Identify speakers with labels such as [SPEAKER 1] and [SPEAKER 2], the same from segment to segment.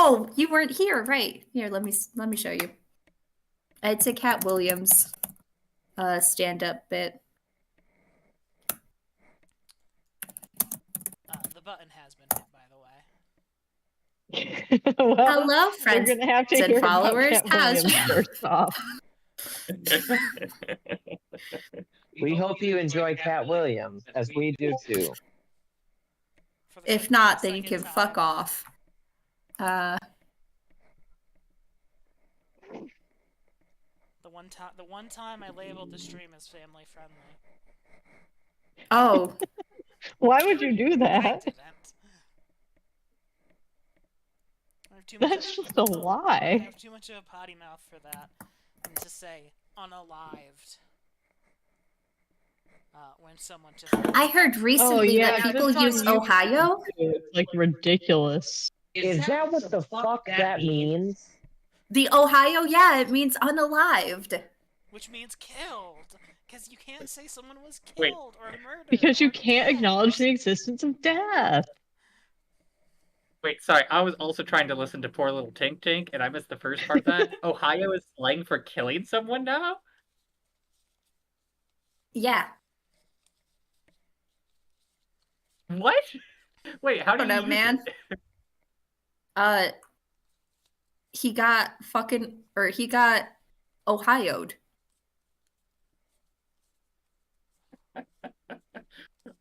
[SPEAKER 1] Oh, you weren't here, right? Here, let me show you. It's a Cat Williams stand-up bit.
[SPEAKER 2] The button has been hit, by the way.
[SPEAKER 3] Well,
[SPEAKER 1] Hello, friends
[SPEAKER 3] you're gonna have to
[SPEAKER 1] and
[SPEAKER 3] hear
[SPEAKER 1] followers.
[SPEAKER 3] about Cat Williams first off.
[SPEAKER 4] We hope you enjoy Cat Williams, as we do too.
[SPEAKER 1] If not, then you can fuck off.
[SPEAKER 2] The one time I labeled the stream as family friendly.
[SPEAKER 1] Oh.
[SPEAKER 3] Why would you do
[SPEAKER 2] I
[SPEAKER 3] that?
[SPEAKER 2] didn't.
[SPEAKER 3] That's just a lie.
[SPEAKER 2] I have too much of a potty mouth for that. And to say unalived. When someone just...
[SPEAKER 1] I heard recently that people use Ohio.
[SPEAKER 3] It's like ridiculous.
[SPEAKER 4] Is that what the fuck that means?
[SPEAKER 1] The Ohio, yeah, it means unalived.
[SPEAKER 2] Which means killed. Because you can't say someone was killed or murdered.
[SPEAKER 3] Because you can't acknowledge the existence of death.
[SPEAKER 5] Wait, sorry, I was also trying to listen to Poor Little Tink Tink, and I missed the first part of that. Ohio is slang for killing someone now?
[SPEAKER 1] Yeah.
[SPEAKER 5] What? Wait, how do you
[SPEAKER 1] know,
[SPEAKER 5] use
[SPEAKER 1] man.
[SPEAKER 5] it?
[SPEAKER 1] He got Ohio'd.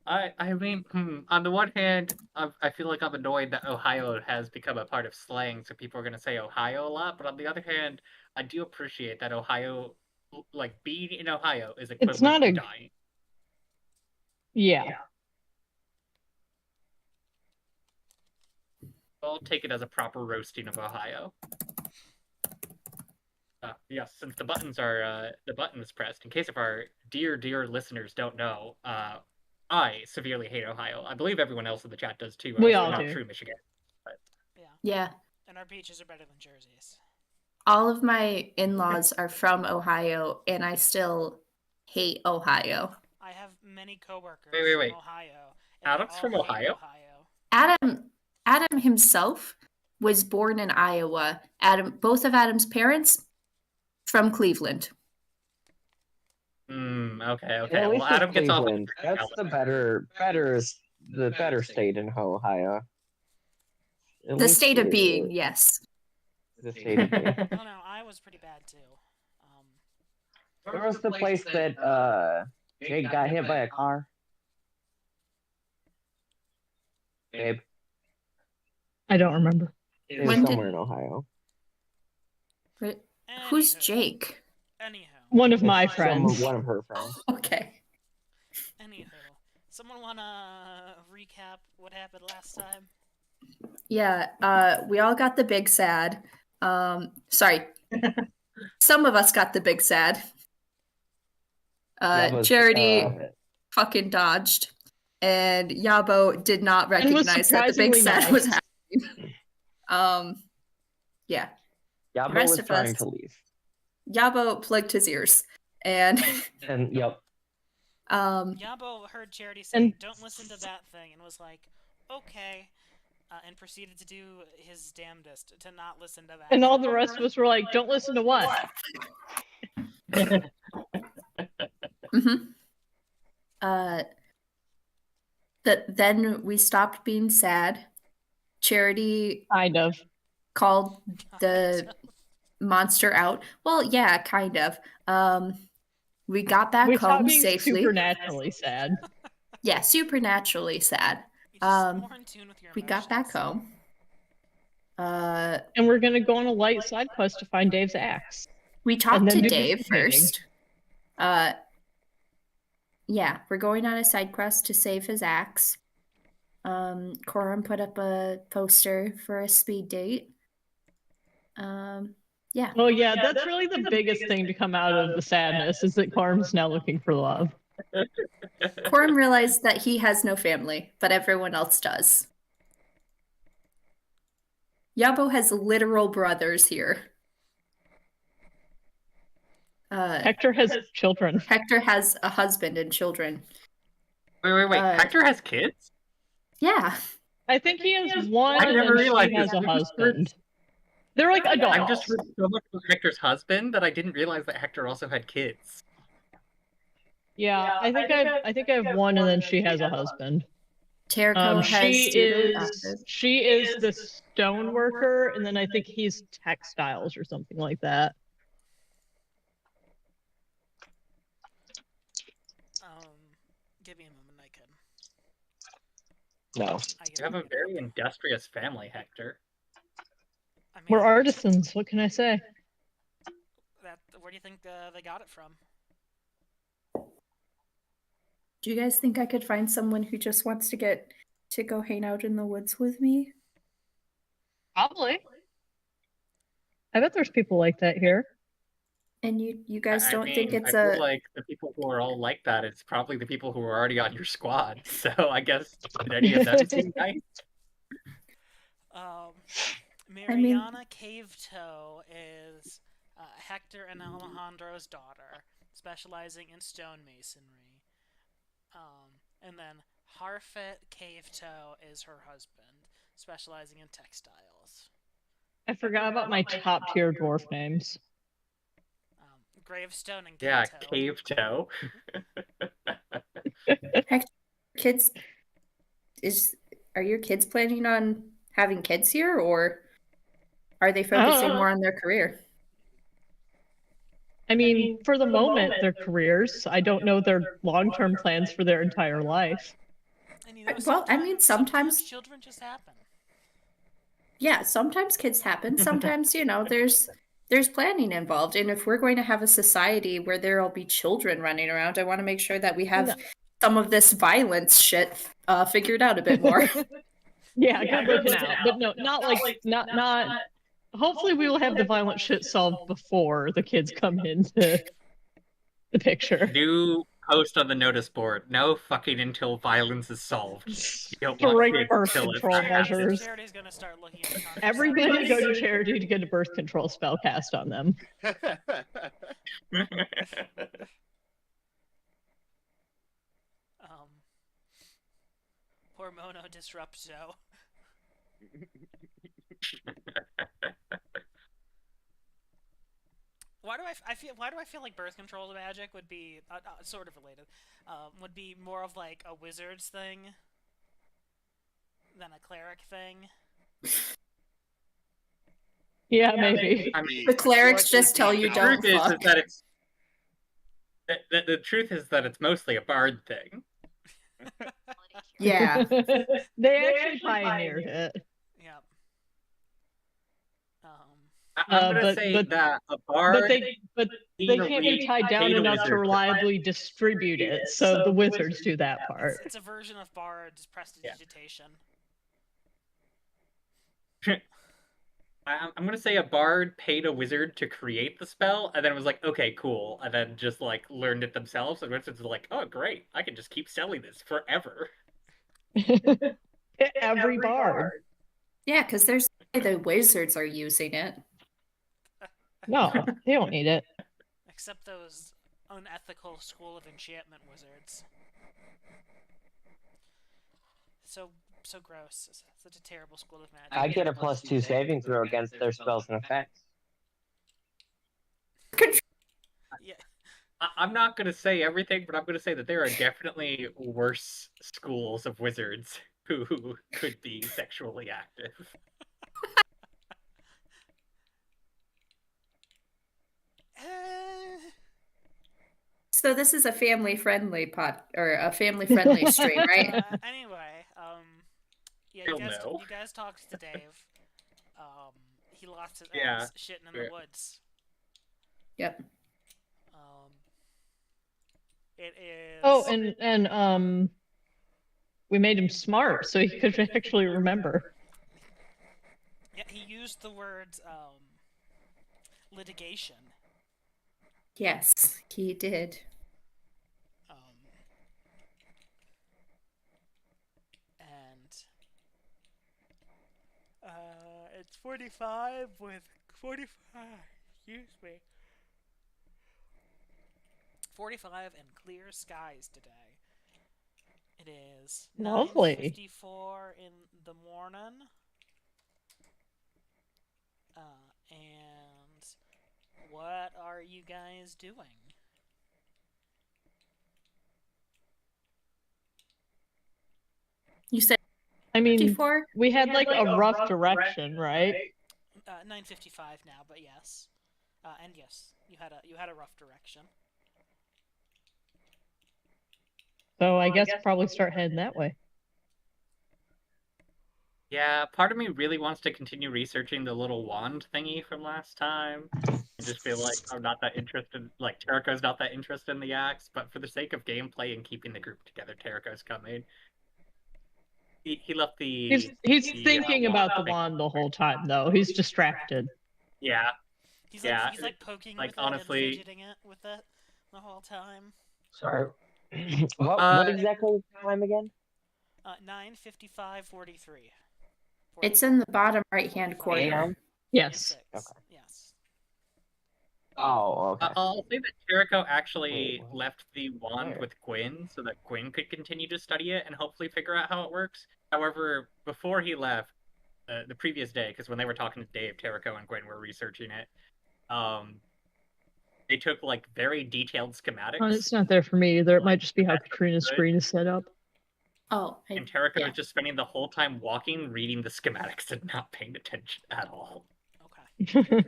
[SPEAKER 5] I mean, on the one hand, I feel like I'm annoyed that Ohio has become a part of slang, so people are going to say Ohio a lot, but on the other hand, I do appreciate that Ohio, like, being in Ohio is equivalent
[SPEAKER 3] It's not
[SPEAKER 5] to
[SPEAKER 3] a...
[SPEAKER 5] dying.
[SPEAKER 3] Yeah.
[SPEAKER 5] I'll take it as a proper roasting of Ohio. Yes, since the buttons are the button is pressed. In case of our dear listeners don't know, I severely hate Ohio. I believe everyone else in the chat does too.
[SPEAKER 3] We all
[SPEAKER 5] not
[SPEAKER 3] do.
[SPEAKER 5] True Michigan. But...
[SPEAKER 1] Yeah.
[SPEAKER 2] And our beaches are better than Jersey's.
[SPEAKER 1] All of my in-laws are from Ohio, and I still hate Ohio.
[SPEAKER 2] I have many coworkers
[SPEAKER 5] wait.
[SPEAKER 2] from Ohio.
[SPEAKER 5] Adam's from Ohio?
[SPEAKER 1] Adam himself was born in Iowa. Both of Adam's parents from Cleveland.
[SPEAKER 5] Okay.
[SPEAKER 4] At least
[SPEAKER 5] Well, Adam gets off.
[SPEAKER 4] That's the better state in Ohio.
[SPEAKER 1] The state of being, yes.
[SPEAKER 4] The state of being.
[SPEAKER 2] Oh no, Iowa's pretty bad too.
[SPEAKER 4] Where was the place that Jake got hit by a car? Babe.
[SPEAKER 3] I don't remember.
[SPEAKER 4] It was somewhere in Ohio.
[SPEAKER 1] Who's Jake?
[SPEAKER 2] Anywho.
[SPEAKER 3] One of my friends.
[SPEAKER 4] One of her friends.
[SPEAKER 1] Okay.
[SPEAKER 2] Anywho. Someone wanna recap what happened last time?
[SPEAKER 1] Yeah, we all got the big sad. Sorry. Some of us got the big sad. Charity fucking dodged. And Yabo did not recognize that the big sad was happening. Yeah.
[SPEAKER 4] Yabo was trying to leave.
[SPEAKER 1] Yabo plugged his ears. And
[SPEAKER 4] yep.
[SPEAKER 2] Yabo heard Charity say, "Don't listen to that thing," and was like, "Okay," and proceeded to do his damnedest to not listen to that.
[SPEAKER 3] And all the rest of us were like, "Don't listen to what?"
[SPEAKER 1] Then we stopped being sad. Charity
[SPEAKER 3] kind of
[SPEAKER 1] called the monster out. Well, yeah, kind of. We got back home safely.
[SPEAKER 3] Supernaturally sad.
[SPEAKER 1] Yeah, supernaturally sad. We got back home.
[SPEAKER 3] And we're gonna go on a light side quest to find Dave's axe.
[SPEAKER 1] We talked to Dave first. Yeah, we're going on a side quest to save his axe. Corum put up a poster for a speed date. Yeah.
[SPEAKER 3] Well, yeah, that's really the biggest thing to come out of the sadness is that Corum's now looking for love.
[SPEAKER 1] Corum realized that he has no family, but everyone else does. Yabo has literal brothers here.
[SPEAKER 3] Hector has children.
[SPEAKER 1] Hector has a husband and children.
[SPEAKER 5] Wait. Hector has kids?
[SPEAKER 1] Yeah.
[SPEAKER 3] I think he has one.
[SPEAKER 5] I never realized
[SPEAKER 3] he has a husband. They're like adults.
[SPEAKER 5] I've just heard so much about Hector's husband that I didn't realize that Hector also had kids.
[SPEAKER 3] Yeah, I think I have one, and then she has a husband.
[SPEAKER 1] Terco has
[SPEAKER 3] She is the stone worker, and then I think he's textiles or something like that.
[SPEAKER 2] Give me a moment, I can.
[SPEAKER 4] No.
[SPEAKER 5] You have a very industrious family, Hector.
[SPEAKER 2] I mean,
[SPEAKER 3] We're artisans. What can I say?
[SPEAKER 2] Where do you think they got it from?
[SPEAKER 1] Do you guys think I could find someone who just wants to go hang out in the woods with me?
[SPEAKER 3] Probably. I bet there's people like that here.
[SPEAKER 1] And you guys don't think it's
[SPEAKER 5] I feel like the people who are all like that, it's probably the people who are already on your squad. So I guess did any of them seem nice?
[SPEAKER 2] Mariana Cavetoe is Hector and Alejandro's daughter, specializing in stonemasonry. And then Harfet Cavetoe is her husband, specializing in textiles.
[SPEAKER 3] I forgot about my top tier dwarf names.
[SPEAKER 2] Gravestone and
[SPEAKER 5] Yeah,
[SPEAKER 2] Cavetoe.
[SPEAKER 1] Kids, are your kids planning on having kids here, or are they focusing more on their career?
[SPEAKER 3] I mean, for the moment, their careers. I don't know their long-term plans for their entire life.
[SPEAKER 2] And you know,
[SPEAKER 1] well, I mean, sometimes
[SPEAKER 2] children just happen.
[SPEAKER 1] Yeah, sometimes kids happen. Sometimes, there's planning involved. And if we're going to have a society where there'll be children running around, I want to make sure that we have some of this violence shit figured out a bit more.
[SPEAKER 3] Yeah, good looking out. But no, not. Hopefully, we will have the violent shit solved before the kids come into the picture.
[SPEAKER 5] New post on the notice board: no fucking until violence is solved. You don't
[SPEAKER 3] want birth control measures.
[SPEAKER 2] Charity's gonna start looking at
[SPEAKER 3] Everybody go to Charity to get a birth control spell cast on them.
[SPEAKER 2] Hormono disrupto. Why do I feel like birth control magic would be sort of related? Would be more of like a wizard's thing than a cleric thing.
[SPEAKER 3] Yeah, maybe.
[SPEAKER 5] I mean,
[SPEAKER 1] the clerics just tell you don't fuck.
[SPEAKER 5] The truth is that it's mostly a bard thing.
[SPEAKER 1] Yeah.
[SPEAKER 3] They actually pioneered it.
[SPEAKER 2] Yeah.
[SPEAKER 5] I'm gonna say that a bard,
[SPEAKER 3] but they can't be tied down enough to reliably distribute it. So the wizards do that part.
[SPEAKER 2] It's a version of bard's prestidigitation.
[SPEAKER 5] I'm gonna say a bard paid a wizard to create the spell, and then was like, okay, cool, and then just like learned it themselves. And wizards are like, oh, great, I can just keep selling this forever.
[SPEAKER 3] Every bard.
[SPEAKER 1] Yeah, because there's the wizards are using it.
[SPEAKER 3] No, they don't need it.
[SPEAKER 2] Except those unethical School of Enchantment wizards. So gross. Such a terrible school of magic.
[SPEAKER 4] I get a +2 saving throw against their spells and effects.
[SPEAKER 2] Yeah.
[SPEAKER 5] I'm not gonna say everything, but I'm gonna say that there are definitely worse schools of wizards who could be sexually active.
[SPEAKER 1] So this is a family-friendly or a family-friendly stream, right?
[SPEAKER 2] Anyway, yeah, you guys talked to Dave. He lost his ass shitting in the woods.
[SPEAKER 1] Yep.
[SPEAKER 2] It is.
[SPEAKER 3] Oh, and we made him smart so he could actually remember.
[SPEAKER 2] Yeah, he used the words litigation.
[SPEAKER 1] Yes, he did.
[SPEAKER 2] It's 45 with 45. Excuse me. 45 and clear skies today. It is
[SPEAKER 3] lovely.
[SPEAKER 2] 9:54 in the morning. What are you guys doing?
[SPEAKER 1] You said
[SPEAKER 3] I mean,
[SPEAKER 1] 54?
[SPEAKER 3] we had like a rough direction, right?
[SPEAKER 2] 9:55 now, but yes. And yes, you had a rough direction.
[SPEAKER 3] So I guess probably start heading that way.
[SPEAKER 5] Yeah, part of me really wants to continue researching the little wand thingy from last time. I just feel like I'm not that interested, like, Terraco's not that interested in the axe, but for the sake of gameplay and keeping the group together, Terraco's coming. He left the...
[SPEAKER 3] He's
[SPEAKER 5] the,
[SPEAKER 3] thinking about the
[SPEAKER 5] thing.
[SPEAKER 3] wand the whole time, though. He's distracted.
[SPEAKER 5] Yeah,
[SPEAKER 2] He's
[SPEAKER 5] Yeah,
[SPEAKER 2] like poking
[SPEAKER 5] like,
[SPEAKER 2] with
[SPEAKER 5] honestly-
[SPEAKER 2] it and fidgeting it with it the whole time.
[SPEAKER 4] Sorry. What exactly time again?
[SPEAKER 2] 9:55:43.
[SPEAKER 1] It's in the bottom right-hand corner.
[SPEAKER 4] AM?
[SPEAKER 3] Yes.
[SPEAKER 2] Okay.
[SPEAKER 4] Okay.
[SPEAKER 2] Yes.
[SPEAKER 4] Oh, okay.
[SPEAKER 5] I'll say that Jericho actually
[SPEAKER 4] Wait, what?
[SPEAKER 5] left the wand
[SPEAKER 4] Where?
[SPEAKER 5] with Gwyn so that Gwyn could continue to study it and hopefully figure out how it works. However, before he left, the previous day, because when they were talking to Dave, Jericho and Gwyn were researching it, they took like very detailed schematics.
[SPEAKER 3] Oh, it's not there for me either. It might just be how Katrina's screen is set up.
[SPEAKER 1] Oh,
[SPEAKER 5] And Jericho
[SPEAKER 1] yeah.
[SPEAKER 5] was just spending the whole time walking, reading the schematics, and not paying attention at all.
[SPEAKER 2] Okay.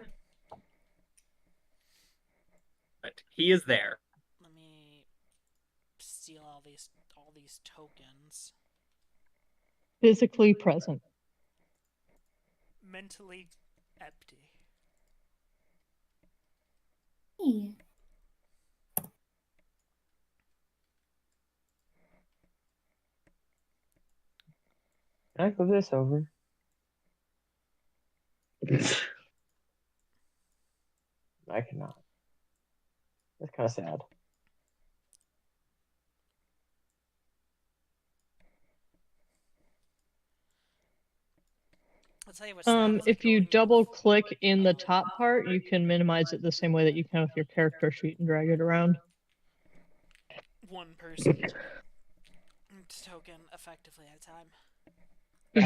[SPEAKER 5] But he is there.
[SPEAKER 2] Let me steal all these tokens.
[SPEAKER 3] Physically present.
[SPEAKER 2] Mentally empty.
[SPEAKER 1] Hey.
[SPEAKER 4] Can I move this over? I cannot. That's kind of sad.
[SPEAKER 2] I'll tell you what's sad is
[SPEAKER 3] If you
[SPEAKER 2] going-
[SPEAKER 3] double click in the top part, you can minimize it the same way that you can with your character sheet and drag it around.
[SPEAKER 2] one person token effectively at a time.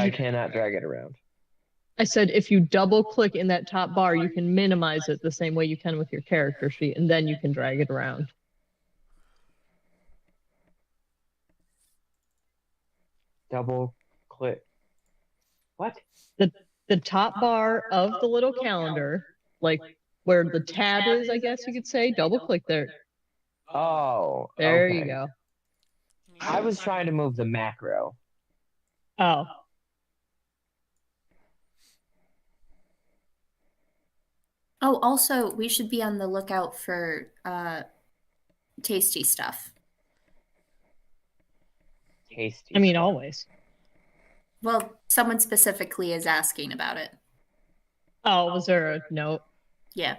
[SPEAKER 4] I cannot drag it around.
[SPEAKER 3] I said if you double click in that top bar, you can minimize it the same way you can with your character sheet, and then you can drag it around.
[SPEAKER 4] Double click. What?
[SPEAKER 3] The top bar of the little calendar, like where the tab is, I guess you could say, double click there.
[SPEAKER 4] Oh.
[SPEAKER 3] There
[SPEAKER 4] okay.
[SPEAKER 3] you go.
[SPEAKER 4] I was trying to move the macro.
[SPEAKER 3] Oh,
[SPEAKER 1] Oh, also, we should be on the lookout for tasty stuff.
[SPEAKER 4] Tasty.
[SPEAKER 3] I mean,
[SPEAKER 4] stuff.
[SPEAKER 3] always.
[SPEAKER 1] Well, someone specifically is asking about it.
[SPEAKER 3] Oh, was there a note?
[SPEAKER 1] Yeah.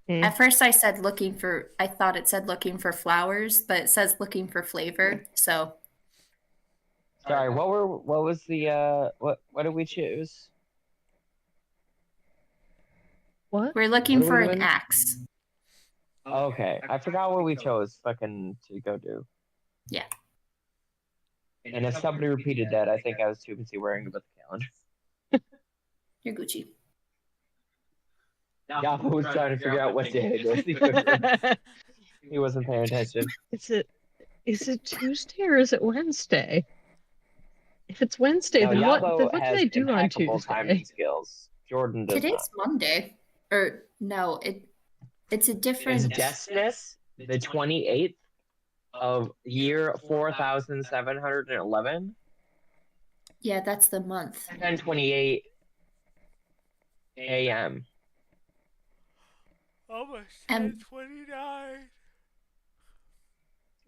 [SPEAKER 3] Hmm.
[SPEAKER 1] At first I thought it said looking for flowers, but it says looking for flavor. So
[SPEAKER 4] Sorry. What was the what did we choose?
[SPEAKER 3] What?
[SPEAKER 1] we're looking
[SPEAKER 4] What are
[SPEAKER 1] for
[SPEAKER 4] we
[SPEAKER 1] an
[SPEAKER 4] doing?
[SPEAKER 1] axe.
[SPEAKER 4] Okay, I forgot what we chose. Fucking to go do.
[SPEAKER 1] Yeah.
[SPEAKER 4] And if somebody repeated that, I think I was too busy worrying about the calendar.
[SPEAKER 1] You're Gucci.
[SPEAKER 4] Yahoo was trying to figure out what day it is. He wasn't paying attention.
[SPEAKER 3] Is it Tuesday or is it Wednesday? If it's Wednesday,
[SPEAKER 4] Now,
[SPEAKER 3] then
[SPEAKER 4] Yabo
[SPEAKER 3] what did
[SPEAKER 4] has
[SPEAKER 3] I do on
[SPEAKER 4] impeccable
[SPEAKER 3] Tuesday?
[SPEAKER 4] timing skills. Jordan does
[SPEAKER 1] Today's
[SPEAKER 4] not.
[SPEAKER 1] Monday. Or no, it's a
[SPEAKER 4] Is
[SPEAKER 1] different
[SPEAKER 4] Desnus the 28th of year 4711?
[SPEAKER 1] Yeah, that's the month.
[SPEAKER 4] 10:28 a.m.
[SPEAKER 2] Almost
[SPEAKER 1] Um,
[SPEAKER 2] 10:29.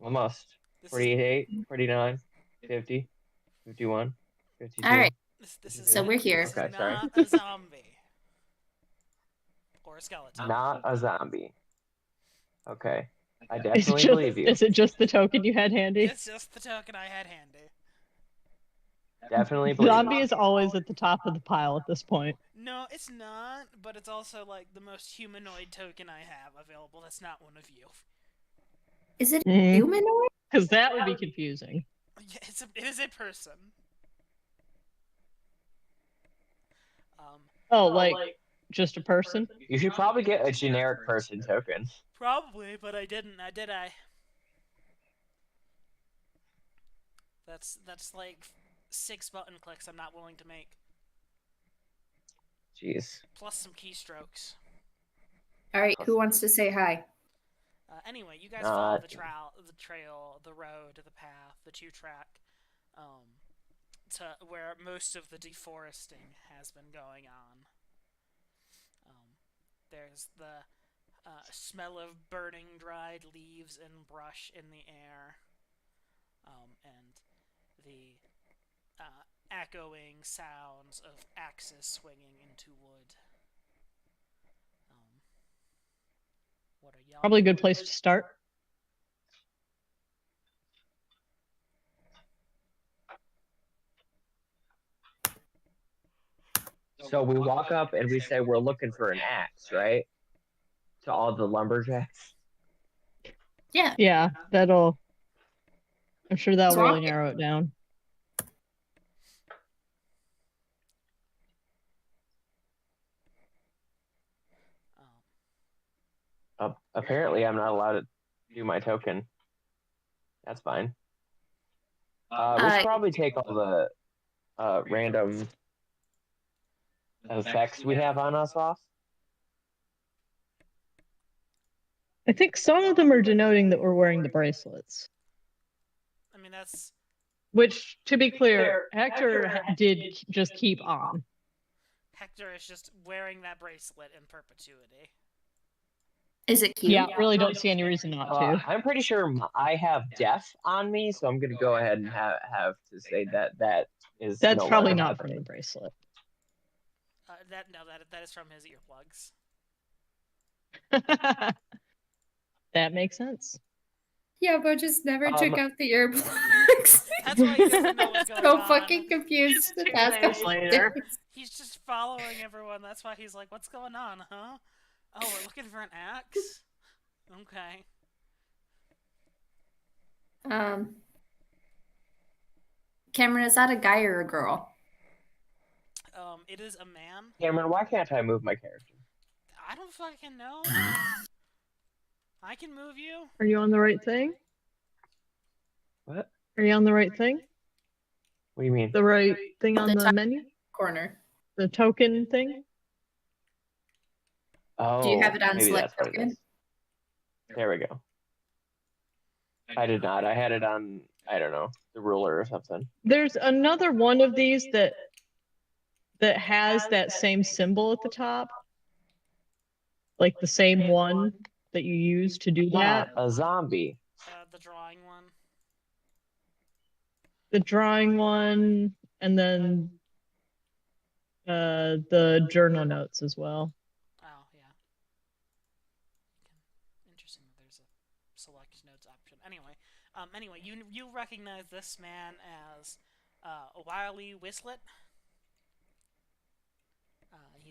[SPEAKER 4] Almost.
[SPEAKER 2] This is
[SPEAKER 4] 48, 49, 50, 51, 52.
[SPEAKER 1] All right.
[SPEAKER 2] this is
[SPEAKER 1] So we're here.
[SPEAKER 2] This is
[SPEAKER 4] Okay, sorry.
[SPEAKER 2] not a zombie or a skeleton.
[SPEAKER 4] Not a zombie. Okay. I
[SPEAKER 3] Is
[SPEAKER 4] definitely believe you.
[SPEAKER 3] it just the token you had handy?
[SPEAKER 2] It's just the token I had handy.
[SPEAKER 4] Definitely believe
[SPEAKER 3] Zombie
[SPEAKER 4] you.
[SPEAKER 3] is always at the top of the pile at this point.
[SPEAKER 2] No, it's not, but it's also like the most humanoid token I have available. That's not one of you.
[SPEAKER 1] Is it
[SPEAKER 3] Mhm.
[SPEAKER 1] humanoid?
[SPEAKER 3] Because that would be confusing.
[SPEAKER 2] Yeah, it is a person.
[SPEAKER 3] Oh, like just a person?
[SPEAKER 4] You should probably get a generic person token.
[SPEAKER 2] Probably, but I didn't. Did I? That's like 6 button clicks I'm not willing to make.
[SPEAKER 4] Jeez.
[SPEAKER 2] Plus some keystrokes.
[SPEAKER 1] All right, who wants to say hi?
[SPEAKER 2] Anyway, you guys follow the trail, the road, the path, the 2-track, to where most of the deforesting has been going on. There's the smell of burning dried leaves and brush in the air, and the echoing sounds of axes swinging into wood. What are y'all?
[SPEAKER 3] Probably a good place to start.
[SPEAKER 4] So we walk up and we say we're looking for an axe, right? To all the lumberjacks.
[SPEAKER 1] Yeah.
[SPEAKER 3] Yeah, I'm sure that'll really narrow it down.
[SPEAKER 4] Apparently, I'm not allowed to do my token. That's fine. We should probably take all the random effects we have on us off.
[SPEAKER 3] I think some of them are denoting that we're wearing the bracelets.
[SPEAKER 2] I mean, that's...
[SPEAKER 3] Which, to be clear, Hector did just keep on.
[SPEAKER 2] Hector is just wearing that bracelet in perpetuity.
[SPEAKER 1] Is it cute?
[SPEAKER 3] Yeah, really don't see any reason not to.
[SPEAKER 4] I'm pretty sure I have death on me, so I'm going to go ahead and have to say that is.
[SPEAKER 3] That's probably not from the bracelet.
[SPEAKER 2] That is from his earplugs.
[SPEAKER 3] That makes sense.
[SPEAKER 1] Yeah, but just never took out the earplugs.
[SPEAKER 2] That's why he doesn't know what's going
[SPEAKER 1] So
[SPEAKER 2] on.
[SPEAKER 1] fucking confused. The past couple
[SPEAKER 4] later.
[SPEAKER 1] days.
[SPEAKER 2] He's just following everyone. That's why he's like, "What's going on, huh? Oh, we're looking for an axe? Okay."
[SPEAKER 1] Cameron, is that a guy or a girl?
[SPEAKER 2] It is a man.
[SPEAKER 4] Cameron, why can't I move my character?
[SPEAKER 2] I don't fucking know. I can move you.
[SPEAKER 3] Are you on the right thing?
[SPEAKER 4] What?
[SPEAKER 3] Are you on the right thing?
[SPEAKER 4] What do you mean?
[SPEAKER 3] The right thing on
[SPEAKER 1] The
[SPEAKER 3] the
[SPEAKER 1] top
[SPEAKER 3] menu?
[SPEAKER 1] Corner.
[SPEAKER 3] The token thing?
[SPEAKER 4] Oh,
[SPEAKER 1] Do you have it on
[SPEAKER 4] maybe
[SPEAKER 1] select
[SPEAKER 4] that's what it
[SPEAKER 1] token?
[SPEAKER 4] is. There we go. I did not. I had it on, I don't know, the ruler or something.
[SPEAKER 3] There's another one of these that has that same symbol at the top. Like the same one that you use to do that.
[SPEAKER 4] A zombie.
[SPEAKER 2] The drawing one.
[SPEAKER 3] The drawing one, and then the journal notes as well.
[SPEAKER 2] Oh, yeah. Interesting that there's a select notes option. Anyway, you recognize this man as Wiley Whistlet.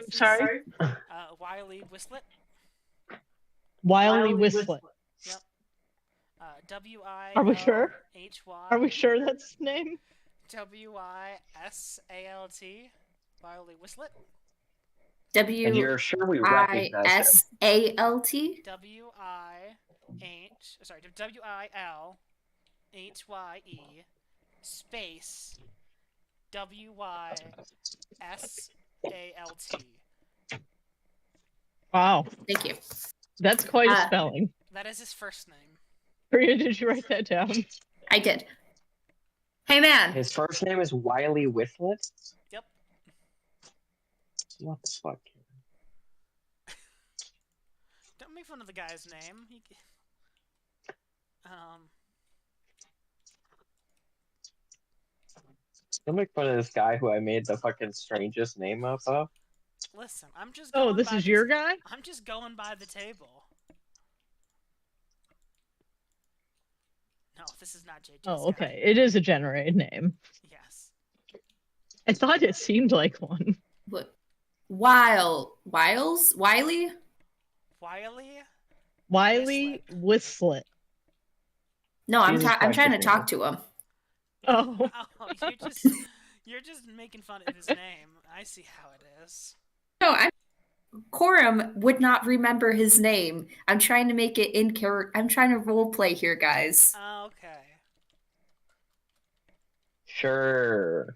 [SPEAKER 3] Sorry?
[SPEAKER 2] Wiley Whistlet.
[SPEAKER 3] Wiley Whistlet.
[SPEAKER 2] Yep. W-I.
[SPEAKER 3] Are we sure?
[SPEAKER 2] H-Y.
[SPEAKER 3] Are we sure that's his name?
[SPEAKER 2] W-I-S-A-L-T. Wiley Whistlet.
[SPEAKER 4] And you're sure we recognize him?
[SPEAKER 1] W-I-S-A-L-T?
[SPEAKER 2] W-I-L-H-Y-E space W-Y-S-A-L-T.
[SPEAKER 3] Wow.
[SPEAKER 1] Thank you.
[SPEAKER 3] That's quite a spelling.
[SPEAKER 2] That is his first name.
[SPEAKER 3] Priya, did you write that down?
[SPEAKER 1] I did. Hey, man.
[SPEAKER 4] His first name is Wiley Whistlet?
[SPEAKER 2] Yep.
[SPEAKER 4] What the fuck?
[SPEAKER 2] Don't make fun of the guy's name.
[SPEAKER 4] Don't make fun of this guy who I made the fucking strangest name up of.
[SPEAKER 2] Listen, I'm just.
[SPEAKER 3] Oh, this is your guy?
[SPEAKER 2] I'm just going by the table. No, this is not JJ's
[SPEAKER 3] Oh, okay.
[SPEAKER 2] guy.
[SPEAKER 3] It is a generated name.
[SPEAKER 2] Yes.
[SPEAKER 3] I thought it seemed like one.
[SPEAKER 1] What? Wiley?
[SPEAKER 2] Wiley?
[SPEAKER 3] Whistlet.
[SPEAKER 1] No, I'm
[SPEAKER 4] Jesus
[SPEAKER 1] trying to
[SPEAKER 4] Christ,
[SPEAKER 1] talk to him.
[SPEAKER 3] Oh.
[SPEAKER 2] Oh, you're just making fun of his name. I see how it is.
[SPEAKER 1] No, Corum would not remember his name. I'm trying to make it in character. I'm trying to role play here, guys.
[SPEAKER 2] Okay.
[SPEAKER 4] Sure.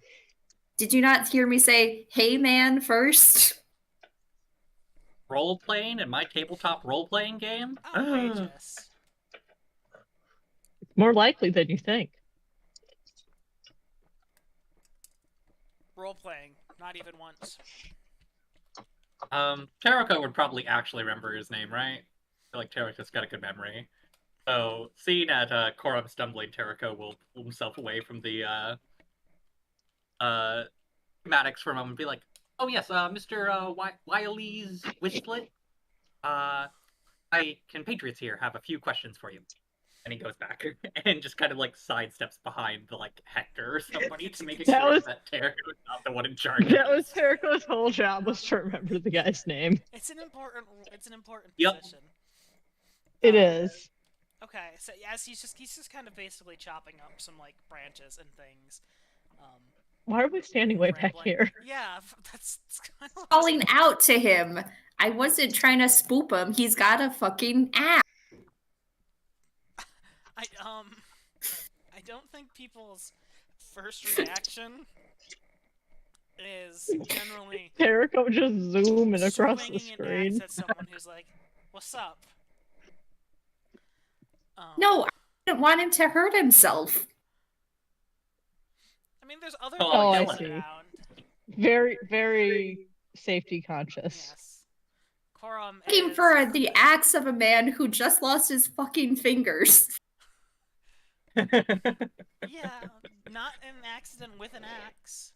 [SPEAKER 1] Did you not hear me say, "Hey, man," first?
[SPEAKER 5] Role playing in my tabletop role playing game?
[SPEAKER 2] Outrageous.
[SPEAKER 3] More likely than you think.
[SPEAKER 2] Role playing, not even once.
[SPEAKER 5] Taroko would probably actually remember his name, right? I feel like Taroko's got a good memory. So, seeing at Corum stumbling, Taroko will pull himself away from the Maddox for a moment and be like, "Oh yes, Mr. Wiley's Wistlet. Patriots here have a few questions for you." And he goes back and just kind of like sidesteps behind the like Hector or somebody to make it
[SPEAKER 3] That
[SPEAKER 5] clear
[SPEAKER 3] was-
[SPEAKER 5] that Taroko is not the one in charge.
[SPEAKER 3] That was Jericho's whole job, was to remember the guy's name.
[SPEAKER 2] It's an important
[SPEAKER 5] Yep.
[SPEAKER 2] position.
[SPEAKER 3] It is.
[SPEAKER 2] Okay, so yes, he's just kind of basically chopping up some like branches and things.
[SPEAKER 3] Why are we standing way back
[SPEAKER 2] rambling.
[SPEAKER 3] here?
[SPEAKER 2] Yeah, that's kind of
[SPEAKER 1] Calling out to him. I wasn't trying to spook him. He's got a fucking axe.
[SPEAKER 2] I don't think people's first reaction is generally
[SPEAKER 3] Jericho just zooming across the
[SPEAKER 2] swinging an
[SPEAKER 3] screen.
[SPEAKER 2] axe at someone who's like, "What's up?"
[SPEAKER 1] No, I didn't want him to hurt himself.
[SPEAKER 2] I mean, there's other
[SPEAKER 5] Oh, I
[SPEAKER 2] people
[SPEAKER 3] see.
[SPEAKER 2] around.
[SPEAKER 3] Very, very safety conscious.
[SPEAKER 2] Yes. Corum
[SPEAKER 1] Looking
[SPEAKER 2] is...
[SPEAKER 1] for the axe of a man who just lost his fucking fingers.
[SPEAKER 2] Yeah, not an accident with an axe.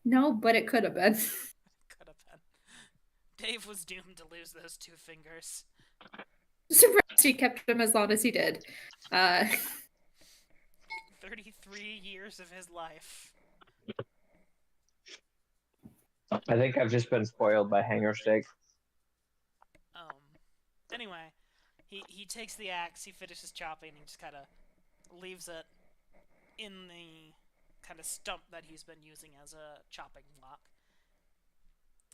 [SPEAKER 1] No, but it could have been.
[SPEAKER 2] Could have been. Dave was doomed to lose those 2 fingers.
[SPEAKER 1] Surprised he kept them as long as he did.
[SPEAKER 2] 33 years of his life.
[SPEAKER 4] I think I've just been spoiled by hanger steak.
[SPEAKER 2] Anyway, he takes the axe, he finishes chopping, and just kind of leaves it in the kind of stump that he's been using as a chopping block.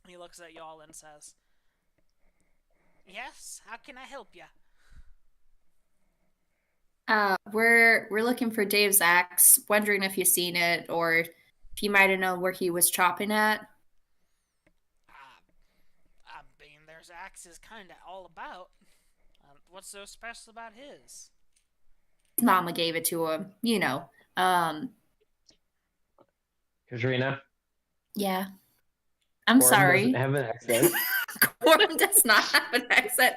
[SPEAKER 2] He looks at y'all and says, "Yes, how can I help you?"
[SPEAKER 1] We're looking for Dave's axe. Wondering if you've seen it or if you might have known where he was chopping at.
[SPEAKER 2] I mean, there's axes kind of all about. What's so special about his?
[SPEAKER 1] His mama gave it to him. You know.
[SPEAKER 4] Katrina?
[SPEAKER 1] Yeah. I'm
[SPEAKER 4] Corum
[SPEAKER 1] sorry.
[SPEAKER 4] doesn't have an accent.
[SPEAKER 1] Corum does not have an accent.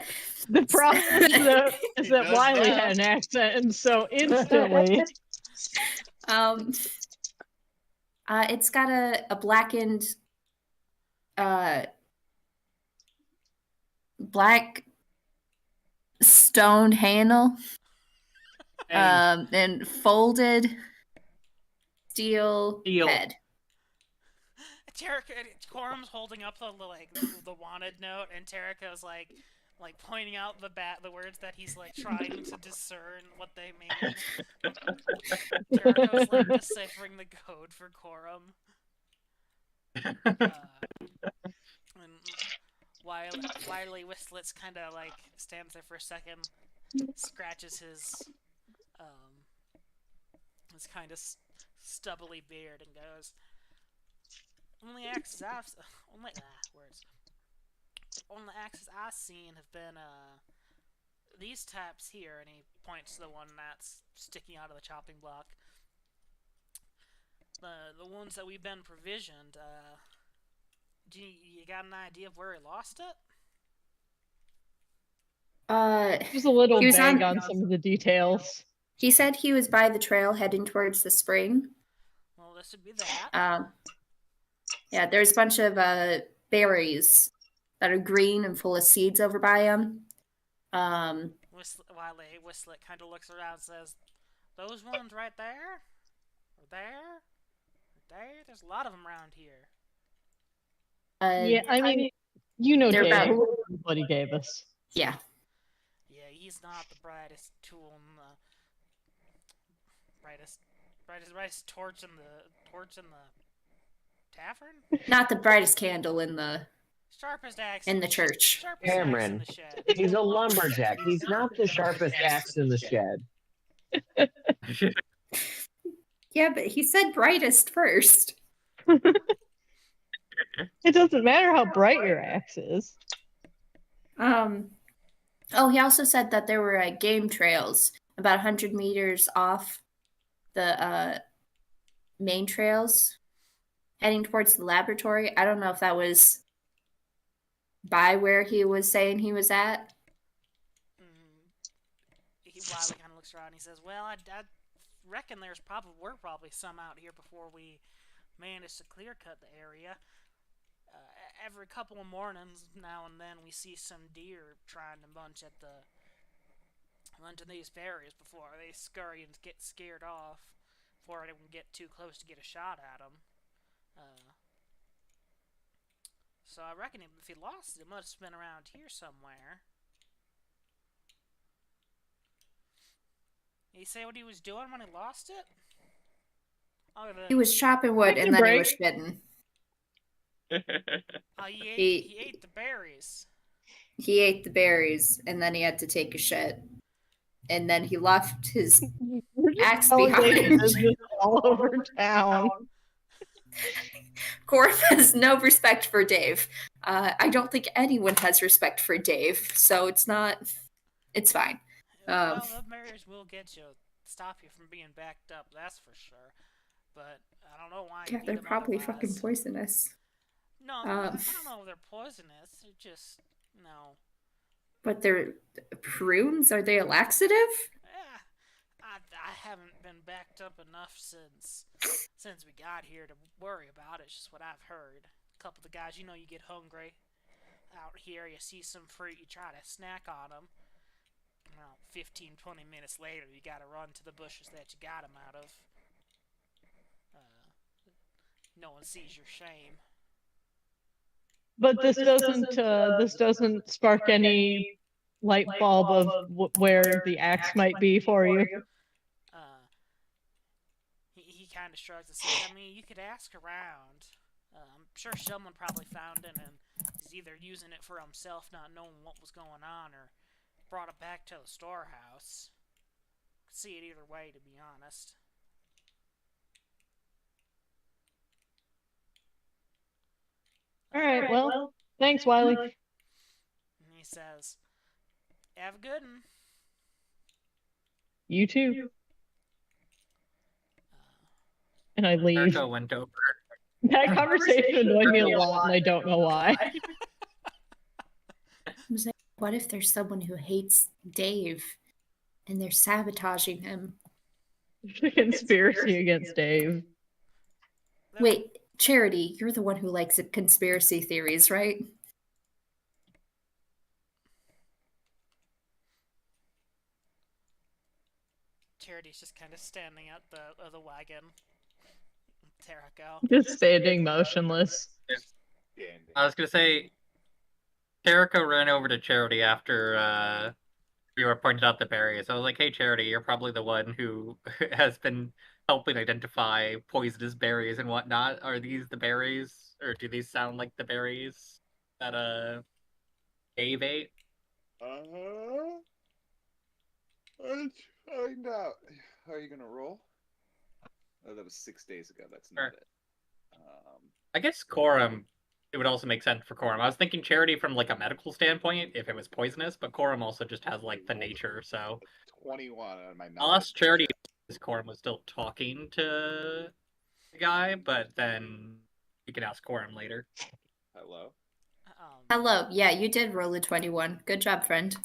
[SPEAKER 3] The problem is that
[SPEAKER 5] He does
[SPEAKER 3] Wiley
[SPEAKER 5] now.
[SPEAKER 3] had an accent, and so instantly.
[SPEAKER 1] It's got a blackened, black stone handle, and folded steel
[SPEAKER 5] Steel.
[SPEAKER 1] head.
[SPEAKER 2] Corum's holding up the wanted note, and Terrico's like pointing out the words that he's like trying to discern what they mean. Terrico's like deciphering the code for Corum. And Wiley Whistlets kind of like stands there for a second, scratches his kind of stubbly beard, and goes, Only axes I've seen have been these types here," and he points to the one that's sticking out of the chopping block. The ones that we've been provisioned. Do you got an idea of where he lost it?
[SPEAKER 3] Just a little
[SPEAKER 1] He was
[SPEAKER 3] vague
[SPEAKER 1] on-
[SPEAKER 3] on some of the details.
[SPEAKER 1] He said he was by the trail heading towards the spring.
[SPEAKER 2] Well, this would be that.
[SPEAKER 1] Yeah, there's a bunch of berries that are green and full of seeds over by him.
[SPEAKER 2] Wiley Whistlet kind of looks around and says, "Those ones right there? Or there? Or there? There's a lot of them around here."
[SPEAKER 3] Yeah, I mean, you know,
[SPEAKER 1] They're
[SPEAKER 3] Dave,
[SPEAKER 1] about-
[SPEAKER 3] what he gave us.
[SPEAKER 1] Yeah.
[SPEAKER 2] Yeah, he's not the brightest tool in the brightest torch in the tavern.
[SPEAKER 1] Not the brightest candle in the
[SPEAKER 2] Sharpest axe
[SPEAKER 1] in the church.
[SPEAKER 2] Sharpest axe in
[SPEAKER 4] Cameron.
[SPEAKER 2] the shed.
[SPEAKER 4] He's a lumberjack. He's not the sharpest axe in the shed.
[SPEAKER 1] Yeah, but he said brightest first.
[SPEAKER 3] It doesn't matter how bright your axe is.
[SPEAKER 1] Oh, he also said that there were game trails about 100 meters off the main trails heading towards the laboratory. I don't know if that was by where he was saying he was at.
[SPEAKER 2] Wiley kind of looks around and he says, well, I reckon we're probably some out here before we managed to clear cut the area. Every couple of mornings now and then we see some deer trying to munch these berries before they scurry and get scared off before anyone can get too close to get a shot at them. So I reckon if he lost it, it must have been around here somewhere. Did he say what he was doing when he lost it?
[SPEAKER 1] He was chopping wood and then he was spitting.
[SPEAKER 2] He ate the berries.
[SPEAKER 1] He ate the berries and then he had to take a shit. And then he left his axe behind.
[SPEAKER 3] All over town.
[SPEAKER 1] Corum has no respect for Dave. I don't think anyone has respect for Dave, so it's fine.
[SPEAKER 2] Well, the berries will get you, stop you from being backed up, that's for sure. But I don't know why.
[SPEAKER 1] Yeah, they're probably fucking poisonous.
[SPEAKER 2] No, I don't know if they're poisonous. They're just, no.
[SPEAKER 1] But they're prunes? Are they a laxative?
[SPEAKER 2] I haven't been backed up enough since we got here to worry about it. It's just what I've heard. A couple of the guys, you get hungry out here. You see some fruit, you try to snack on them. 15, 20 minutes later, you gotta run to the bushes that you got them out of. No one sees your shame.
[SPEAKER 3] But this doesn't spark any light bulb of where the axe might be for you.
[SPEAKER 2] He kind of shrugs and says, I mean, you could ask around. I'm sure someone probably found it and is either using it for himself, not knowing what was going on, or brought it back to the storehouse. Could see it either way, to be honest.
[SPEAKER 3] Alright, well, thanks, Wiley.
[SPEAKER 2] And he says, have a good one.
[SPEAKER 3] You too. And I leave.
[SPEAKER 5] Jericho went over.
[SPEAKER 3] That conversation annoyed me a lot, and I don't know why.
[SPEAKER 1] I was like, what if there's someone who hates Dave and they're sabotaging him?
[SPEAKER 3] Conspiracy against Dave.
[SPEAKER 1] Wait, Charity, you're the one who likes conspiracy theories, right?
[SPEAKER 2] Charity's just kind of standing at the wagon. Terrico.
[SPEAKER 3] Just standing motionless.
[SPEAKER 5] I was gonna say, Terrico ran over to Charity after you were pointed out the berries. I was like, hey, Charity, you're probably the one who has been helping identify poisonous berries and whatnot. Are these the berries? Or do these sound like the berries that Dave ate?
[SPEAKER 6] Let's find out. Are you gonna roll? Oh, that was 6 days ago. That's not it.
[SPEAKER 5] I guess Corum, it would also make sense for Corum. I was thinking Charity from like a medical standpoint, if it was poisonous, but Corum also just has like the nature, so
[SPEAKER 6] 21 on my knowledge.
[SPEAKER 5] unless Charity, Corum was still talking to the guy, but then you can ask Corum later.
[SPEAKER 6] Hello?
[SPEAKER 1] Hello. Yeah, you did roll a 21. Good job, friend.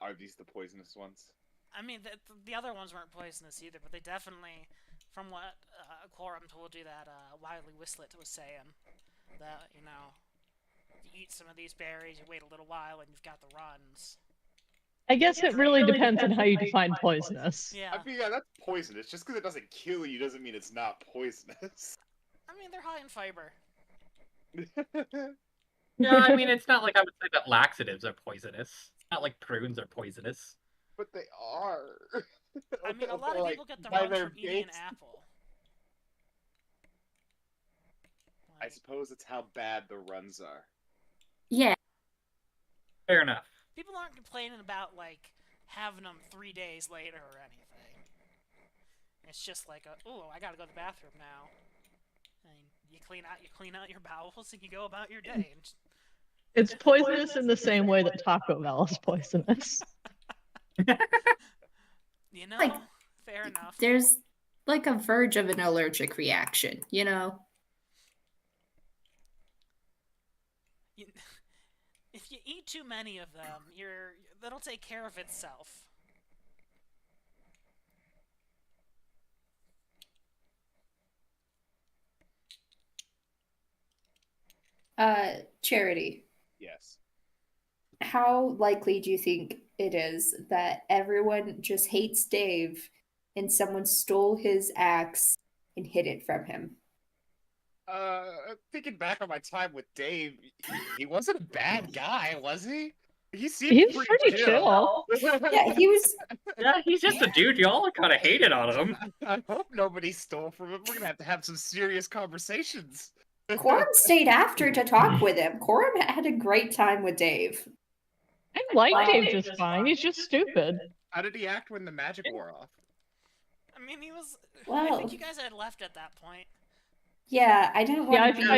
[SPEAKER 6] Are these the poisonous ones?
[SPEAKER 2] I mean, the other ones weren't poisonous either, but they definitely, from what Corum told you that Wiley Whistlet was saying, that, you eat some of these berries, you wait a little while, and you've got the runs.
[SPEAKER 3] I guess it really depends on how you define poisonous.
[SPEAKER 2] Yeah.
[SPEAKER 6] I mean, yeah, that's poisonous. Just because it doesn't kill you doesn't mean it's not poisonous.
[SPEAKER 2] I mean, they're high in fiber.
[SPEAKER 5] Yeah, I mean, it's not like I would say that laxatives are poisonous. It's not like prunes are poisonous.
[SPEAKER 6] But they are.
[SPEAKER 2] I mean, a lot of people get the
[SPEAKER 6] by
[SPEAKER 2] runs
[SPEAKER 6] their
[SPEAKER 2] from eating an
[SPEAKER 6] base.
[SPEAKER 2] apple.
[SPEAKER 6] I suppose it's how bad the runs are.
[SPEAKER 1] Yeah.
[SPEAKER 5] Fair enough.
[SPEAKER 2] People aren't complaining about like having them 3 days later or anything. It's just like, oh, I gotta go to the bathroom now. And you clean out your bowels, and you go about your day. And
[SPEAKER 3] It's poisonous in the same way that Taco Bell is poisonous.
[SPEAKER 2] you know,
[SPEAKER 1] Like,
[SPEAKER 2] fair enough.
[SPEAKER 1] There's like a verge of an allergic reaction, you know?
[SPEAKER 2] If you eat too many of them, that'll take care of itself.
[SPEAKER 1] Charity,
[SPEAKER 6] Yes.
[SPEAKER 1] how likely do you think it is that everyone just hates Dave and someone stole his axe and hid it from him?
[SPEAKER 6] Thinking back on my time with Dave, he wasn't a bad guy, was he? He seemed
[SPEAKER 3] He's pretty chill.
[SPEAKER 1] Yeah, he was.
[SPEAKER 5] Yeah, he's just a dude. Y'all kind of hated on him.
[SPEAKER 6] I hope nobody stole from him. We're gonna have some serious conversations.
[SPEAKER 1] Corum stayed after to talk with him. Corum had a great time with Dave.
[SPEAKER 3] I like Dave just fine. He's just stupid.
[SPEAKER 6] How did he act when the magic wore off?
[SPEAKER 2] I mean, he was. I
[SPEAKER 1] Well-
[SPEAKER 2] think you guys had left at that point.
[SPEAKER 1] Yeah, I didn't
[SPEAKER 3] Yeah,
[SPEAKER 1] want to be.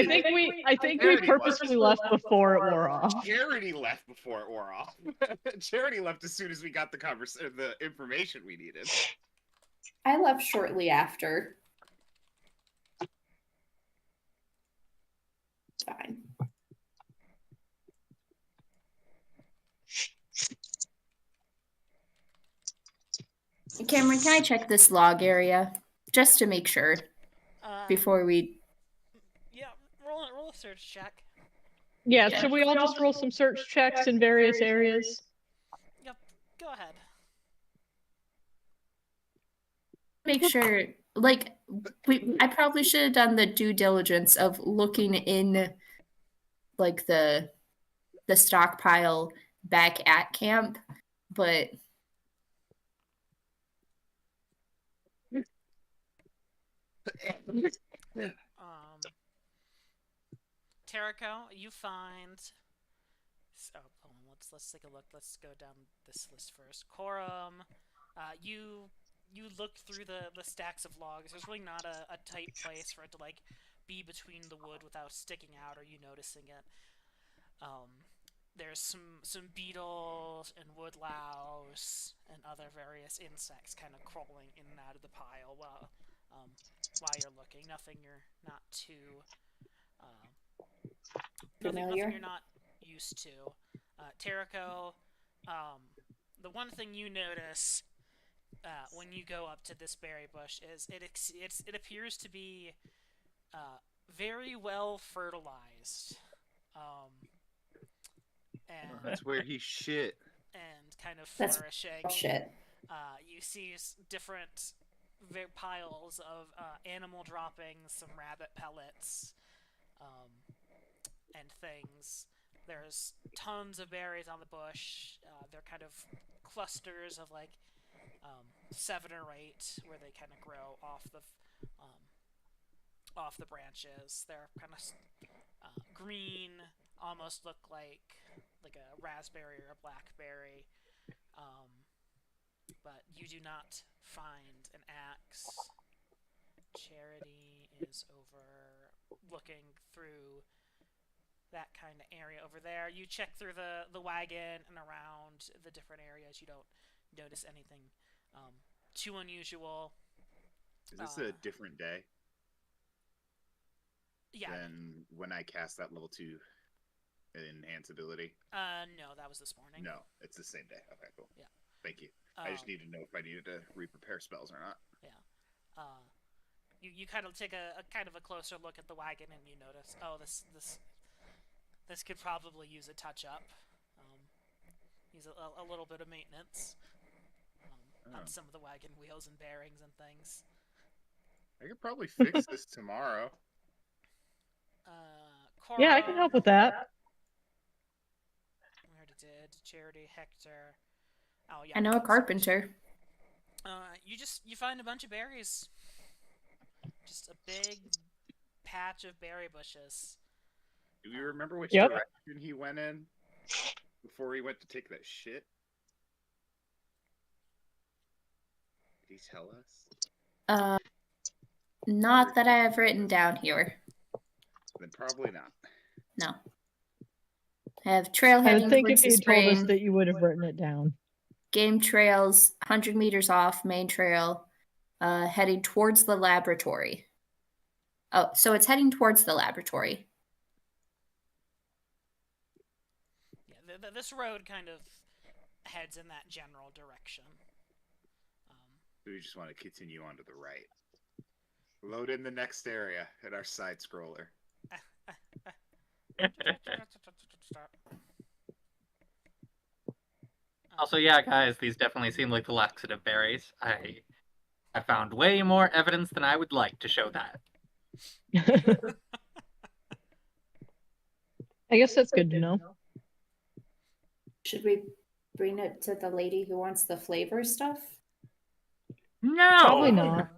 [SPEAKER 3] I think we purposely left before it wore off.
[SPEAKER 6] Charity left before it wore off. Charity left as soon as we got the information we needed.
[SPEAKER 1] I left shortly after. It's fine. Cameron, can I check this log area just to make sure before we?
[SPEAKER 2] Yeah, roll a search check.
[SPEAKER 3] Yeah, should we all just roll some search checks in various areas?
[SPEAKER 2] Yep, go ahead.
[SPEAKER 1] Make sure, like, I probably should have done the due diligence of looking in, like, the stockpile back at camp, but
[SPEAKER 2] Terrico, you find. Oh, hold on, let's take a look. Let's go down this list first. Corum, you look through the stacks of logs. There's really not a tight place for it to like be between the wood without sticking out or you noticing it. There's some beetles and woodlouse and other various insects kind of crawling in and out of the pile while you're looking. Nothing you're not too nothing you're not used to. Terrico, the one thing you notice when you go up to this berry bush is it appears to be very well fertilized. And
[SPEAKER 6] That's where he shit.
[SPEAKER 2] and kind of
[SPEAKER 1] That's
[SPEAKER 2] flourishing.
[SPEAKER 1] shit.
[SPEAKER 2] You see different piles of animal droppings, some rabbit pellets, and things. There's tons of berries on the bush. They're kind of clusters of like 7 or 8, where they kind of grow off the branches. They're kind of green, almost look like a raspberry or a blackberry. But you do not find an axe. Charity is over looking through that kind of area over there. You check through the wagon and around the different areas. You don't notice anything too unusual.
[SPEAKER 6] Is this a different day
[SPEAKER 2] Yeah.
[SPEAKER 6] than when I cast that level 2 enhance ability?
[SPEAKER 2] No, that was this morning.
[SPEAKER 6] No, it's the same day. Okay, cool.
[SPEAKER 2] Yeah.
[SPEAKER 6] Thank you. I just need to know if I needed to re-prepare spells or not.
[SPEAKER 2] You kind of take a kind of a closer look at the wagon and you notice, oh, this could probably use a touch up. Use a little bit of maintenance on some of the wagon wheels and bearings and things.
[SPEAKER 6] I could probably fix this tomorrow.
[SPEAKER 3] Yeah, I can help with that.
[SPEAKER 2] We already did. Charity, Hector. Oh yeah.
[SPEAKER 1] I know a carpenter.
[SPEAKER 2] You find a bunch of berries. Just a big patch of berry bushes.
[SPEAKER 6] Do you remember which
[SPEAKER 3] Yep.
[SPEAKER 6] direction he went in before he went to take that shit? Did he tell us?
[SPEAKER 1] Not that I have written down here.
[SPEAKER 6] Then probably not.
[SPEAKER 1] No. I have trail
[SPEAKER 3] I
[SPEAKER 1] heading
[SPEAKER 3] would think
[SPEAKER 1] towards
[SPEAKER 3] if
[SPEAKER 1] the
[SPEAKER 3] you told us
[SPEAKER 1] spring,
[SPEAKER 3] that you would have written it down.
[SPEAKER 1] game trails 100 meters off, main trail, heading towards the laboratory. Oh, so it's heading towards the laboratory.
[SPEAKER 2] Yeah, this road kind of heads in that general direction.
[SPEAKER 6] So we just want to continue on to the right. Load in the next area at our side scroller.
[SPEAKER 5] Also, yeah, guys, these definitely seem like the laxative berries. I found way more evidence than I would like to show that.
[SPEAKER 3] I guess that's good to know.
[SPEAKER 1] Should we bring it to the lady who wants the flavor stuff?
[SPEAKER 5] No,
[SPEAKER 3] Probably not.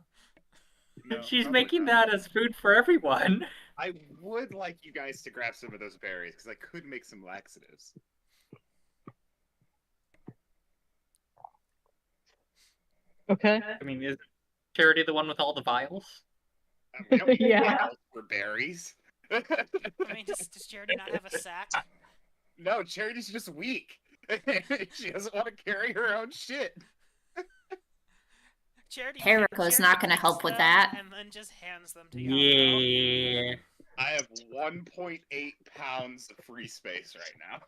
[SPEAKER 6] No,
[SPEAKER 5] She's
[SPEAKER 6] probably
[SPEAKER 5] making
[SPEAKER 6] not.
[SPEAKER 5] that as food for everyone.
[SPEAKER 6] I would like you guys to grab some of those berries because I could make some laxatives.
[SPEAKER 3] Okay.
[SPEAKER 5] I mean, is Charity the one with all the vials?
[SPEAKER 6] We don't
[SPEAKER 3] Yeah.
[SPEAKER 6] vials for berries.
[SPEAKER 2] I mean, does Charity not have a sack?
[SPEAKER 6] No, Charity's just weak. She doesn't want to carry her own shit.
[SPEAKER 1] Hariko's not gonna
[SPEAKER 2] eats
[SPEAKER 1] help with
[SPEAKER 2] them
[SPEAKER 1] that.
[SPEAKER 2] And then just hands them to Yako.
[SPEAKER 5] Yeah.
[SPEAKER 6] I have 1.8 pounds of free space right now.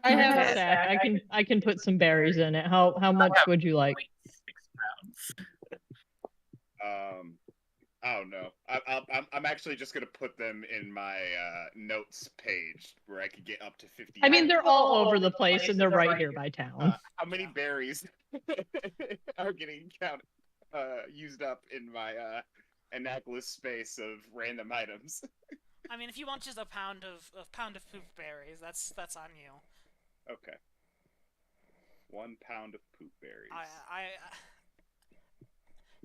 [SPEAKER 3] I have a
[SPEAKER 1] Okay.
[SPEAKER 3] sack. I can put some berries in it. How much would you like?
[SPEAKER 5] 6 pounds.
[SPEAKER 6] Oh no, I'm actually just gonna put them in my notes page where I could get up to 50.
[SPEAKER 3] I mean, they're all over the place and they're right here by town.
[SPEAKER 6] How many berries are getting used up in my Annapolis space of random items?
[SPEAKER 2] I mean, if you want just a pound of poop berries, that's on you.
[SPEAKER 6] Okay. 1 pound of poop berries.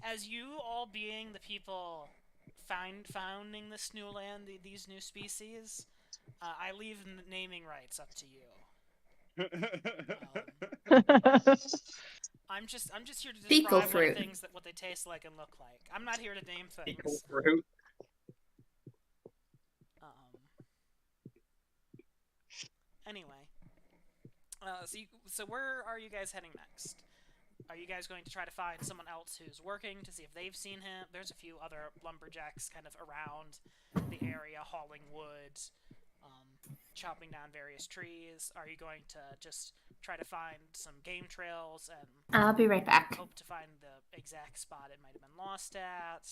[SPEAKER 2] As you all being the people founding this new land, these new species, I leave the naming rights up to you. I'm just here to
[SPEAKER 1] Fecal
[SPEAKER 2] describe
[SPEAKER 1] fruit.
[SPEAKER 2] what they taste like and look like. I'm not here to name things.
[SPEAKER 5] Fecal fruit.
[SPEAKER 2] Anyway, so where are you guys heading next? Are you guys going to try to find someone else who's working to see if they've seen him? There's a few other lumberjacks kind of around the area hauling wood, chopping down various trees. Are you going to just try to find some game trails and
[SPEAKER 1] I'll be right back.
[SPEAKER 2] hope to find the exact spot it might have been lost at?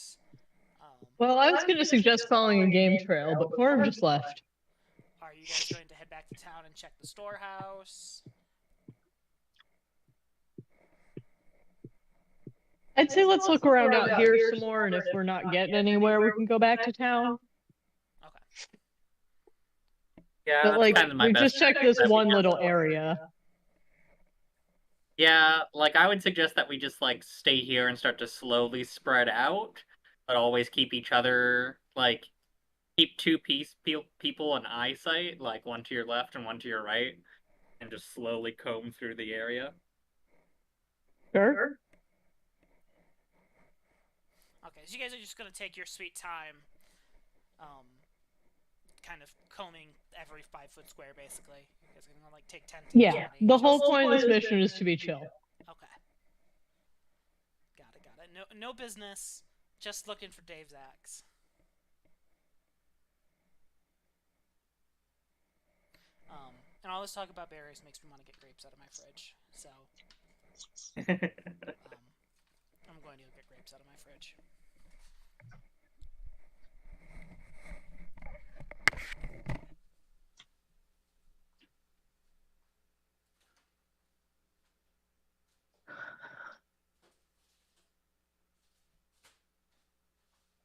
[SPEAKER 3] Well, I was going to suggest following a game trail, but Corv just left.
[SPEAKER 2] Are you guys going to head back to town and check the storehouse?
[SPEAKER 3] I'd say let's look around out here some more, and if we're not getting anywhere, we can go back to town.
[SPEAKER 2] Okay.
[SPEAKER 5] Yeah,
[SPEAKER 3] But
[SPEAKER 5] that's
[SPEAKER 3] like,
[SPEAKER 5] kind of my
[SPEAKER 3] we
[SPEAKER 5] best
[SPEAKER 3] just checked this
[SPEAKER 5] bet.
[SPEAKER 3] one little area.
[SPEAKER 5] Yeah, like I would suggest that we just like stay here and start to slowly spread out, but always keep each other like keep two people in eyesight, like one to your left and one to your right, and just slowly comb through the area.
[SPEAKER 3] Sure.
[SPEAKER 2] Okay, so you guys are just gonna take your sweet time, kind of combing every 5-foot square, basically. You guys are gonna like take 10 to
[SPEAKER 3] Yeah,
[SPEAKER 2] 20.
[SPEAKER 3] the whole point of this mission is to be chill.
[SPEAKER 2] Okay. Got it. No business. Just looking for Dave's axe. And all this talk about berries makes me want to get grapes out of my fridge. So, I'm going to go get grapes out of my fridge.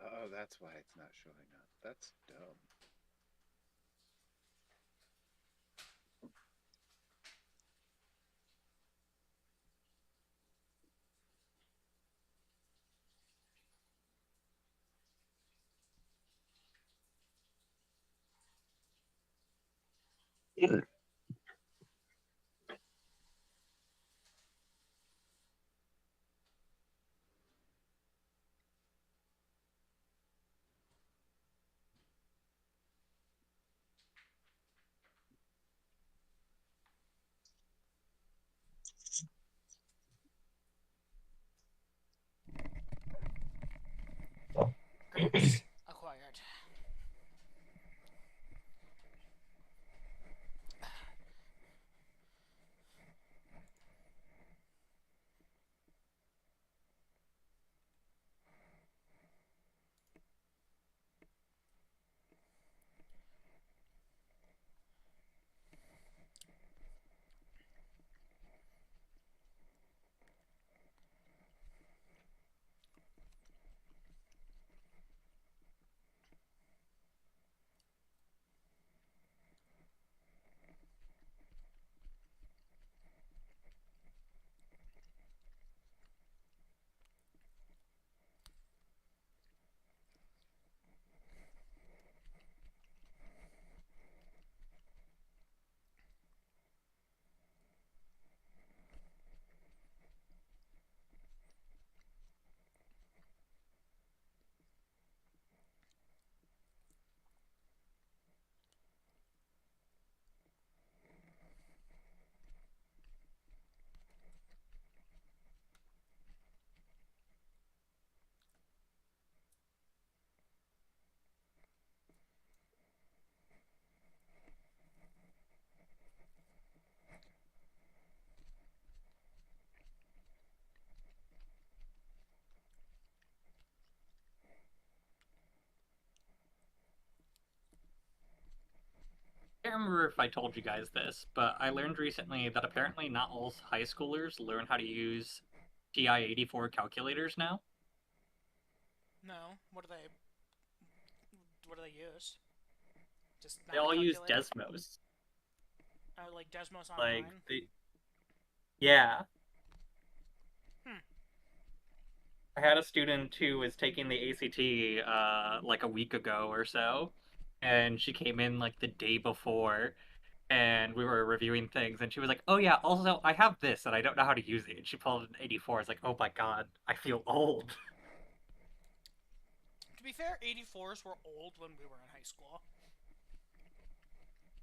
[SPEAKER 6] Oh, that's why it's not showing up. That's dumb.
[SPEAKER 2] Groups acquired.
[SPEAKER 5] I can't remember if I told you guys this, but I learned recently that apparently not all high schoolers learn how to use TI-84 calculators now.
[SPEAKER 2] No, what do they? What do they use? Just
[SPEAKER 5] They all use
[SPEAKER 2] calculator?
[SPEAKER 5] Desmos.
[SPEAKER 2] Oh, like Desmos
[SPEAKER 5] Like
[SPEAKER 2] Online.
[SPEAKER 5] yeah.
[SPEAKER 2] Hmm.
[SPEAKER 5] I had a student who was taking the ACT like a week ago or so, and she came in like the day before, and we were reviewing things, and she was like, "Oh yeah, also I have this, and I don't know how to use it." And she pulled an 84. I was like, "Oh my god, I feel old."
[SPEAKER 2] To be fair, 84s were old when we were in high school.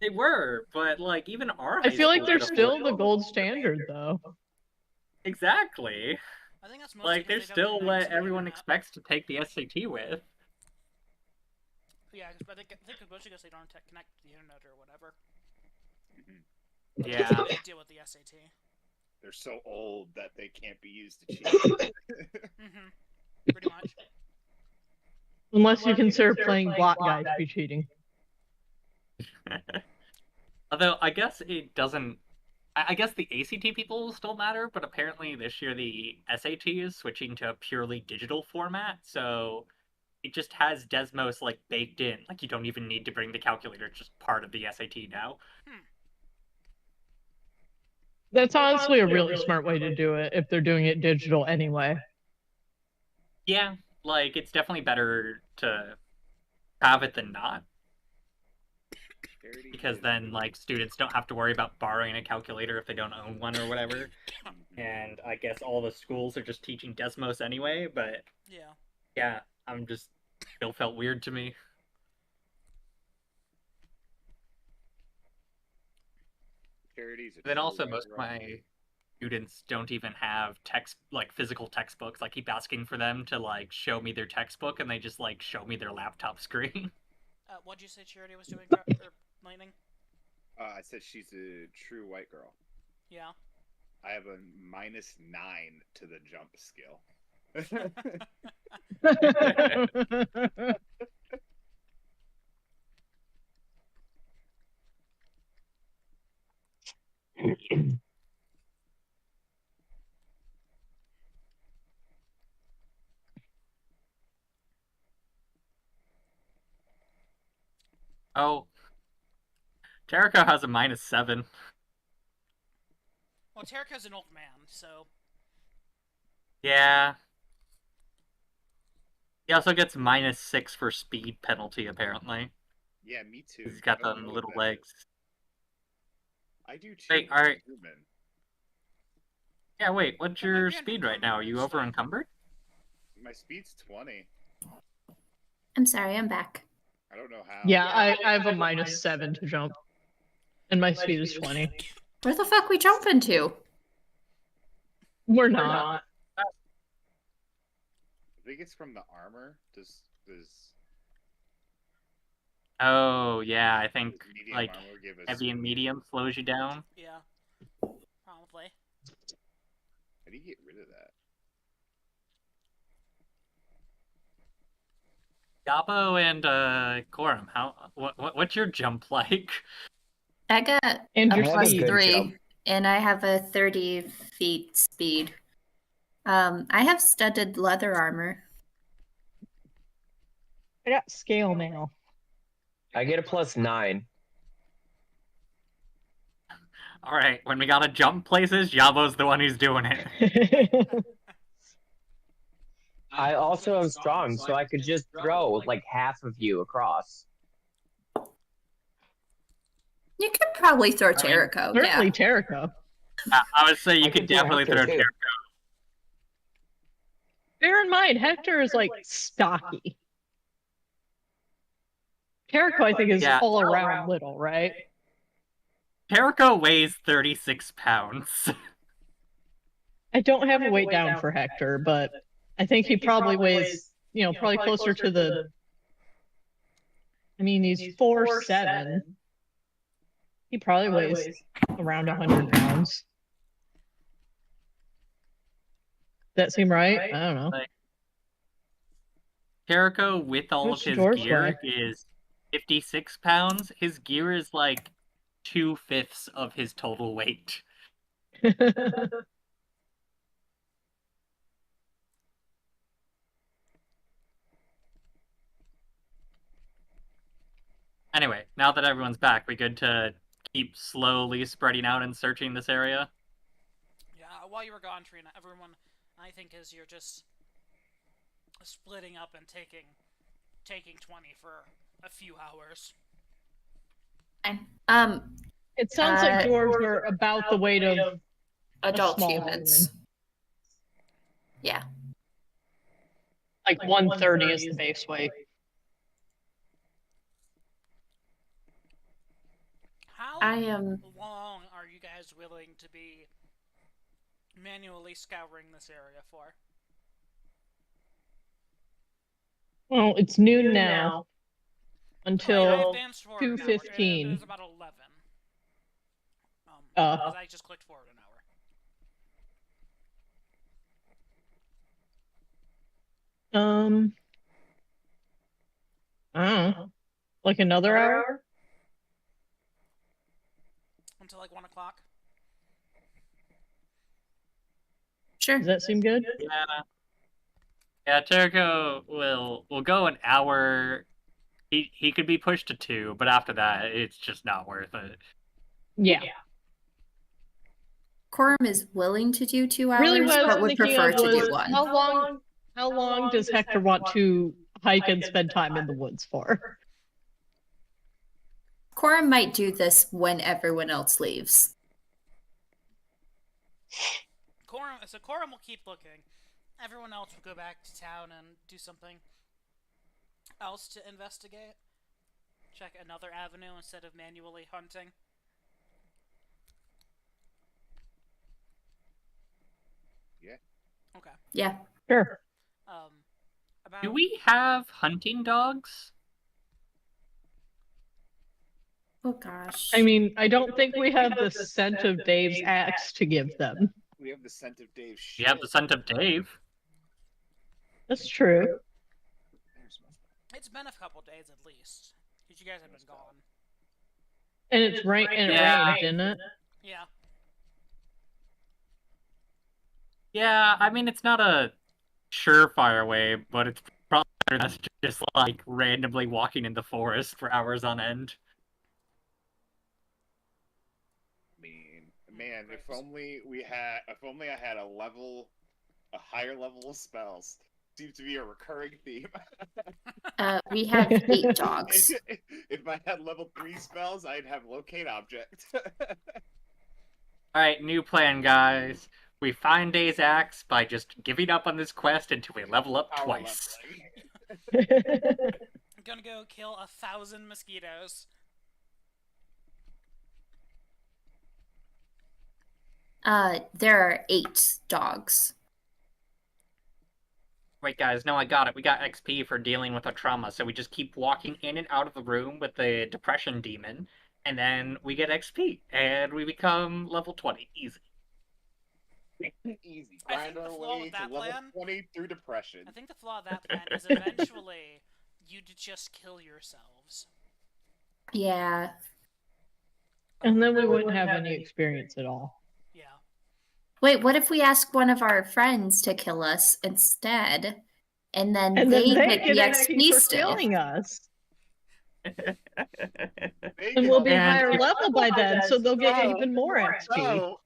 [SPEAKER 5] They were, but like even our
[SPEAKER 3] I
[SPEAKER 5] high
[SPEAKER 3] feel like
[SPEAKER 5] school
[SPEAKER 3] they're
[SPEAKER 5] could
[SPEAKER 3] still
[SPEAKER 5] afford
[SPEAKER 3] the
[SPEAKER 5] it.
[SPEAKER 3] gold standard, though.
[SPEAKER 5] Exactly.
[SPEAKER 2] I think that's mostly
[SPEAKER 5] Like
[SPEAKER 2] 'cause
[SPEAKER 5] they're
[SPEAKER 2] they don't
[SPEAKER 5] still
[SPEAKER 2] connect
[SPEAKER 5] what
[SPEAKER 2] to the
[SPEAKER 5] everyone
[SPEAKER 2] internet.
[SPEAKER 5] expects to take the SAT with.
[SPEAKER 2] Yeah, but I think it's mostly because they don't connect to the internet or whatever.
[SPEAKER 5] Yeah.
[SPEAKER 2] That's a big deal with the SAT.
[SPEAKER 6] They're so old that they can't be used to cheat.
[SPEAKER 2] Mm-hmm. Pretty much.
[SPEAKER 3] Unless you consider playing Block Guy to be cheating.
[SPEAKER 5] Although I guess it doesn't. I guess the ACT people will still matter, but apparently this year the SAT is switching to a purely digital format, so it just has Desmos like baked in. Like you don't even need to bring the calculator; it's just part of the SAT now.
[SPEAKER 3] That's honestly a really smart way to do it if they're doing it digital anyway.
[SPEAKER 5] Yeah, like it's definitely better to have it than not, because then like students don't have to worry about borrowing a calculator if they don't own one or whatever. And I guess all the schools are just teaching Desmos anyway, but yeah, I'm just still felt weird to me. Then also most of my students don't even have physical textbooks. I keep asking for them to like show me their textbook, and they just like show me their laptop screen.
[SPEAKER 2] What'd you say Charity was doing, Lightning?
[SPEAKER 6] I said she's a true white girl.
[SPEAKER 2] Yeah.
[SPEAKER 6] I have a -9 to the jump skill.
[SPEAKER 5] Oh, Jericho has a -7.
[SPEAKER 2] Well, Terrica's an old man, so.
[SPEAKER 5] Yeah. He also gets -6 for speed penalty, apparently.
[SPEAKER 6] Yeah, me too.
[SPEAKER 5] He's got them little legs.
[SPEAKER 6] I do too.
[SPEAKER 5] Wait, are-
[SPEAKER 6] Human.
[SPEAKER 5] Yeah, wait, what's
[SPEAKER 2] That might
[SPEAKER 5] your
[SPEAKER 2] be an
[SPEAKER 5] speed right now? Are you over
[SPEAKER 2] encumbrance
[SPEAKER 5] encumbered?
[SPEAKER 6] My speed's 20.
[SPEAKER 1] I'm sorry, I'm back.
[SPEAKER 6] I don't know how.
[SPEAKER 3] Yeah, I have a -7 to jump. And my speed is 20.
[SPEAKER 1] Where the fuck we jumping to?
[SPEAKER 3] We're not.
[SPEAKER 6] I think it's from the armor. Does
[SPEAKER 5] Oh, yeah, I think,
[SPEAKER 6] medium
[SPEAKER 5] like,
[SPEAKER 6] armor give us
[SPEAKER 5] heavy and
[SPEAKER 6] speed?
[SPEAKER 5] medium slows you down.
[SPEAKER 2] Yeah. Probably.
[SPEAKER 6] How do you get rid of that?
[SPEAKER 5] Gabo and Corum, what's your jump like?
[SPEAKER 1] I got
[SPEAKER 3] And
[SPEAKER 1] a
[SPEAKER 3] your
[SPEAKER 4] I have a
[SPEAKER 1] plus
[SPEAKER 3] speed.
[SPEAKER 4] good
[SPEAKER 1] 3,
[SPEAKER 4] jump.
[SPEAKER 1] and I have a 30 feet speed. I have studded leather armor.
[SPEAKER 3] I got scale mail.
[SPEAKER 4] I get a +9.
[SPEAKER 5] All right, when we gotta jump places, Jabo's the one who's doing it.
[SPEAKER 4] I also am strong, so I could just throw like half of you across.
[SPEAKER 1] You could probably throw
[SPEAKER 5] mean,
[SPEAKER 1] Terrico.
[SPEAKER 3] Certainly
[SPEAKER 1] Yeah.
[SPEAKER 3] Terrico.
[SPEAKER 5] I would say you
[SPEAKER 4] I
[SPEAKER 5] could
[SPEAKER 4] could do
[SPEAKER 5] definitely
[SPEAKER 4] Hector,
[SPEAKER 5] throw
[SPEAKER 4] too.
[SPEAKER 5] Jericho.
[SPEAKER 3] Bear in mind, Hector is like stocky. Terrico, I think, is
[SPEAKER 5] Yeah.
[SPEAKER 3] all around little, right?
[SPEAKER 5] Jericho weighs 36 pounds.
[SPEAKER 3] I don't have a weight down for Hector, but I think he probably weighs, probably closer to the. I mean, he's 4'7". He probably weighs around 100 pounds. That seem right? I don't know.
[SPEAKER 5] Jericho, with all
[SPEAKER 3] What's
[SPEAKER 5] of his
[SPEAKER 3] George
[SPEAKER 5] gear, is 56 pounds. His gear is like 2/5 of his total weight. Anyway, now that everyone's back, we good to keep slowly spreading out and searching this area?
[SPEAKER 2] Yeah, while you were gone, Trina, everyone, I think, as you're just splitting up and taking 20 for a few hours.
[SPEAKER 3] It sounds like yours were about the weight of
[SPEAKER 1] Adult
[SPEAKER 3] small
[SPEAKER 1] humans.
[SPEAKER 3] human.
[SPEAKER 1] Yeah.
[SPEAKER 3] like 130 is the base weight.
[SPEAKER 2] How
[SPEAKER 1] I am.
[SPEAKER 2] long are you guys willing to be manually scouring this area for?
[SPEAKER 3] Well, it's noon now.
[SPEAKER 2] I
[SPEAKER 3] Until
[SPEAKER 2] advanced forward an hour.
[SPEAKER 3] 2:15.
[SPEAKER 2] It was about 11.
[SPEAKER 3] Oh.
[SPEAKER 2] Because I just clicked forward an hour.
[SPEAKER 3] I don't know. Like another hour?
[SPEAKER 2] Until like 1 o'clock.
[SPEAKER 1] Sure.
[SPEAKER 3] Does that seem good?
[SPEAKER 5] Yeah. Yeah, Jericho will go an hour. He could be pushed to 2, but after that, it's just not worth it.
[SPEAKER 3] Yeah.
[SPEAKER 1] Quorum is willing to do 2 hours,
[SPEAKER 3] Really, what I was
[SPEAKER 1] but would
[SPEAKER 3] thinking
[SPEAKER 1] prefer
[SPEAKER 3] of
[SPEAKER 1] to
[SPEAKER 3] was
[SPEAKER 1] do 1.
[SPEAKER 3] how long does Hector want to hike and spend time in the woods for?
[SPEAKER 1] Quorum might do this when everyone else leaves.
[SPEAKER 2] Quorum will keep looking. Everyone else will go back to town and do something else to investigate. Check another avenue instead of manually hunting.
[SPEAKER 6] Yeah.
[SPEAKER 2] Okay.
[SPEAKER 1] Yeah.
[SPEAKER 3] Sure.
[SPEAKER 2] About
[SPEAKER 5] Do we have hunting dogs?
[SPEAKER 1] Oh gosh.
[SPEAKER 3] I mean, I don't think we have the scent of Dave's axe to give them.
[SPEAKER 6] We have the scent of Dave's
[SPEAKER 5] We
[SPEAKER 6] shit.
[SPEAKER 5] have the scent of Dave.
[SPEAKER 3] That's true.
[SPEAKER 6] There's my-
[SPEAKER 2] it's been a couple days at least, because you guys have been gone.
[SPEAKER 3] And it rained, didn't it?
[SPEAKER 2] Yeah.
[SPEAKER 5] Yeah, I mean, it's not a surefire way, but it's probably better than us just like randomly walking in the forest for hours on end.
[SPEAKER 6] Man, if only I had a higher level of spells. Seems to be a recurring theme.
[SPEAKER 1] We have 8 dogs.
[SPEAKER 6] If I had level 3 spells, I'd have locate object.
[SPEAKER 5] Alright, new plan, guys. We find Dave's axe by just giving up on this quest until we level up
[SPEAKER 6] Power
[SPEAKER 5] twice.
[SPEAKER 6] leveling.
[SPEAKER 2] I'm gonna go kill 1,000 mosquitoes.
[SPEAKER 1] There are 8 dogs.
[SPEAKER 5] Wait, guys, no, I got it. We got XP for dealing with our trauma, so we just keep walking in and out of the room with the depression demon, and then we get XP, and we become level 20. Easy.
[SPEAKER 6] Easy.
[SPEAKER 2] I
[SPEAKER 6] Grind
[SPEAKER 2] think the
[SPEAKER 6] our
[SPEAKER 2] flaw
[SPEAKER 6] way
[SPEAKER 2] with
[SPEAKER 6] to
[SPEAKER 2] that
[SPEAKER 6] level
[SPEAKER 2] plan-
[SPEAKER 6] 20 through depression.
[SPEAKER 2] I think the flaw of that plan is eventually you'd just kill yourselves.
[SPEAKER 1] Yeah.
[SPEAKER 3] And then we wouldn't have any experience at all.
[SPEAKER 2] Yeah.
[SPEAKER 1] Wait, what if we ask one of our friends to kill us instead, and then
[SPEAKER 3] And
[SPEAKER 1] they
[SPEAKER 3] then they
[SPEAKER 1] get the
[SPEAKER 3] get
[SPEAKER 1] XP
[SPEAKER 3] XP for
[SPEAKER 1] still?
[SPEAKER 3] killing us.
[SPEAKER 6] They
[SPEAKER 3] And we'll be
[SPEAKER 5] And
[SPEAKER 3] higher
[SPEAKER 5] if-
[SPEAKER 3] level by then, so they'll get
[SPEAKER 6] Oh,
[SPEAKER 3] even more XP.
[SPEAKER 6] So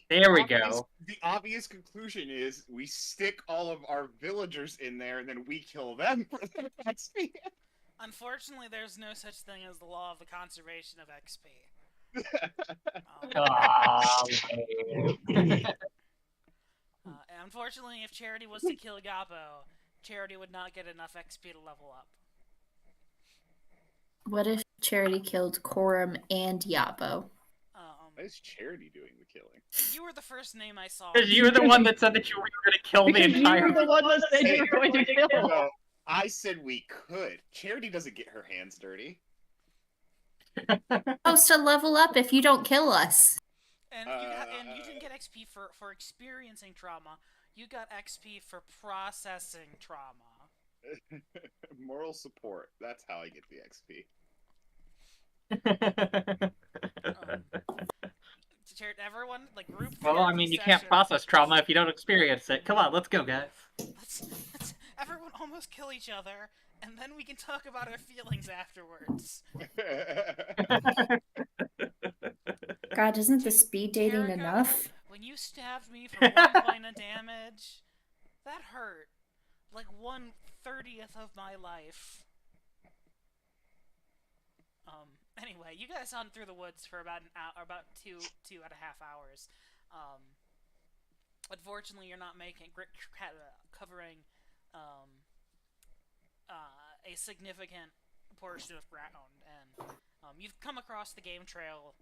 [SPEAKER 5] There we
[SPEAKER 6] obvious-
[SPEAKER 5] go.
[SPEAKER 6] The obvious conclusion is we stick all of our villagers in there and then we kill them for their XP.
[SPEAKER 2] Unfortunately, there's no such thing as the law of the conservation of XP. And unfortunately, if Charity was to kill Gabo, Charity would not get enough XP to level up.
[SPEAKER 1] What if Charity killed Corum and Yabo?
[SPEAKER 6] Why is Charity doing the killing?
[SPEAKER 2] You were the first name I saw.
[SPEAKER 5] Because you were the one that said that you were going to kill the
[SPEAKER 3] Because you
[SPEAKER 5] entire.
[SPEAKER 3] were the one that said you were going to kill.
[SPEAKER 6] No, I said we could. Charity doesn't get her hands dirty.
[SPEAKER 1] Supposed to level up if you don't kill us.
[SPEAKER 2] And you didn't get XP for experiencing trauma. You got XP for processing trauma.
[SPEAKER 6] Moral support. That's how I get the XP.
[SPEAKER 2] Everyone, like group.
[SPEAKER 5] Well, I mean, you can't
[SPEAKER 2] session.
[SPEAKER 5] process trauma if you don't experience it. Come on, let's go, guys.
[SPEAKER 2] Let's everyone almost kill each other, and then we can talk about our feelings afterwards.
[SPEAKER 1] God, isn't the speed dating
[SPEAKER 2] Erica,
[SPEAKER 1] enough?
[SPEAKER 2] When you stabbed me for 1 point of damage, that hurt. Like 1/30th of my life. Anyway, you guys hunt through the woods for about an hour, about two and a half hours. Unfortunately, you're not covering a significant portion of ground, and you've come across the game trail,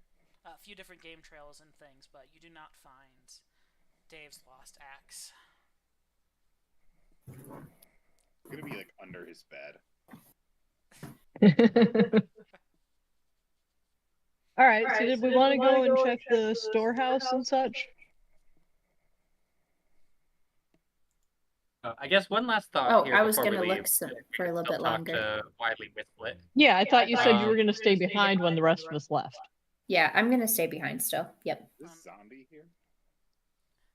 [SPEAKER 2] a few different game trails and things, but you do not find Dave's lost axe.
[SPEAKER 6] It's gonna be like under his bed.
[SPEAKER 3] All right, so did we want to go and check the storehouse and such?
[SPEAKER 5] I guess one last thought.
[SPEAKER 1] Oh,
[SPEAKER 5] here
[SPEAKER 1] I was
[SPEAKER 5] before
[SPEAKER 1] going to
[SPEAKER 5] we
[SPEAKER 1] look
[SPEAKER 5] leave.
[SPEAKER 1] for a little
[SPEAKER 5] Still
[SPEAKER 1] bit
[SPEAKER 5] talk
[SPEAKER 1] longer.
[SPEAKER 5] to Widely Whistlet.
[SPEAKER 3] Yeah, I thought you said you were going to stay behind when the rest of us left.
[SPEAKER 1] Yeah, I'm going to stay behind still. Yep.
[SPEAKER 6] Is this zombie here?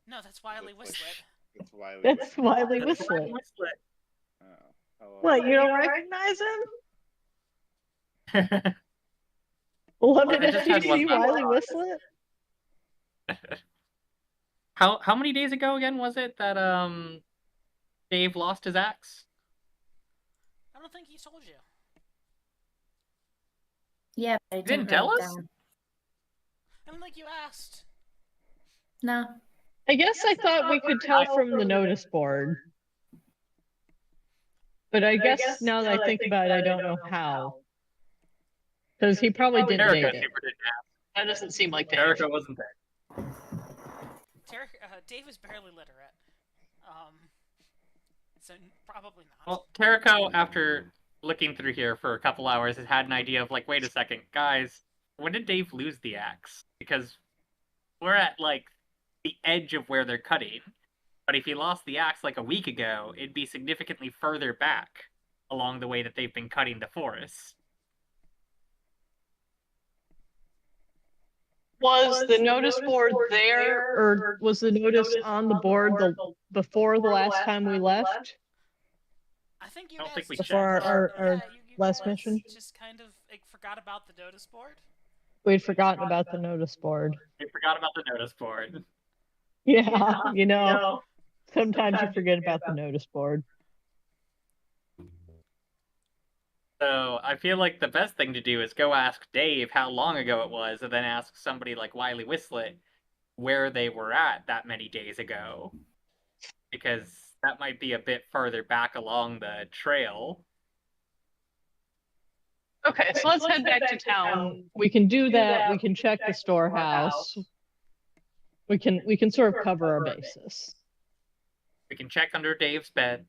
[SPEAKER 2] No, that's Wiley
[SPEAKER 6] That's
[SPEAKER 2] Whistlet.
[SPEAKER 6] That's Wiley.
[SPEAKER 3] That's Wiley
[SPEAKER 5] That's
[SPEAKER 3] Whistlet.
[SPEAKER 5] Whistlet.
[SPEAKER 6] Oh. Hello.
[SPEAKER 3] What, you don't recognize him? 11
[SPEAKER 5] I just had one
[SPEAKER 3] FTC
[SPEAKER 5] thought.
[SPEAKER 3] Wiley Whistlet?
[SPEAKER 5] How many days ago again was it that Dave lost his axe?
[SPEAKER 2] I don't think he told you.
[SPEAKER 1] Yeah, but I
[SPEAKER 5] didn't
[SPEAKER 1] didn't
[SPEAKER 5] tell
[SPEAKER 1] write it
[SPEAKER 5] us?
[SPEAKER 1] down.
[SPEAKER 2] I don't think you asked.
[SPEAKER 1] No.
[SPEAKER 3] I guess I thought we could tell from the notice board. But I guess now that I think about it, I don't know how. Because he probably didn't
[SPEAKER 5] Erica
[SPEAKER 3] date it.
[SPEAKER 5] super didn't ask.
[SPEAKER 3] That doesn't seem like Dave.
[SPEAKER 5] Erica wasn't there.
[SPEAKER 2] Dave is barely literate. So probably not.
[SPEAKER 5] Well, Terrico, after looking through here for a couple hours, has had an idea of like, wait a second, guys, when did Dave lose the axe? Because we're at like the edge of where they're cutting. But if he lost the axe like a week ago, it'd be significantly further back along the way that they've been cutting the forest.
[SPEAKER 3] Was the notice board there, or was the notice on the board before the last time we left?
[SPEAKER 2] I think you
[SPEAKER 5] I don't
[SPEAKER 2] guys
[SPEAKER 5] think we
[SPEAKER 2] just-
[SPEAKER 3] Before our
[SPEAKER 2] you
[SPEAKER 3] last
[SPEAKER 2] guys
[SPEAKER 3] mission?
[SPEAKER 2] just kind of like, forgot about the notice board.
[SPEAKER 3] We'd forgotten about the notice board.
[SPEAKER 5] We forgot about the notice board.
[SPEAKER 3] Yeah, you know, sometimes you forget about the notice board.
[SPEAKER 5] So I feel like the best thing to do is go ask Dave how long ago it was, and then ask somebody like Wiley Whistlet where they were at that many days ago, because that might be a bit further back along the trail.
[SPEAKER 3] Okay, so let's head back to town. We can do that. We can check the storehouse. We can sort of cover our bases.
[SPEAKER 5] We can check under Dave's bed.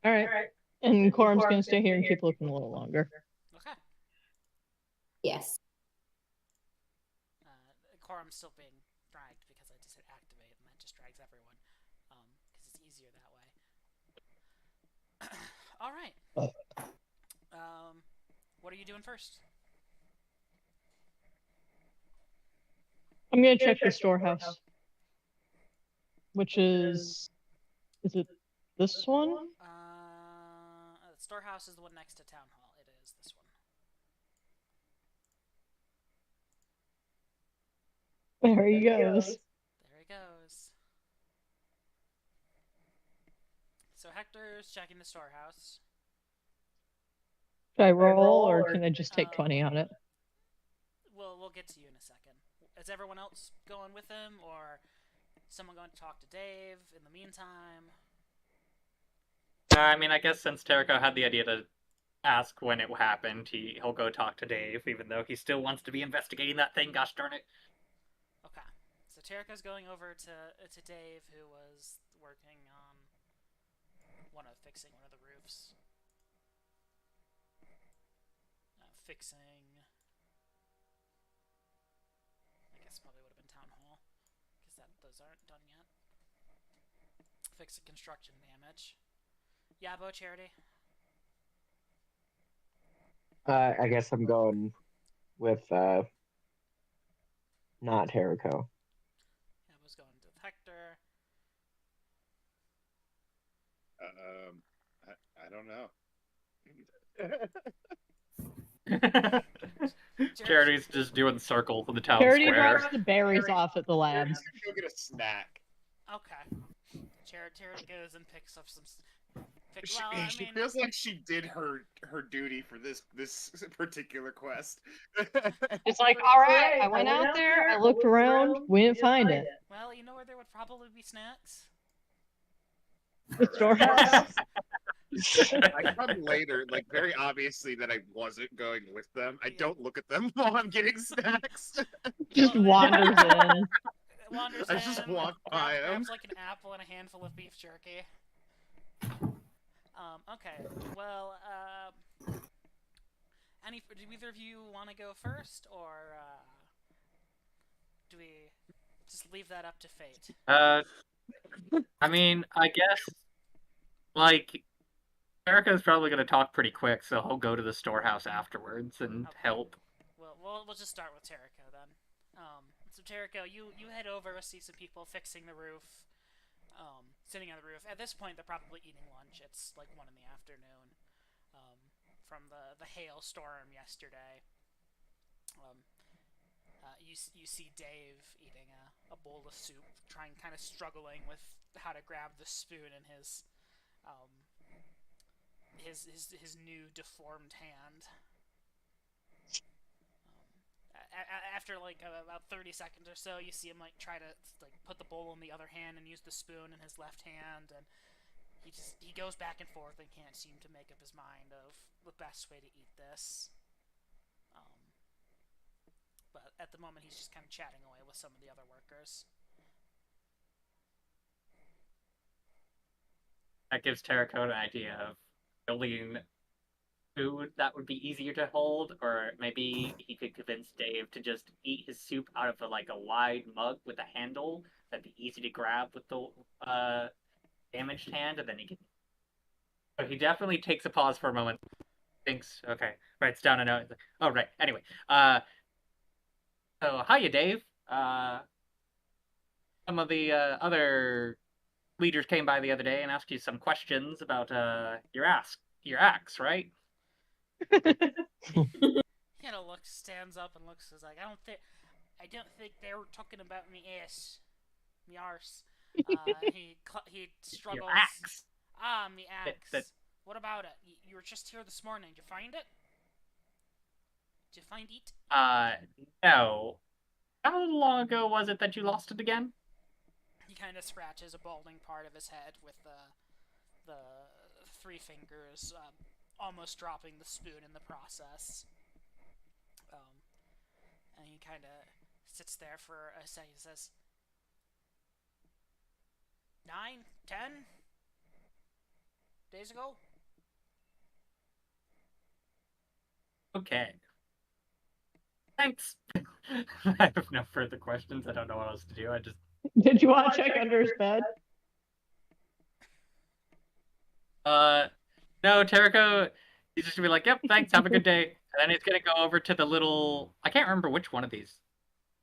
[SPEAKER 3] All right. And Quorum's gonna stay here and keep looking a little longer.
[SPEAKER 2] Okay.
[SPEAKER 1] Yes.
[SPEAKER 2] Quorum's still being dragged because I just hit activate and that just drags everyone. Because it's easier that way. Alright. What are you doing first?
[SPEAKER 3] I'm gonna check the storehouse. Which is it this one?
[SPEAKER 2] The storehouse is the one next to town hall. It is this one.
[SPEAKER 3] There he goes.
[SPEAKER 2] There he goes. So Hector's checking the storehouse.
[SPEAKER 3] Should I roll or can I just take 20 on it?
[SPEAKER 2] We'll get to you in a second. Is everyone else going with him, or someone going to talk to Dave in the meantime?
[SPEAKER 5] I mean, I guess since Terrico had the idea to ask when it happened, he'll go talk to Dave, even though he still wants to be investigating that thing, gosh darn it.
[SPEAKER 2] Okay. So Terrico's going over to Dave, who was working on fixing one of the roofs. Fixing... I guess probably would have been Town Hall, because those aren't done yet. Fixing construction damage. Yabo, Charity?
[SPEAKER 4] I guess I'm going with not Terrico.
[SPEAKER 2] Yabo's going to Hector.
[SPEAKER 6] I don't know.
[SPEAKER 5] Charity's just doing circles in the town
[SPEAKER 3] Charity
[SPEAKER 5] square.
[SPEAKER 3] drops the berries off at the labs.
[SPEAKER 6] Go get a snack.
[SPEAKER 2] Okay. Charity goes and picks up some...
[SPEAKER 6] She feels like she did her duty for this particular quest.
[SPEAKER 3] It's like, all right, I went out there, I looked around, we didn't find it.
[SPEAKER 2] Well, you know where there would probably be snacks?
[SPEAKER 3] The storehouse.
[SPEAKER 6] I come later, like very obviously that I wasn't going with them. I don't look at them while I'm getting snacks.
[SPEAKER 3] Just wanders in.
[SPEAKER 2] Wanders
[SPEAKER 6] I just
[SPEAKER 2] in,
[SPEAKER 6] walk by him.
[SPEAKER 2] grabs like an apple and a handful of beef jerky. Okay. Well, do either of you want to go first, or do we just leave that up to fate?
[SPEAKER 5] I mean, I guess, like, Erica's probably going to talk pretty quick, so he'll go to the storehouse afterwards and help.
[SPEAKER 2] Well, we'll just start with Terrico then. So Terrico, you head over, see some people fixing the roof, sitting on the roof. At this point, they're probably eating lunch. It's like 1 in the afternoon, from the hailstorm yesterday. You see Dave eating a bowl of soup, kind of struggling with how to grab the spoon in his new deformed hand. After like about 30 seconds or so, you see him like try to like put the bowl in the other hand and use the spoon in his left hand, and he goes back and forth and can't seem to make up his mind of the best way to eat this. But at the moment, he's just kind of chatting away with some of the other workers.
[SPEAKER 5] That gives Terrico an idea of building food that would be easier to hold, or maybe he could convince Dave to just eat his soup out of a wide mug with a handle that'd be easy to grab with the damaged hand, and then he can. But he definitely takes a pause for a moment, thinks, okay, writes down a note. Oh, right. Anyway, so hiya, Dave. Some of the other leaders came by the other day and asked you some questions about your axe, right?
[SPEAKER 2] Stands up and looks. Is like, I don't think they were talking about me ass, me arse. He struggles.
[SPEAKER 5] Your axe.
[SPEAKER 2] Me axe. What about it? You were just here this morning. Did you find it? Did you find it?
[SPEAKER 5] No. How long ago was it that you lost it again?
[SPEAKER 2] He kind of scratches a balding part of his head with the three fingers, almost dropping the spoon in the process. And he kind of sits there for a second and says, 9, 10 days ago?
[SPEAKER 5] Okay. Thanks. I have no further questions. I don't know what else to do. I just
[SPEAKER 3] Did you want to check under his bed?
[SPEAKER 5] no, Terrico, he's just gonna be like, yep, thanks, have a good day. And then he's gonna go over to the little, I can't remember which one of these.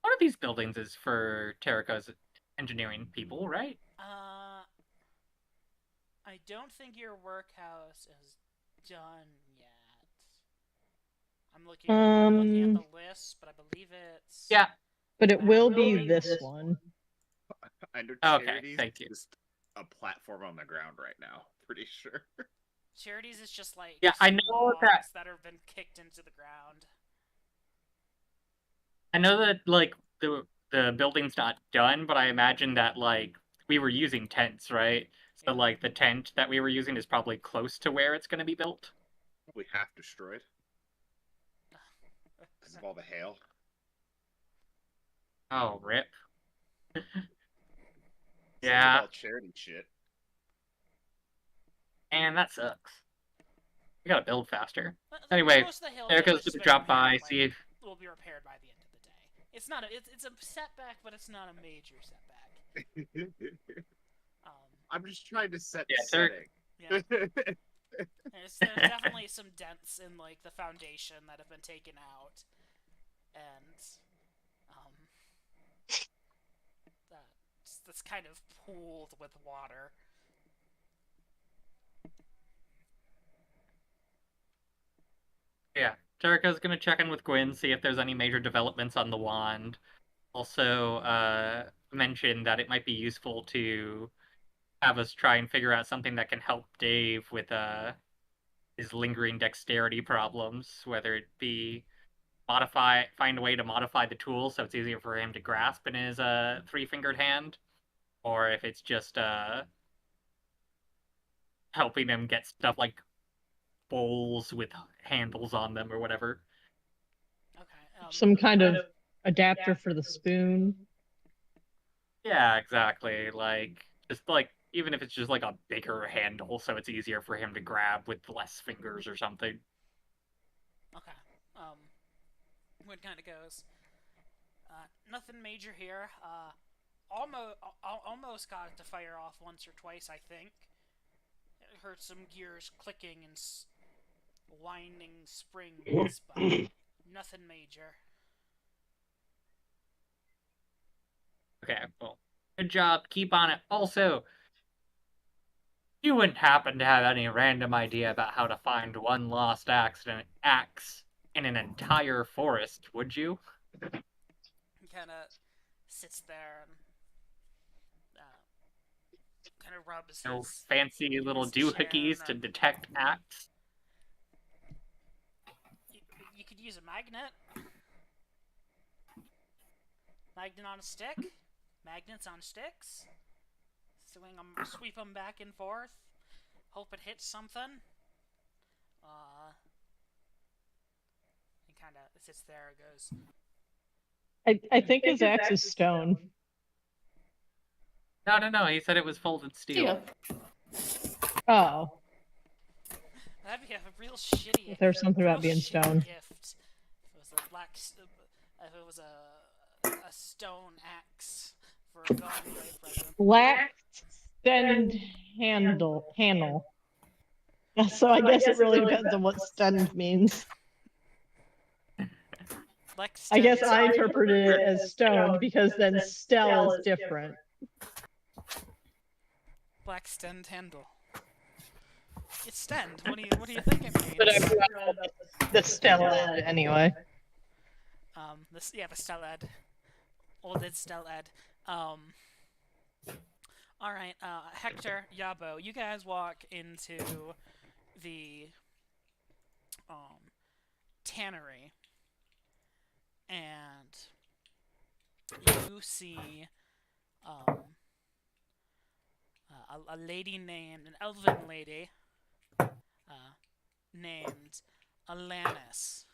[SPEAKER 5] One of these buildings is for Terrico's engineering people, right?
[SPEAKER 2] I don't think your workhouse is done yet. I'm looking at the list, but I believe it's...
[SPEAKER 5] Yeah.
[SPEAKER 3] But it will be this one.
[SPEAKER 6] Under
[SPEAKER 5] Okay,
[SPEAKER 6] Charities,
[SPEAKER 5] thank you.
[SPEAKER 6] just a platform on the ground right now. Pretty sure.
[SPEAKER 2] Charities is just like
[SPEAKER 5] Yeah, I know
[SPEAKER 2] logs that have been kicked into the ground.
[SPEAKER 5] I know that, like, the building's not done, but I imagine that, like, we were using tents, right? So, like, the tent that we were using is probably close to where it's going to be built.
[SPEAKER 6] Probably half destroyed. Because of all the hail.
[SPEAKER 5] Oh, rip.
[SPEAKER 6] It's
[SPEAKER 5] Yeah.
[SPEAKER 6] all charity shit.
[SPEAKER 5] And that sucks. We gotta build faster.
[SPEAKER 2] But
[SPEAKER 5] Anyway,
[SPEAKER 2] most of the hill
[SPEAKER 5] Erica's
[SPEAKER 2] damage
[SPEAKER 5] gonna drop by,
[SPEAKER 2] repaired
[SPEAKER 5] see if...
[SPEAKER 2] will be repaired by the end of the day. It's not it's a setback, but it's not a major setback.
[SPEAKER 6] I'm just trying to set
[SPEAKER 5] Yeah,
[SPEAKER 6] the setting.
[SPEAKER 2] Yeah. There's definitely some dents in like the foundation that have been taken out, and that's kind of pooled with water.
[SPEAKER 5] Yeah, Jericho's gonna check in with Gwyn, see if there's any major developments on the wand. Also, mention that it might be useful to have us try and figure out something that can help Dave with his lingering dexterity problems, whether it be find a way to modify the tool so it's easier for him to grasp in his three-fingered hand, or if it's just helping him get stuff like bowls with handles on them or whatever.
[SPEAKER 2] Okay.
[SPEAKER 3] Some kind of adapter for the spoon.
[SPEAKER 5] Yeah, exactly. Like, just like, even if it's just like a bigger handle so it's easier for him to grab with less fingers or something.
[SPEAKER 2] Okay. What kind of goes? Nothing major here. Almost got it to fire off once or twice, I think. It heard some gears clicking and winding springs, but nothing major.
[SPEAKER 5] Okay, well, good job. Keep on it. Also, you wouldn't happen to have any random idea about how to find one lost axe in an entire forest, would you?
[SPEAKER 2] He kind of sits there and kind of rubs
[SPEAKER 5] No
[SPEAKER 2] his...
[SPEAKER 5] fancy little
[SPEAKER 2] his chin
[SPEAKER 5] doohickeys to
[SPEAKER 2] and-
[SPEAKER 5] detect axe?
[SPEAKER 2] You could use a magnet. Magnet on a stick. Magnets on sticks. Sweep them back and forth. Hope it hits something. He kind of sits there and goes,
[SPEAKER 3] I think his axe is stone.
[SPEAKER 5] No. He said it was folded steel.
[SPEAKER 3] Oh,
[SPEAKER 2] that'd be a real shitty...
[SPEAKER 3] there's something about
[SPEAKER 2] real
[SPEAKER 3] being
[SPEAKER 2] shitty
[SPEAKER 3] stone.
[SPEAKER 2] gift. If it was a if it was a stone axe for a Valentine's Day present.
[SPEAKER 3] Black stend handle. So I guess it really depends on what stend means.
[SPEAKER 2] Lex
[SPEAKER 3] I guess
[SPEAKER 2] Stend-
[SPEAKER 3] I interpreted it as stone because then stel is different.
[SPEAKER 2] Black Stend handle. It's Stend. What do you think it means?
[SPEAKER 3] But I read the stel anyway.
[SPEAKER 2] The Steled. Olded Steled. Alright, Hector, Yabo, you guys walk into the tannery and you see a lady named, an elven lady named Alanis,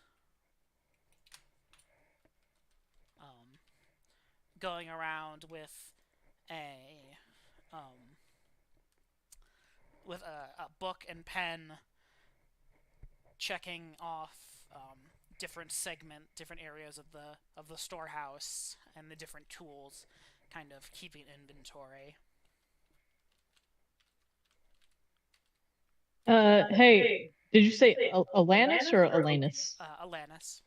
[SPEAKER 2] going around with a book and pen, checking off different areas of the storehouse and the different tools, kind of keeping inventory.
[SPEAKER 3] Hey, did you say Alanis or Alanis?
[SPEAKER 2] Alanis.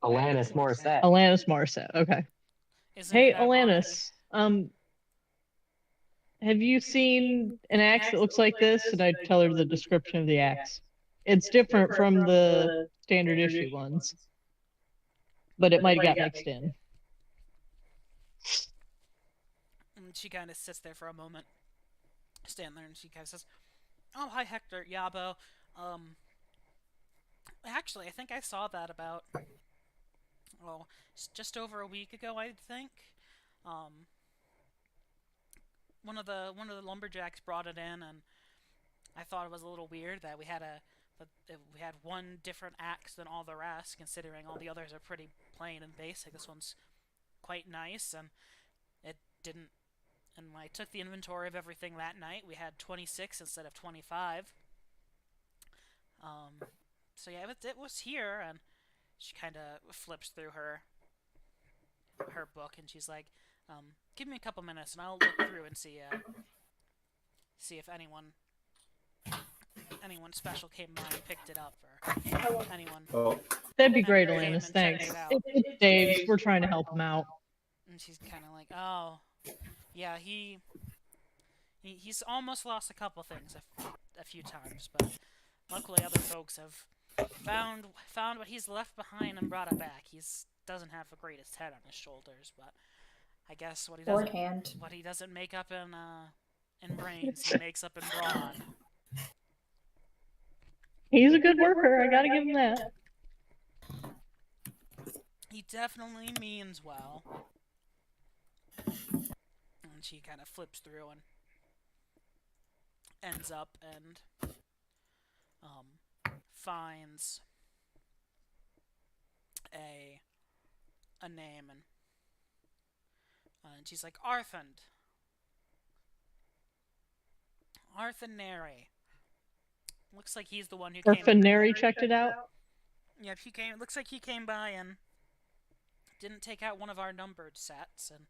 [SPEAKER 4] Alanis Morissette.
[SPEAKER 3] Alanis Morissette. Okay.
[SPEAKER 2] Isn't
[SPEAKER 3] Hey,
[SPEAKER 2] it ironic?
[SPEAKER 3] Alanis. Have you seen an axe that looks like this? And I tell her the description of the axe. It's different from the standard issue ones, but it might have got mixed in.
[SPEAKER 2] And she kind of sits there for a moment, stand there, and she kind of says, "Oh, hi, Hector, Yabo. Actually, I think I saw that about, just over a week ago, I think. One of the lumberjacks brought it in, and I thought it was a little weird that we had one different axe than all the rest, considering all the others are pretty plain and basic. This one's quite nice, and it didn't. And when I took the inventory of everything that night, we had 26 instead of 25. So yeah, it was here, and she kind of flips through her book, and she's like, "Give me a couple minutes, and I'll look through and see if anyone special came by and picked it up, or anyone."
[SPEAKER 7] Oh,
[SPEAKER 3] That'd be great,
[SPEAKER 2] Came and
[SPEAKER 3] Alanis.
[SPEAKER 2] checked
[SPEAKER 3] Thanks.
[SPEAKER 2] it out.
[SPEAKER 3] It's Dave's. We're trying to help him out.
[SPEAKER 2] And she's kind of like, "Oh, yeah, he's almost lost a couple things a few times, but luckily other folks have found what he's left behind and brought it back. Doesn't have the greatest head on his shoulders, but I guess what he doesn't make up in brains, he makes up in brawn."
[SPEAKER 3] He's a good worker. I gotta give him that.
[SPEAKER 2] He definitely means well. And she kind of flips through and ends up and finds a name, and she's like, Arthur Neri. Looks like he's the one who
[SPEAKER 3] Arthur Neri checked it out.
[SPEAKER 2] Yep, looks like he came by and didn't take out one of our numbered sets, and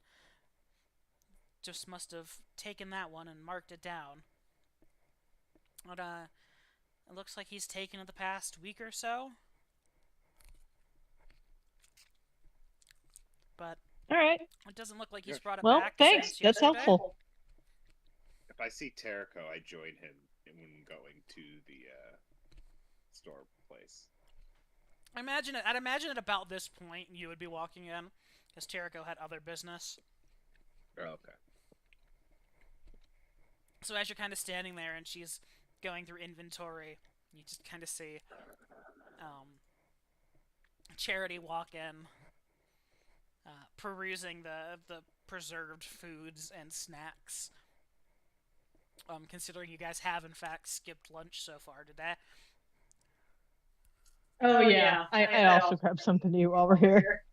[SPEAKER 2] just must have taken that one and marked it down. But it looks like he's taken it the past week or so. But
[SPEAKER 3] all right,
[SPEAKER 2] it doesn't look like he's brought it
[SPEAKER 3] well,
[SPEAKER 2] back.
[SPEAKER 3] Thanks.
[SPEAKER 2] Since
[SPEAKER 3] That's
[SPEAKER 2] yesterday.
[SPEAKER 3] helpful.
[SPEAKER 6] If I see Terrico, I join him when going to the store place.
[SPEAKER 2] I'd imagine at about this point you would be walking in, because Terrico had other business.
[SPEAKER 6] Oh, okay.
[SPEAKER 2] So as you're kind of standing there and she's going through inventory, you just kind of see Charity walk in, perusing the preserved foods and snacks. Considering you guys have in fact skipped lunch so far today.
[SPEAKER 3] Oh yeah, I also grabbed something to eat while we're here.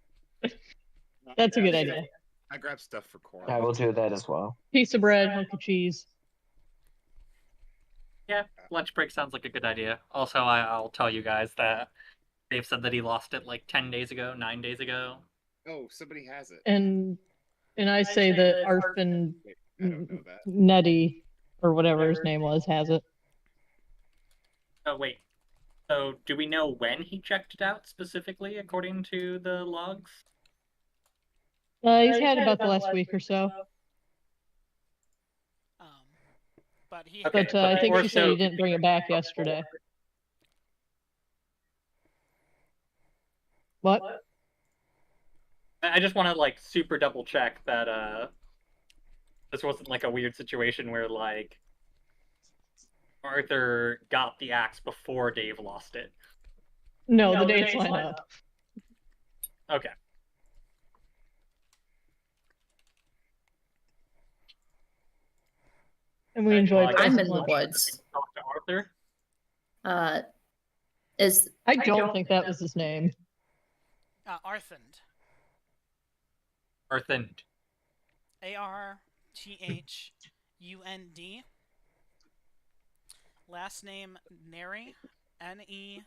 [SPEAKER 3] That's a good idea.
[SPEAKER 6] I grabbed stuff for Coral.
[SPEAKER 4] I will do that as well.
[SPEAKER 3] Piece of bread, hunk of cheese.
[SPEAKER 5] Yeah, lunch break sounds like a good idea. Also, I'll tell you guys that Dave said that he lost it like 10 days ago, 9 days ago.
[SPEAKER 6] Oh, somebody has it.
[SPEAKER 3] And I say that Arfin
[SPEAKER 6] Wait, I don't know that.
[SPEAKER 3] Nettie, or whatever his name was, has it.
[SPEAKER 5] Oh, wait. So, do we know when he checked it out specifically, according to the logs?
[SPEAKER 3] He's had about the last week or so.
[SPEAKER 2] But he.
[SPEAKER 5] Okay,
[SPEAKER 3] But I think she said
[SPEAKER 5] so-
[SPEAKER 3] he didn't bring it back yesterday. What?
[SPEAKER 5] I just want to like super double check that this wasn't like a weird situation where like Arthur got the axe before Dave lost it.
[SPEAKER 3] No, the dates line up.
[SPEAKER 5] Okay.
[SPEAKER 3] And we enjoyed
[SPEAKER 5] Well, I
[SPEAKER 1] I'm
[SPEAKER 3] pleasant
[SPEAKER 1] in the
[SPEAKER 3] lunch.
[SPEAKER 1] woods.
[SPEAKER 5] Talk to Arthur.
[SPEAKER 1] Is
[SPEAKER 3] I don't think that was his name.
[SPEAKER 2] Arthund.
[SPEAKER 5] Arthund.
[SPEAKER 2] ARTHUND. Last name Neray. NERAY.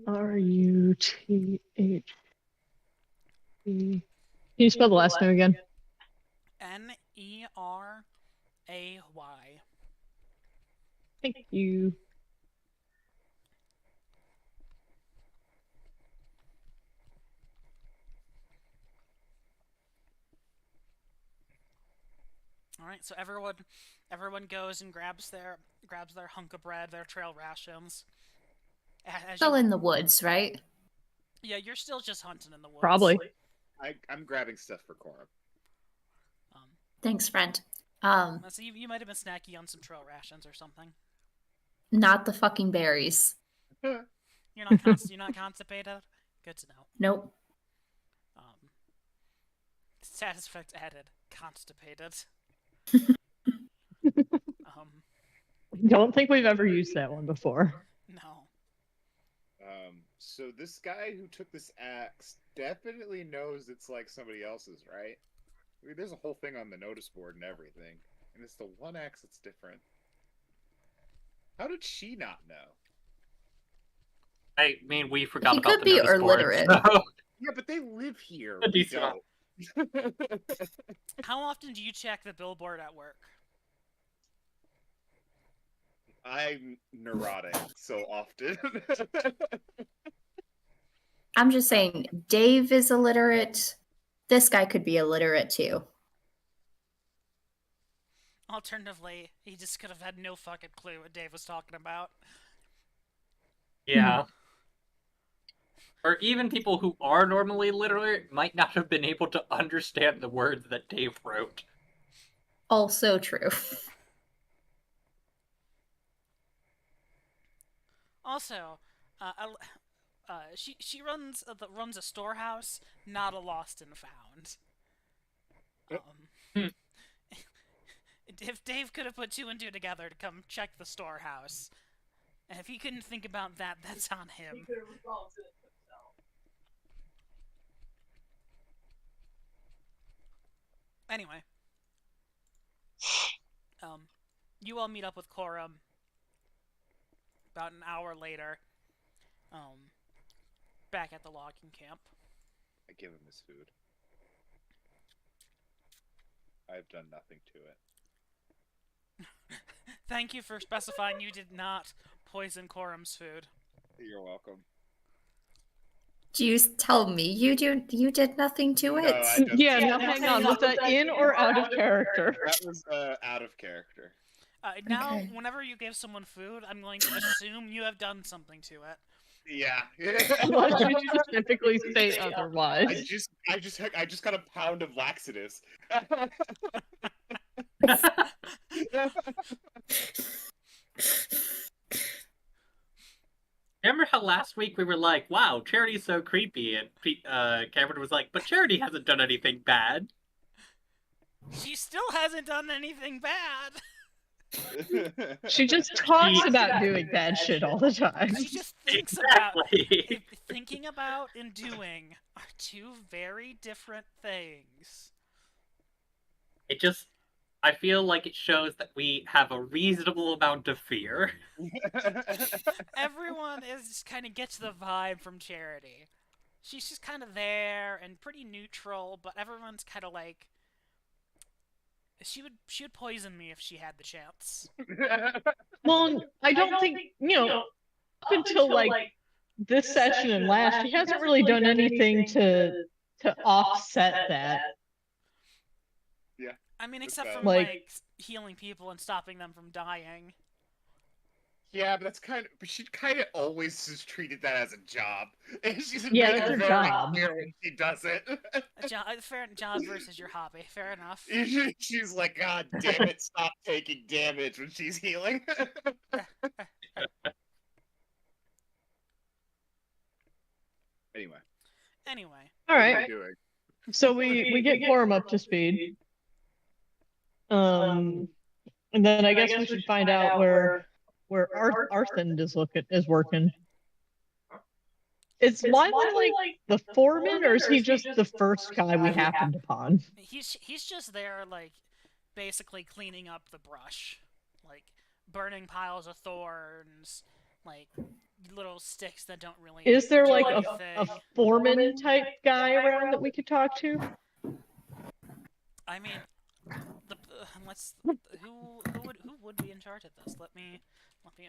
[SPEAKER 3] Aruthe. Can you spell the last name again?
[SPEAKER 2] NERAY.
[SPEAKER 3] Thank you.
[SPEAKER 2] All right, so everyone goes and grabs their hunk of bread, their trail rations. As
[SPEAKER 1] still
[SPEAKER 2] you,
[SPEAKER 1] in the woods, right?
[SPEAKER 2] yeah, you're still just hunting in the woods.
[SPEAKER 3] Probably.
[SPEAKER 6] I'm grabbing stuff for Cora.
[SPEAKER 1] Thanks, friend.
[SPEAKER 2] So you might have been snacky on some trail rations or something.
[SPEAKER 1] Not the fucking berries.
[SPEAKER 2] You're not constipated. Good to know.
[SPEAKER 1] Nope.
[SPEAKER 2] Status effect added. Constipated.
[SPEAKER 3] Don't think we've ever used that one before.
[SPEAKER 2] No.
[SPEAKER 6] So this guy who took this axe definitely knows it's like somebody else's, right? I mean, there's a whole thing on the notice board and everything, and it's the one axe that's different. How did she not know?
[SPEAKER 5] I mean, we forgot
[SPEAKER 1] He
[SPEAKER 5] about
[SPEAKER 1] could
[SPEAKER 5] the
[SPEAKER 1] be
[SPEAKER 5] notice board,
[SPEAKER 1] illiterate.
[SPEAKER 5] so-
[SPEAKER 6] Yeah, but they live here.
[SPEAKER 5] Could be
[SPEAKER 6] We
[SPEAKER 5] so.
[SPEAKER 6] don't.
[SPEAKER 2] How often do you check the billboard at work?
[SPEAKER 6] I'm neurotic so often.
[SPEAKER 1] I'm just saying, Dave is illiterate. This guy could be illiterate too.
[SPEAKER 2] Alternatively, he just could have had no fucking clue what Dave was talking about.
[SPEAKER 5] Yeah. Or even people who are normally literate might not have been able to understand the words that Dave wrote.
[SPEAKER 1] Also true.
[SPEAKER 2] Also, she runs a storehouse, not a lost and found. If Dave could have put 2 and 2 together to come check the storehouse, and if he couldn't think about that, that's on him. Anyway, you all meet up with Corum about an hour later, back at the logging camp.
[SPEAKER 6] I give him his food. I've done nothing to it.
[SPEAKER 2] Thank you for specifying you did not poison Corum's food.
[SPEAKER 6] You're welcome.
[SPEAKER 1] Do you tell me you did nothing to it?
[SPEAKER 6] No, I just,
[SPEAKER 3] Yeah, no, hang on. Was that in or out of character?
[SPEAKER 6] that was out of character.
[SPEAKER 2] Now,
[SPEAKER 1] Okay.
[SPEAKER 2] whenever you give someone food, I'm going to assume you have done something to it.
[SPEAKER 6] Yeah.
[SPEAKER 3] Unless you specifically say otherwise.
[SPEAKER 6] I just got a pound of laxatives.
[SPEAKER 5] Remember how last week we were like, wow, Charity's so creepy, and Cameron was like, but Charity hasn't done anything bad.
[SPEAKER 2] She still hasn't done anything bad.
[SPEAKER 3] She just talks about doing bad shit all the time.
[SPEAKER 2] She just thinks
[SPEAKER 5] Exactly.
[SPEAKER 2] thinking about and doing are 2 very different things.
[SPEAKER 5] I feel like it shows that we have a reasonable amount of fear.
[SPEAKER 2] Everyone is kind of gets the vibe from Charity. She's just kind of there and pretty neutral, but everyone's kind of like, she would poison me if she had the chance.
[SPEAKER 3] Well, I don't think, up until like this session and last, she hasn't really done anything to offset that.
[SPEAKER 2] I mean, except
[SPEAKER 6] Okay.
[SPEAKER 2] from like healing people and stopping them from dying.
[SPEAKER 6] Yeah, but but she kind of always just treated that as a job. And she's
[SPEAKER 3] Yeah,
[SPEAKER 6] made
[SPEAKER 3] it's
[SPEAKER 6] it
[SPEAKER 3] her
[SPEAKER 6] very
[SPEAKER 3] job.
[SPEAKER 6] clear when she does it.
[SPEAKER 2] Fair job versus your hobby. Fair enough.
[SPEAKER 6] She's like, God damn it, stop taking damage when she's healing. Anyway.
[SPEAKER 2] Anyway,
[SPEAKER 3] All
[SPEAKER 6] What are
[SPEAKER 3] right.
[SPEAKER 6] we doing?
[SPEAKER 3] So we get Quorum up to speed. And then I guess we should find out where Arthend is working. Is Wiley like the foreman, or is he just the first guy we happened upon?
[SPEAKER 2] he's just there, like, basically cleaning up the brush, like burning piles of thorns, like little sticks that don't really.
[SPEAKER 3] Is there
[SPEAKER 2] do
[SPEAKER 3] like
[SPEAKER 2] anything.
[SPEAKER 3] a foreman type guy around that we could talk to?
[SPEAKER 2] I mean, let's who would be in charge of this? Let me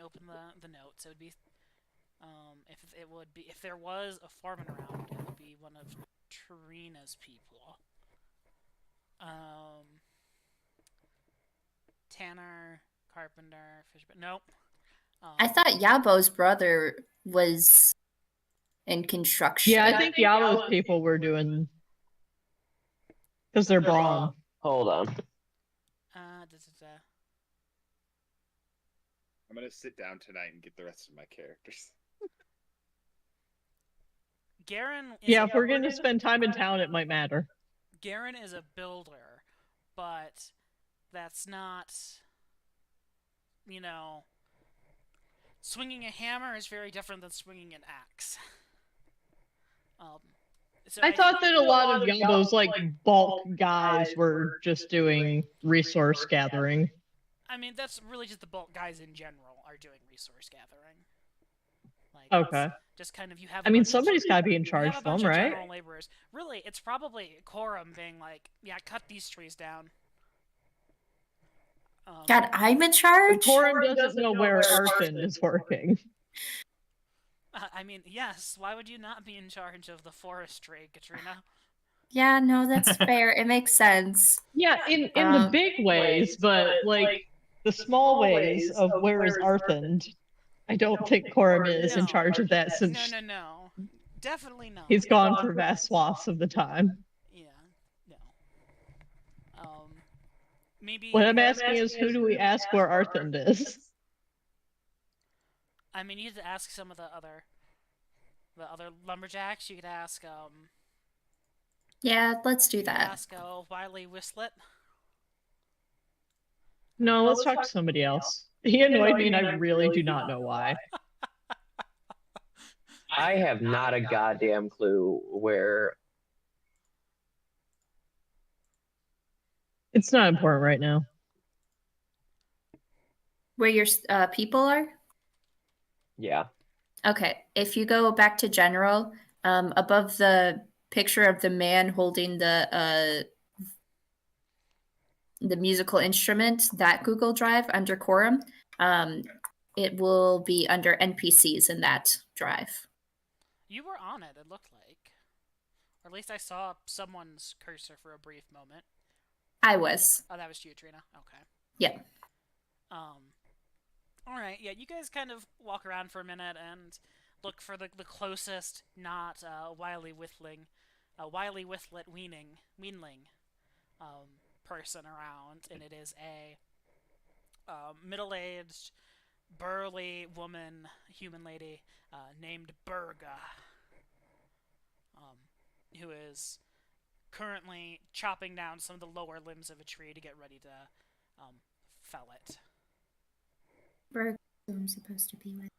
[SPEAKER 2] open the notes. It would be if there was a foreman around, it would be one of Trina's people. Tanner, Carpenter, Fishburne. Nope.
[SPEAKER 1] I thought Yabo's brother was in construction.
[SPEAKER 3] Yeah, I think Yabo's people were doing because they're Braun.
[SPEAKER 4] Hold on.
[SPEAKER 6] I'm gonna sit down tonight and get the rest of my characters.
[SPEAKER 2] Garen.
[SPEAKER 3] Yeah, if we're going to spend time in town, it might matter.
[SPEAKER 2] Garen is a builder, but that's not, you know, swinging a hammer is very different than swinging an axe. So
[SPEAKER 3] I thought that a lot of Yabo's like bulk guys were just doing resource gathering.
[SPEAKER 2] I mean, that's really just the bulk guys in general are doing resource gathering. Like,
[SPEAKER 3] Okay.
[SPEAKER 2] Just kind of you have.
[SPEAKER 3] I mean, somebody's got to be in charge
[SPEAKER 2] of
[SPEAKER 3] of them,
[SPEAKER 2] general
[SPEAKER 3] right?
[SPEAKER 2] laborers. Really, it's probably Quorum being like, "Yeah, cut these trees down."
[SPEAKER 1] God, I'm in charge?
[SPEAKER 3] Quorum doesn't know where Arthend is working.
[SPEAKER 2] I mean, yes. Why would you not be in charge of the forestry, Katrina?
[SPEAKER 1] Yeah, no, that's fair. It makes sense.
[SPEAKER 3] Yeah, in the big ways, but like the small ways of where is Arthend, I don't think Quorum is in charge of that since
[SPEAKER 2] No. Definitely not.
[SPEAKER 3] he's gone for vast swaths of the time.
[SPEAKER 2] Yeah, no. Maybe.
[SPEAKER 3] What I'm asking is, who do we ask where Arthend is?
[SPEAKER 2] I mean, you need to ask some of the other lumberjacks. You could ask.
[SPEAKER 1] Yeah, let's do that.
[SPEAKER 2] Ask Wiley Whistlet.
[SPEAKER 3] No, let's talk to somebody else. He annoyed me, and I really do not know why.
[SPEAKER 4] I have not a goddamn clue where.
[SPEAKER 3] It's not important right now.
[SPEAKER 1] Where your people are?
[SPEAKER 4] Yeah.
[SPEAKER 1] Okay, if you go back to general, above the picture of the man holding the musical instrument, that Google Drive under Quorum, it will be under NPCs in that drive.
[SPEAKER 2] You were on it, it looked like. Or at least I saw someone's cursor for a brief moment.
[SPEAKER 1] I was.
[SPEAKER 2] Oh, that was you, Trina? Okay.
[SPEAKER 1] Yeah.
[SPEAKER 2] Alright, yeah, you guys kind of walk around for a minute and look for the closest, not Wiley Whistlet Weanling person around, and it is a middle-aged, burly woman, human lady, named Berga, who is currently chopping down some of the lower limbs of a tree to get ready to fell it.
[SPEAKER 1] Who I'm supposed to be with.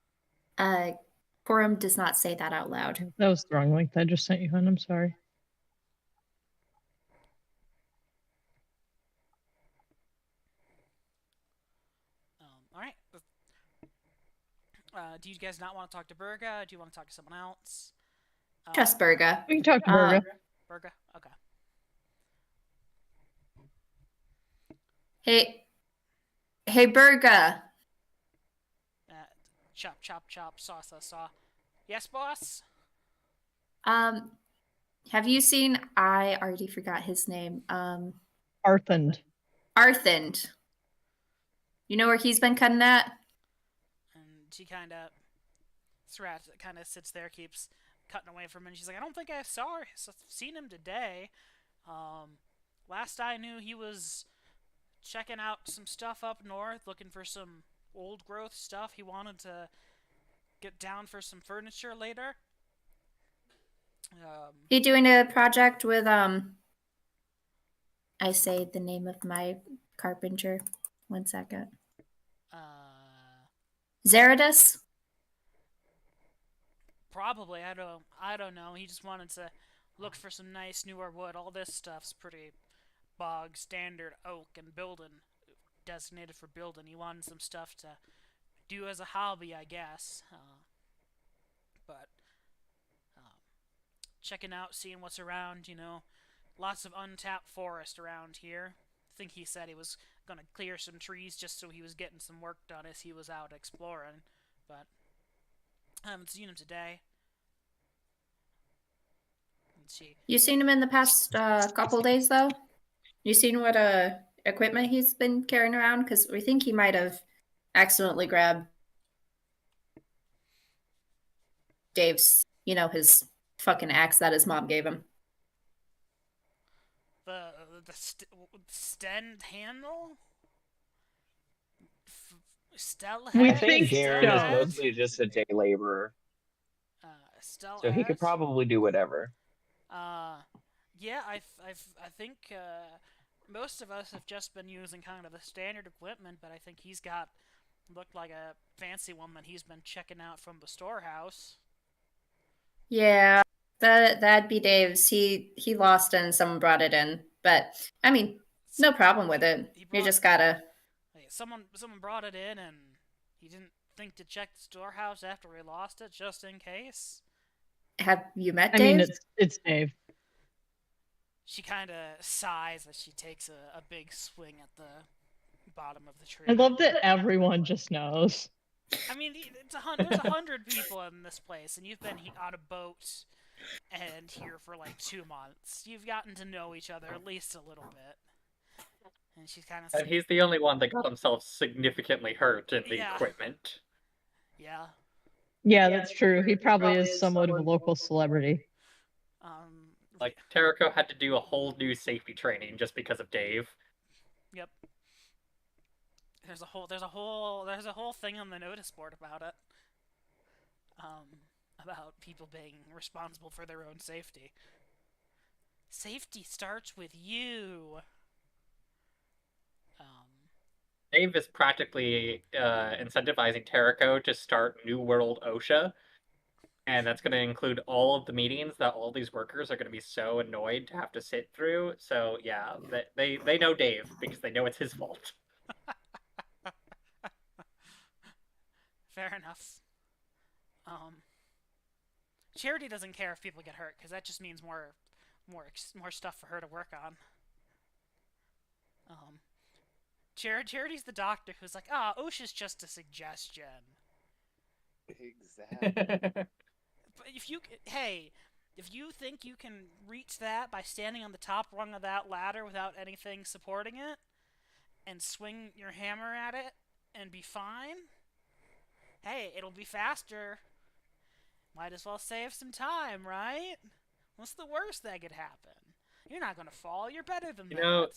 [SPEAKER 1] Quorum does not say that out loud.
[SPEAKER 3] That was the wrong link that I just sent you, hon. I'm sorry.
[SPEAKER 2] Alright. Do you guys not want to talk to Berga? Do you want to talk to someone else?
[SPEAKER 1] Just Berga.
[SPEAKER 3] We can talk to Berga.
[SPEAKER 2] Berga? Okay.
[SPEAKER 1] Hey, Berga.
[SPEAKER 2] Chop, chop, chop, saw, saw, saw. Yes, boss?
[SPEAKER 1] Have you seen, I already forgot his name,
[SPEAKER 3] Arthend.
[SPEAKER 1] Arthend. You know where he's been cutting at?
[SPEAKER 2] And she kind of, Thrat kind of sits there, keeps cutting away from him, and she's like, I don't think I've seen him today. Last I knew, he was checking out some stuff up north, looking for some old growth stuff. He wanted to get down for some furniture later.
[SPEAKER 1] He doing a project with I say the name of my carpenter. 1 second. Zerodus?
[SPEAKER 2] Probably. I don't know. He just wanted to look for some nice newer wood. All this stuff's pretty bog standard oak and building, designated for building. He wanted some stuff to do as a hobby, I guess. But checking out, seeing what's around, you know, lots of untapped forest around here. I think he said he was gonna clear some trees just so he was getting some work done as he was out exploring, but I haven't seen him today. Let's see.
[SPEAKER 1] You seen him in the past couple days though? You seen what equipment he's been carrying around? Because we think he might have accidentally grabbed Dave's, you know, his fucking axe that his mom gave him.
[SPEAKER 2] The stand handle? Stella
[SPEAKER 3] We
[SPEAKER 4] I
[SPEAKER 2] has?
[SPEAKER 3] think
[SPEAKER 4] think Darren is
[SPEAKER 3] so.
[SPEAKER 4] mostly just a day laborer,
[SPEAKER 2] Stella
[SPEAKER 4] so he could
[SPEAKER 2] has?
[SPEAKER 4] probably do whatever.
[SPEAKER 2] Yeah, I think most of us have just been using kind of the standard equipment, but I think he's got looked like a fancy one that he's been checking out from the storehouse.
[SPEAKER 1] Yeah, that'd be Dave's. He lost it and someone brought it in. But I mean, no problem with it.
[SPEAKER 2] He
[SPEAKER 1] You
[SPEAKER 2] brought-
[SPEAKER 1] just gotta
[SPEAKER 2] Hey, someone brought it in, and he didn't think to check the storehouse after he lost it, just in case.
[SPEAKER 1] have you met
[SPEAKER 3] I
[SPEAKER 1] Dave?
[SPEAKER 3] mean, it's Dave.
[SPEAKER 2] She kind of sighs as she takes a big swing at the bottom of the tree.
[SPEAKER 3] I love that everyone just knows.
[SPEAKER 2] I mean, there's 100 people in this place, and you've been on a boat and here for like 2 months. You've gotten to know each other at least a little bit. And she's kind of
[SPEAKER 5] And he's the only one that got himself significantly hurt in the
[SPEAKER 2] Yeah.
[SPEAKER 5] equipment.
[SPEAKER 2] yeah.
[SPEAKER 3] Yeah, that's true. He probably is somewhat of a local celebrity.
[SPEAKER 5] Like, Terrico had to do a whole new safety training just because of Dave.
[SPEAKER 2] Yep. There's a whole thing on the notice board about it. About people being responsible for their own safety. Safety starts with you.
[SPEAKER 5] Dave is practically incentivizing Terrico to start New World OSHA. And that's going to include all of the meetings that all these workers are going to be so annoyed to have to sit through. So, yeah, they know Dave because they know it's his fault.
[SPEAKER 2] Fair enough. Charity doesn't care if people get hurt because that just means more stuff for her to work on. Charity's the doctor who's like, OSHA's just a suggestion.
[SPEAKER 6] Exactly.
[SPEAKER 2] But if you think you can reach that by standing on the top rung of that ladder without anything supporting it, and swing your hammer at it and be fine, hey, it'll be faster. Might as well save some time, right? What's the worst that could happen? You're not gonna fall. You're better than that.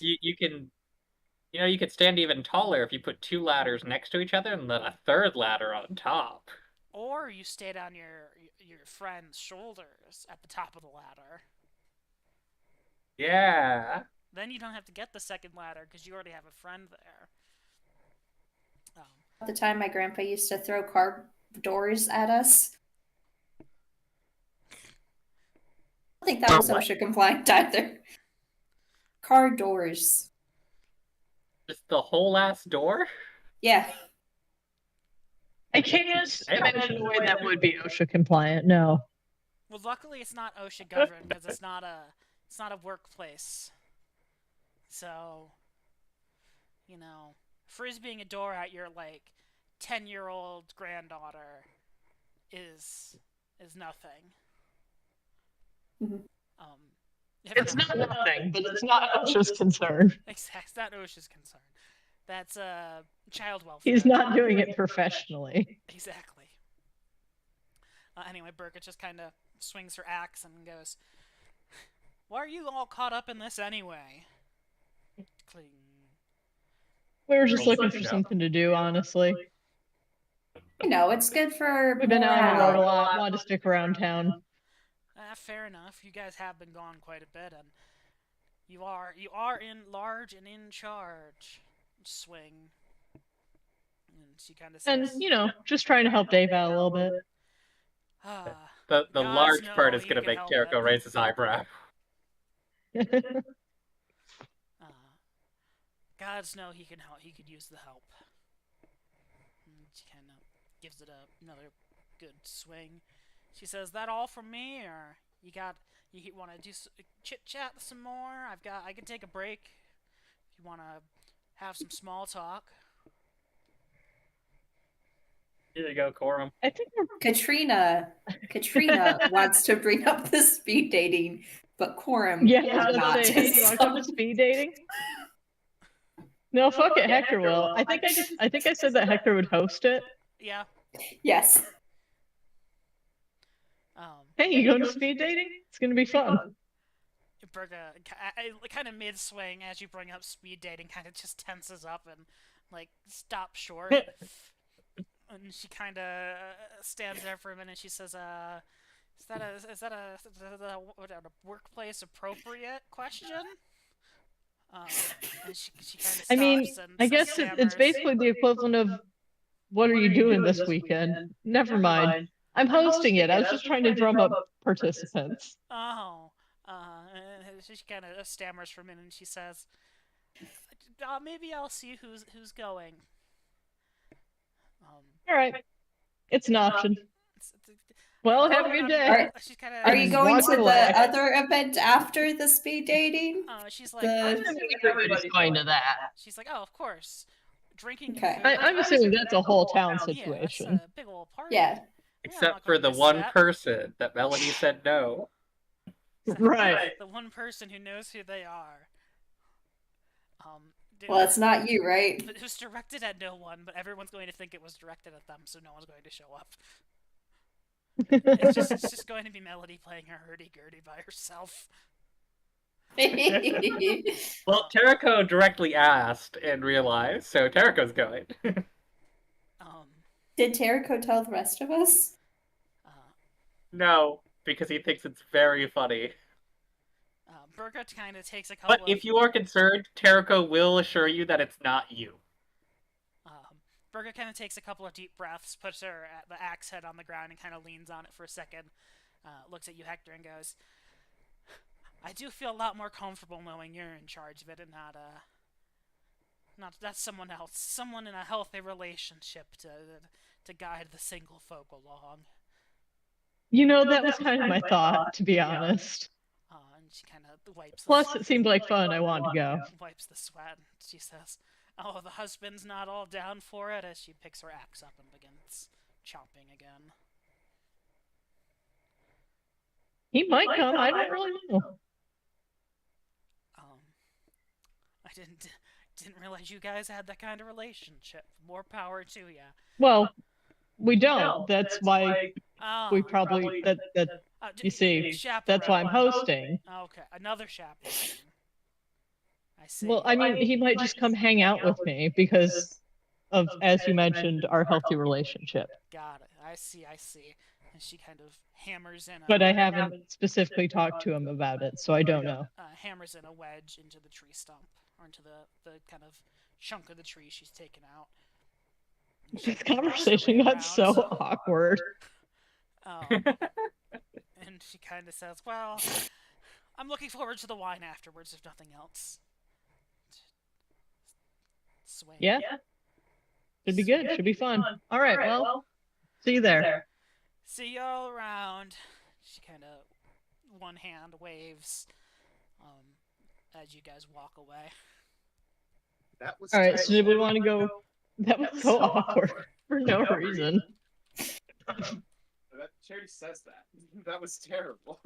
[SPEAKER 5] You could stand even taller if you put 2 ladders next to each other and then a 3rd ladder on top.
[SPEAKER 2] Or you stayed on your friend's shoulders at the top of the ladder.
[SPEAKER 5] Yeah.
[SPEAKER 2] Then you don't have to get the 2nd ladder because you already have a friend there.
[SPEAKER 1] At the time, my grandpa used to throw car doors at us. I don't think that was OSHA compliant either. Car doors.
[SPEAKER 5] Just the whole ass door?
[SPEAKER 1] Yeah.
[SPEAKER 3] I can't imagine a way that would be OSHA compliant. No.
[SPEAKER 2] Well, luckily it's not OSHA governed because it's not a workplace. So, you know, frisbeeing a door at your like 10-year-old granddaughter is nothing.
[SPEAKER 1] Mm-hmm.
[SPEAKER 3] It's not nothing, but it's not OSHA's concern.
[SPEAKER 2] Exactly, it's not OSHA's concern. That's child welfare.
[SPEAKER 3] He's not doing it professionally.
[SPEAKER 2] Exactly. Anyway, Birgit just kind of swings her axe and goes, "Why are you all caught up in this anyway?" Cling.
[SPEAKER 3] We were just looking for something to do, honestly.
[SPEAKER 1] You know, it's good for
[SPEAKER 3] We've been out on the road a
[SPEAKER 1] morale.
[SPEAKER 3] lot, wanted to stick around town.
[SPEAKER 2] fair enough. You guys have been gone quite a bit, and you are in large and in charge. Swing. And she kind of
[SPEAKER 3] And,
[SPEAKER 2] says,
[SPEAKER 3] just trying to help Dave out a little bit.
[SPEAKER 2] ah,
[SPEAKER 5] The
[SPEAKER 2] gods
[SPEAKER 5] large
[SPEAKER 2] know
[SPEAKER 5] part is
[SPEAKER 2] he
[SPEAKER 5] gonna
[SPEAKER 2] can
[SPEAKER 5] make
[SPEAKER 2] help
[SPEAKER 5] Jericho
[SPEAKER 2] it.
[SPEAKER 5] raise his eyebrow.
[SPEAKER 2] Gods know he can help. He could use the help. And she kind of gives it another good swing. She says, "That all from me, or you want to do chit chat some more? I can take a break if you want to have some small talk."
[SPEAKER 5] Here you go, Corum.
[SPEAKER 3] I think
[SPEAKER 1] Katrina wants to bring up the speed dating, but Quorum
[SPEAKER 3] Yeah,
[SPEAKER 1] does
[SPEAKER 3] I was
[SPEAKER 1] not.
[SPEAKER 3] about to say, hey, do you want to come to speed dating? No, fuck it, Hector will. I think I said that Hector would host it.
[SPEAKER 2] Yeah.
[SPEAKER 1] Yes.
[SPEAKER 3] Hey, you going to speed dating? It's gonna be fun.
[SPEAKER 2] Berga, kind of mid-swing as you bring up speed dating, kind of just tenses up and stops short. And she kind of stands there for a minute. She says, "Is that a workplace appropriate question?" And she kind of stops.
[SPEAKER 3] I mean,
[SPEAKER 2] and
[SPEAKER 3] I guess it's basically the equivalent of, what are you doing this weekend? Never mind. I'm hosting it. I was just trying to drum up participants.
[SPEAKER 2] Oh. And she kind of stammers for a minute, and she says, "Maybe I'll see who's going."
[SPEAKER 3] All right, it's an option. Well, have a good day.
[SPEAKER 2] She's kind of.
[SPEAKER 1] Are you going
[SPEAKER 3] walk
[SPEAKER 1] to
[SPEAKER 3] away.
[SPEAKER 1] the other event after the speed dating?
[SPEAKER 2] She's like,
[SPEAKER 3] Everybody's going to that.
[SPEAKER 2] She's like, "Oh, of course, drinking."
[SPEAKER 1] Okay.
[SPEAKER 2] And food.
[SPEAKER 3] I'm assuming that's a whole town
[SPEAKER 2] Yeah,
[SPEAKER 3] situation.
[SPEAKER 2] that's a big old party.
[SPEAKER 1] Yeah.
[SPEAKER 2] Yeah, I'm
[SPEAKER 5] Except
[SPEAKER 2] not
[SPEAKER 5] for
[SPEAKER 2] gonna
[SPEAKER 5] the
[SPEAKER 2] miss
[SPEAKER 5] one
[SPEAKER 2] that.
[SPEAKER 5] person that Melody said no.
[SPEAKER 3] Right.
[SPEAKER 2] The one person who knows who they are.
[SPEAKER 1] Well, it's not you, right?
[SPEAKER 2] It was directed at no one, but everyone's going to think it was directed at them, so no one's going to show up. It's just going to be Melody playing her hurdy-gurdy by herself.
[SPEAKER 5] Well, Terrico directly asked and realized, so Terrico's going.
[SPEAKER 1] Did Terrico tell the rest of us?
[SPEAKER 5] No, because he thinks it's very funny.
[SPEAKER 2] Berga kind of takes a couple
[SPEAKER 5] But if you are concerned, Terrico will assure you that it's not you.
[SPEAKER 2] Berga kind of takes a couple of deep breaths, puts her the axe head on the ground, and kind of leans on it for a second. Looks at you, Hector, and goes, "I do feel a lot more comfortable knowing you're in charge of it, and not that's someone else, someone in a healthy relationship to guide the single folk along."
[SPEAKER 3] That was kind of my thought, to be honest.
[SPEAKER 2] And she kind of wipes.
[SPEAKER 3] Plus, it seemed like fun. I wanted to go.
[SPEAKER 2] Wipes the sweat. And she says, "Oh, the husband's not all down for it," as she picks her axe up and begins chopping again.
[SPEAKER 3] He might come. I don't really know.
[SPEAKER 2] I didn't realize you guys had that kind of relationship. More power to ya.
[SPEAKER 3] Well, we don't. That's why
[SPEAKER 2] Oh,
[SPEAKER 3] we probably you see. That's why I'm hosting.
[SPEAKER 2] Okay, another chaperone. I see.
[SPEAKER 3] Well, I mean, he might just come hang out with me because of, as you mentioned, our healthy relationship.
[SPEAKER 2] Got it. I see. And she kind of hammers in.
[SPEAKER 3] But I haven't specifically talked to him about it, so I don't know.
[SPEAKER 2] Hammers in a wedge into the tree stump, or into the kind of chunk of the tree she's taken out.
[SPEAKER 3] This conversation got so awkward.
[SPEAKER 2] And she kind of says, "Well, I'm looking forward to the wine afterwards, if nothing else." Swing.
[SPEAKER 3] Yeah. Should be good. Should be fun. All right. Well, see you there.
[SPEAKER 2] See you all around. She kind of one hand waves as you guys walk away.
[SPEAKER 6] That was
[SPEAKER 3] All right.
[SPEAKER 6] terrible.
[SPEAKER 3] So did we want to go? That was so awkward for no reason.
[SPEAKER 6] Charity says that. That was terrible.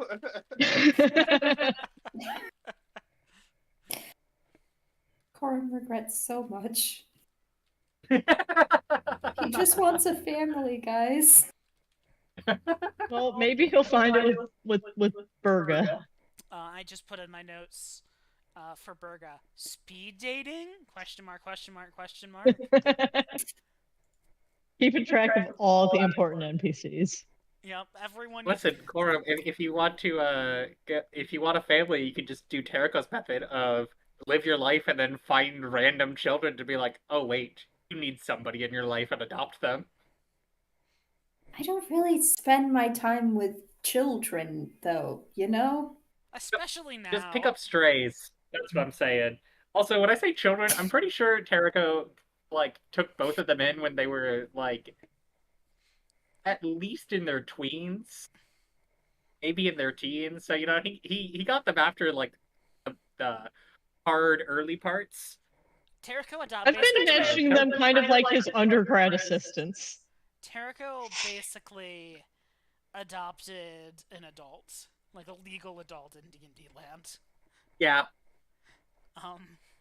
[SPEAKER 1] Corin regrets so much. He just wants a family, guys.
[SPEAKER 3] Well, maybe he'll find it with Berga.
[SPEAKER 2] I just put in my notes for Berga. Speed dating? Question mark, question mark, question mark.
[SPEAKER 3] Keeping track of all the important NPCs.
[SPEAKER 2] Yep, everyone.
[SPEAKER 5] Listen, Cora, if you want to if you want a family, you can just do Terraco's method of live your life and then find random children to be like, oh wait, you need somebody in your life and adopt them.
[SPEAKER 1] I don't really spend my time with children, though, you know?
[SPEAKER 2] Especially now.
[SPEAKER 5] Just pick up strays. That's what I'm saying. Also, when I say children, I'm pretty sure Terrico like took both of them in when they were like at least in their tweens, maybe in their teens. So you know, he got them after like the hard early parts.
[SPEAKER 2] Terrico adopted.
[SPEAKER 3] I've been imagining them kind of like his undergrad assistants.
[SPEAKER 2] Terrico basically adopted an adult, like a legal adult in D&D land.
[SPEAKER 5] Yeah.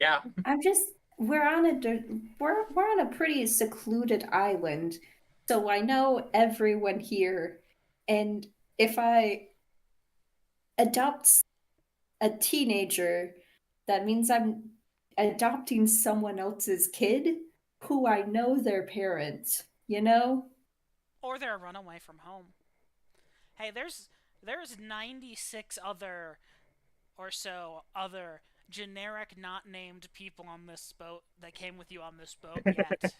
[SPEAKER 5] Yeah.
[SPEAKER 1] I'm just we're on a pretty secluded island, so I know everyone here, and if I adopt a teenager, that means I'm adopting someone else's kid who I know their parents, you know?
[SPEAKER 2] Or they're a runaway from home. Hey, there's 96 other or so other generic not named people on this boat that came with you on this boat yet.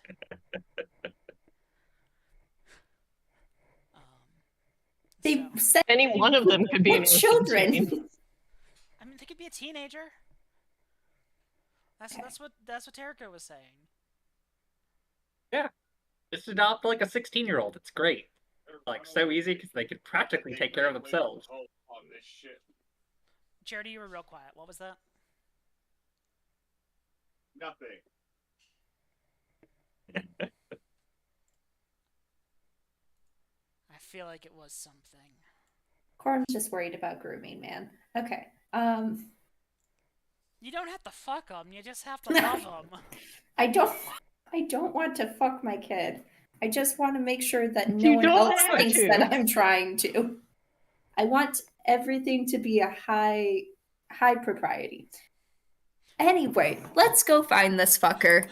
[SPEAKER 1] They said
[SPEAKER 3] Any one of them could be
[SPEAKER 1] with children.
[SPEAKER 2] I mean, they could be a teenager. That's what Terrico was saying.
[SPEAKER 5] Yeah. Just adopt like a 16-year-old. It's great. Like so easy because they could practically take care of themselves.
[SPEAKER 6] On this shit.
[SPEAKER 2] Charity, you were real quiet. What was that?
[SPEAKER 6] Nothing.
[SPEAKER 2] I feel like it was something.
[SPEAKER 1] Corn's just worried about grooming, man. Okay.
[SPEAKER 2] You don't have to fuck them. You just have to love them.
[SPEAKER 1] I don't want to fuck my kid. I just want to make sure that no one else thinks that I'm trying to. I want everything to be a high propriety. Anyway, let's go find this fucker.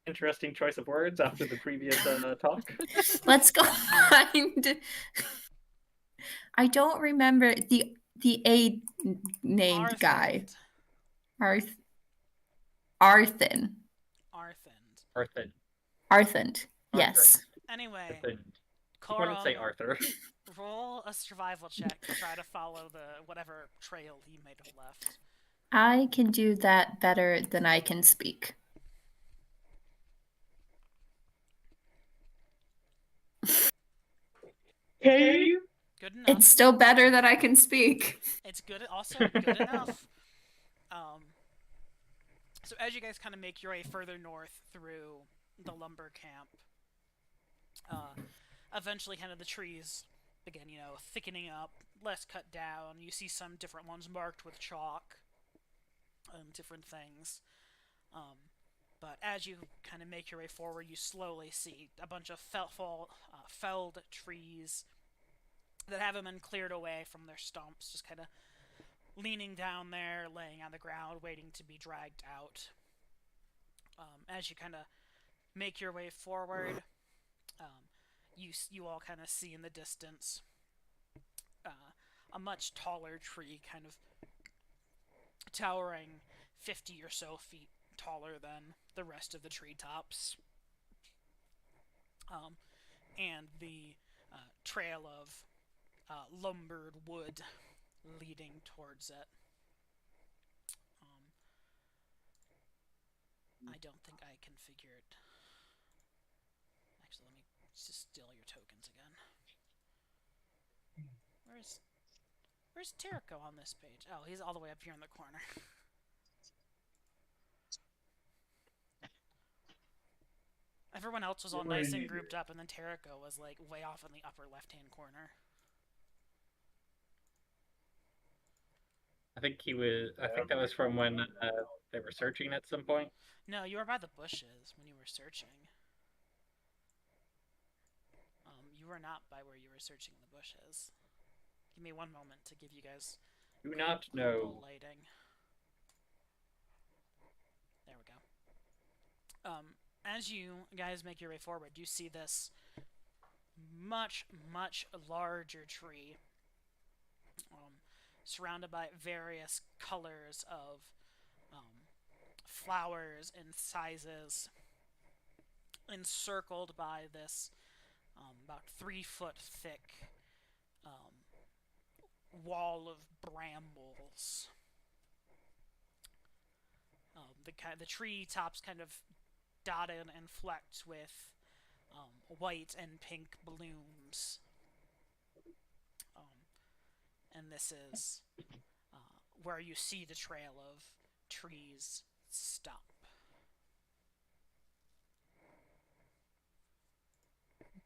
[SPEAKER 5] Interesting choice of words after the previous talk.
[SPEAKER 1] Let's go find. I don't remember the A named guy. Arthend. Yes.
[SPEAKER 2] Anyway,
[SPEAKER 5] Cora, I wouldn't say Arthur.
[SPEAKER 2] Roll a survival check to try to follow the whatever trail he may have left.
[SPEAKER 1] I can do that better than I can speak.
[SPEAKER 3] Okay.
[SPEAKER 2] Good enough.
[SPEAKER 1] It's still better that I can speak.
[SPEAKER 2] It's good. Also good enough. So as you guys kind of make your way further north through the lumber camp, eventually kind of the trees begin, thickening up, less cut down. You see some different ones marked with chalk, different things. But as you kind of make your way forward, you slowly see a bunch of felled trees that haven't been cleared away from their stumps, just kind of leaning down there, laying on the ground, waiting to be dragged out. As you kind of make your way forward, you all kind of see in the distance a much taller tree, kind of towering 50 or so feet taller than the rest of the treetops. And the trail of lumbered wood leading towards it. I don't think I can figure it. Actually, let me just steal your tokens again. Where's Terrico on this page? Oh, he's all the way up here in the corner. Everyone else was all nice and grouped up, and then Terrico was like way off in the upper left-hand corner.
[SPEAKER 5] I think that was from when they were searching at some point.
[SPEAKER 2] No, you were by the bushes when you were searching. You were not by where you were searching the bushes. Give me one moment to give you guys.
[SPEAKER 5] Do not know.
[SPEAKER 2] Lighting. There we go. as you guys make your way forward, you see this much, much larger tree, surrounded by various colors of flowers and sizes, encircled by this about 3-foot thick wall of brambles. The tree tops kind of dotted and flecked with white and pink blooms. And this is where you see the trail of trees stop.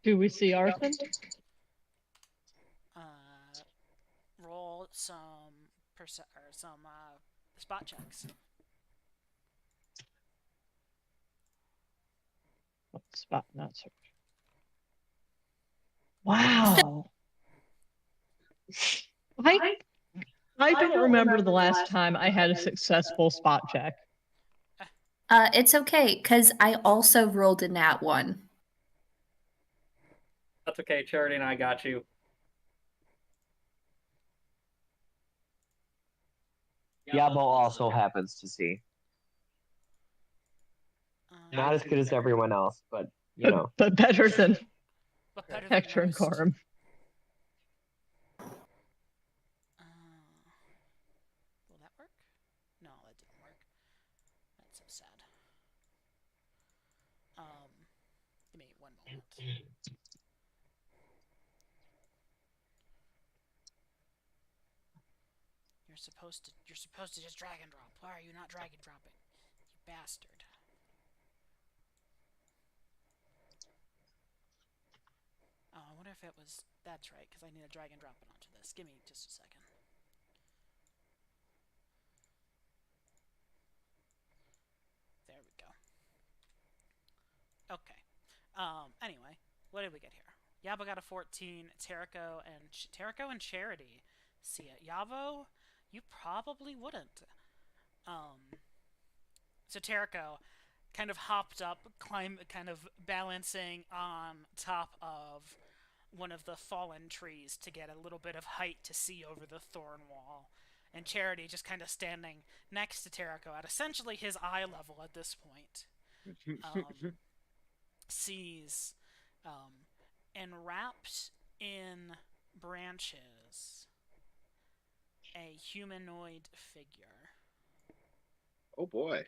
[SPEAKER 3] Do we see Arson?
[SPEAKER 2] Roll some spot checks.
[SPEAKER 3] Spot, not search. Wow. I don't remember the last time I had a successful spot check.
[SPEAKER 1] It's okay, because I also rolled a nat 1.
[SPEAKER 5] That's okay, Charity and I got you.
[SPEAKER 4] Yabo also happens to see. Not as good as everyone else, but you know.
[SPEAKER 3] But better than
[SPEAKER 2] But better than
[SPEAKER 3] Hector and
[SPEAKER 2] most.
[SPEAKER 3] Corum.
[SPEAKER 2] Will that work? No, that didn't work. That's so sad. Give me one moment. You're supposed to just drag and drop. Why are you not drag and dropping? You bastard. I wonder if it was... That's right, because I need to drag and drop it onto this. Give me just a second. There we go. Okay. Anyway, what did we get here? Yabo got a 14. Terrico and Charity see it. Yavo, you probably wouldn't. So Terrico kind of hopped up, kind of balancing on top of one of the fallen trees to get a little bit of height to see over the thorn wall. And Charity just kind of standing next to Terrico at essentially his eye level at this point. Sees enwrapped in branches a humanoid figure.
[SPEAKER 6] Oh boy.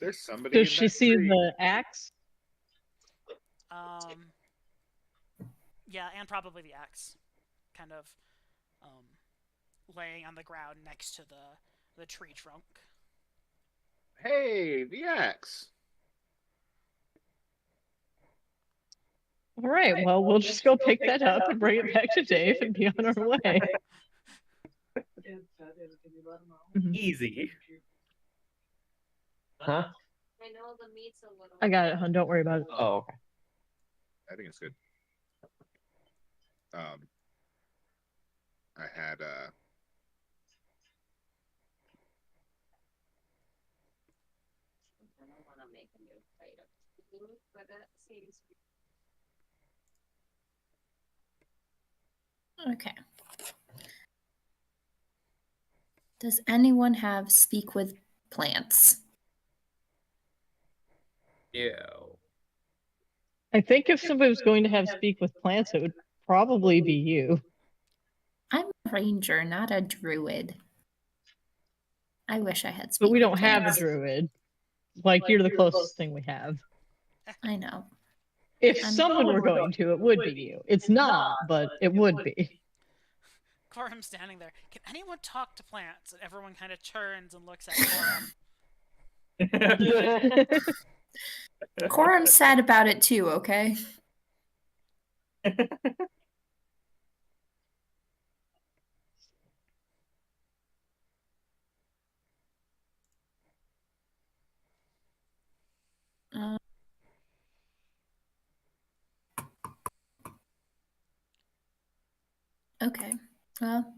[SPEAKER 6] There's somebody.
[SPEAKER 3] Does
[SPEAKER 6] in
[SPEAKER 3] she
[SPEAKER 6] that
[SPEAKER 3] see
[SPEAKER 6] tree.
[SPEAKER 3] the axe?
[SPEAKER 2] Yeah, and probably the axe, kind of laying on the ground next to the tree trunk.
[SPEAKER 6] Hey, the axe.
[SPEAKER 3] All right, well, we'll just go pick that up and bring it back to Dave and be on our way. Mhm.
[SPEAKER 5] Easy.
[SPEAKER 4] Huh?
[SPEAKER 1] I know the meat's a little.
[SPEAKER 3] I got it, hon. Don't worry about it.
[SPEAKER 4] Oh, okay.
[SPEAKER 6] I think it's good. I had
[SPEAKER 1] I don't want to make a new item, but that seems. Okay. Does anyone have speak with plants?
[SPEAKER 5] Yeah.
[SPEAKER 3] I think if somebody was going to have speak with plants, it would probably be you.
[SPEAKER 1] I'm a ranger, not a druid. I wish I had speak
[SPEAKER 3] But we
[SPEAKER 1] with
[SPEAKER 3] don't have a
[SPEAKER 1] plants.
[SPEAKER 3] druid. Like, you're the closest thing we have.
[SPEAKER 1] I know.
[SPEAKER 3] If
[SPEAKER 1] I'm-
[SPEAKER 3] someone were going to, it would be you. It's not, but it would be.
[SPEAKER 2] Corum standing there. Can anyone talk to plants? And everyone kind of turns and looks at Corum.
[SPEAKER 1] Corum's sad about it too, okay? Okay. Well,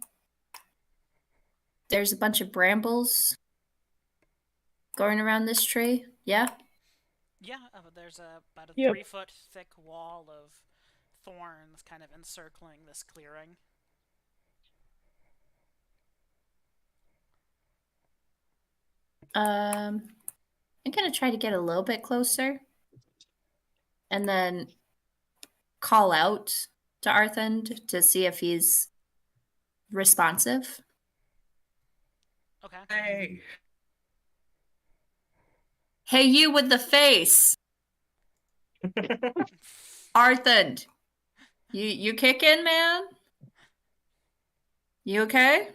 [SPEAKER 1] there's a bunch of brambles going around this tree. Yeah.
[SPEAKER 2] Yeah, but there's about a
[SPEAKER 3] Yep.
[SPEAKER 2] 3-foot thick wall of thorns kind of encircling this clearing.
[SPEAKER 1] I'm gonna try to get a little bit closer, and then call out to Arthend to see if he's responsive.
[SPEAKER 2] Okay.
[SPEAKER 5] Hey.
[SPEAKER 1] Hey, you with the face, Arthend. You kicking, man? You okay?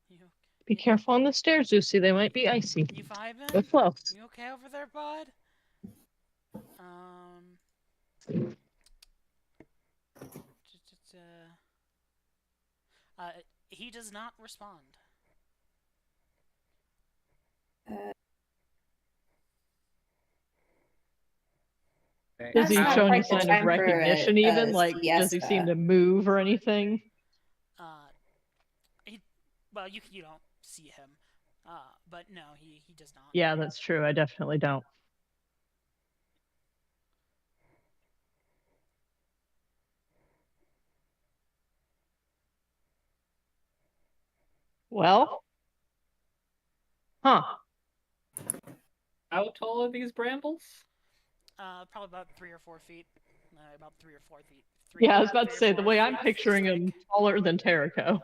[SPEAKER 2] You
[SPEAKER 3] Be careful on the stairs, Lucy. They might be icy.
[SPEAKER 2] you vibing?
[SPEAKER 3] Go slow.
[SPEAKER 2] You okay over there, bud? He does not respond.
[SPEAKER 3] Does he
[SPEAKER 1] That's
[SPEAKER 3] show
[SPEAKER 1] not
[SPEAKER 3] any
[SPEAKER 1] quite the
[SPEAKER 3] sign
[SPEAKER 1] time
[SPEAKER 3] of
[SPEAKER 1] for a-
[SPEAKER 3] recognition
[SPEAKER 1] a
[SPEAKER 3] even? Like, does he seem
[SPEAKER 1] siesta.
[SPEAKER 3] to move or anything?
[SPEAKER 2] Well, you don't see him. But no, he does not.
[SPEAKER 3] Yeah, that's true. I definitely don't. Well, huh?
[SPEAKER 5] How tall are these brambles?
[SPEAKER 2] Probably about 3 or 4 feet. About 3 or 4 feet.
[SPEAKER 3] Yeah, I was about to
[SPEAKER 2] 3 or
[SPEAKER 3] say the
[SPEAKER 2] 4
[SPEAKER 3] way I'm
[SPEAKER 2] feet
[SPEAKER 3] picturing him,
[SPEAKER 2] thick.
[SPEAKER 3] taller than Terrico.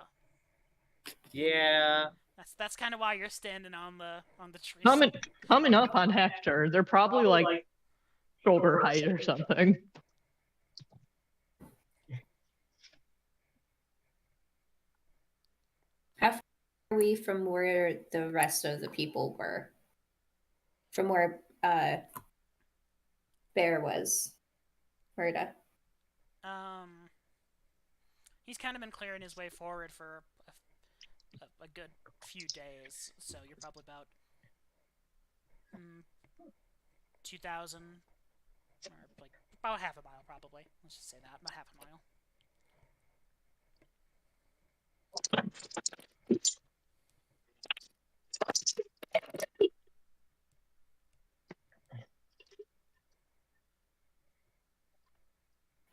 [SPEAKER 5] Yeah.
[SPEAKER 2] That's kind of why you're standing on the tree.
[SPEAKER 3] Coming up on Hector, they're probably like shoulder height or something.
[SPEAKER 1] How far are we from where the rest of the people were? From where Bear was, Murda.
[SPEAKER 2] He's kind of been clearing his way forward for a good few days, so you're probably about 2,000, or like about half a mile, probably. Let's just say that, about half a mile.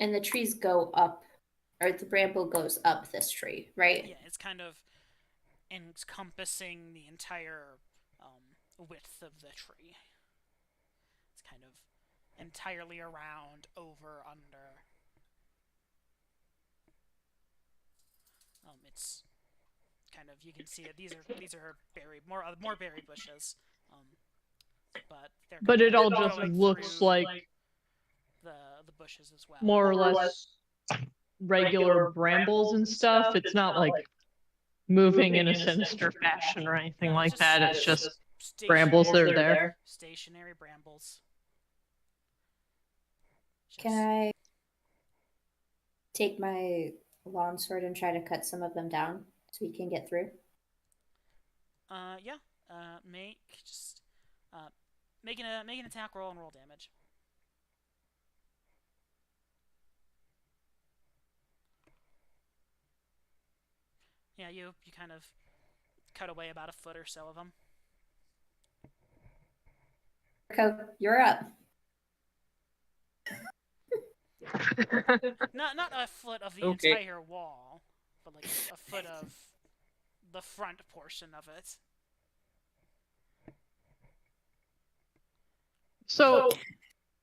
[SPEAKER 1] And the trees go up, or the bramble goes up this tree, right?
[SPEAKER 2] Yeah, it's kind of encompassing the entire width of the tree. It's kind of entirely around, over, under. It's kind of, you can see that these are berry, more berry bushes, but they're.
[SPEAKER 3] But it all
[SPEAKER 2] going
[SPEAKER 3] just
[SPEAKER 2] through
[SPEAKER 3] looks like
[SPEAKER 2] the bushes as well.
[SPEAKER 3] more or less regular brambles and stuff. It's not like moving in a sinister fashion or anything like that. It's just brambles that are there.
[SPEAKER 2] Stationary brambles.
[SPEAKER 1] Can I take my longsword and try to cut some of them down so we can get through?
[SPEAKER 2] Yeah. Make an attack roll and roll damage. Yeah, you kind of cut away about a foot or so of them.
[SPEAKER 1] You're up.
[SPEAKER 2] Not a foot of the
[SPEAKER 5] Okay.
[SPEAKER 2] entire wall, but like a foot of the front portion of it.
[SPEAKER 3] So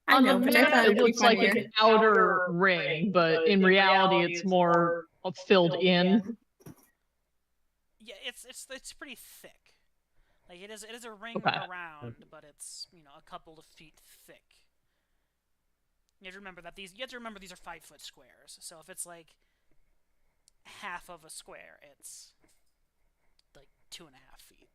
[SPEAKER 1] I
[SPEAKER 3] on
[SPEAKER 1] know,
[SPEAKER 3] the
[SPEAKER 1] but I
[SPEAKER 3] map,
[SPEAKER 1] thought
[SPEAKER 3] it
[SPEAKER 1] it'd be
[SPEAKER 3] looks like
[SPEAKER 1] funnier.
[SPEAKER 3] an outer ring, but in reality, it's more filled in.
[SPEAKER 2] Yeah, it's pretty thick. Like it is a ring
[SPEAKER 3] Okay.
[SPEAKER 2] around, but it's a couple of feet thick. You have to remember that these are 5-foot squares. So if it's like half of a square, it's like 2.5 feet.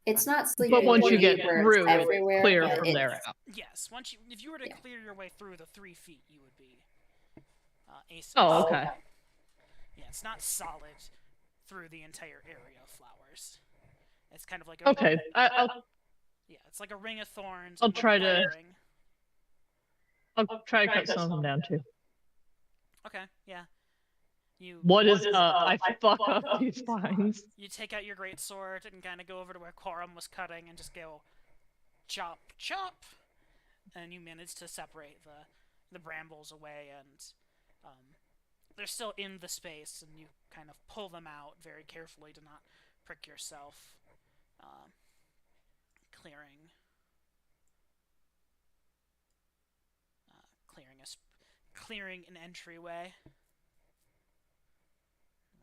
[SPEAKER 1] It's not sleeping.
[SPEAKER 3] But once you get
[SPEAKER 1] Beauty where it's
[SPEAKER 3] through, it's
[SPEAKER 1] everywhere,
[SPEAKER 3] clear
[SPEAKER 1] but
[SPEAKER 3] from
[SPEAKER 1] it's-
[SPEAKER 3] there out.
[SPEAKER 2] Yes, if you were to
[SPEAKER 1] Yeah.
[SPEAKER 2] clear your way through the 3 feet, you would be ace.
[SPEAKER 3] Oh, okay.
[SPEAKER 2] Yeah, it's not solid through the entire area of flowers. It's kind of like a
[SPEAKER 3] Okay,
[SPEAKER 2] yeah, it's like a ring of thorns.
[SPEAKER 3] I'll
[SPEAKER 2] and then
[SPEAKER 3] try
[SPEAKER 2] a
[SPEAKER 3] to-
[SPEAKER 2] ring.
[SPEAKER 3] I'll try to cut some of them down too.
[SPEAKER 2] Okay, yeah. You
[SPEAKER 3] What is up? I fuck up these lines.
[SPEAKER 2] you take out your great sword and kind of go over to where Quorum was cutting and just go chop, chop, and you manage to separate the brambles away, and they're still in the space, and you kind of pull them out very carefully to not prick yourself, clearing clearing an entryway,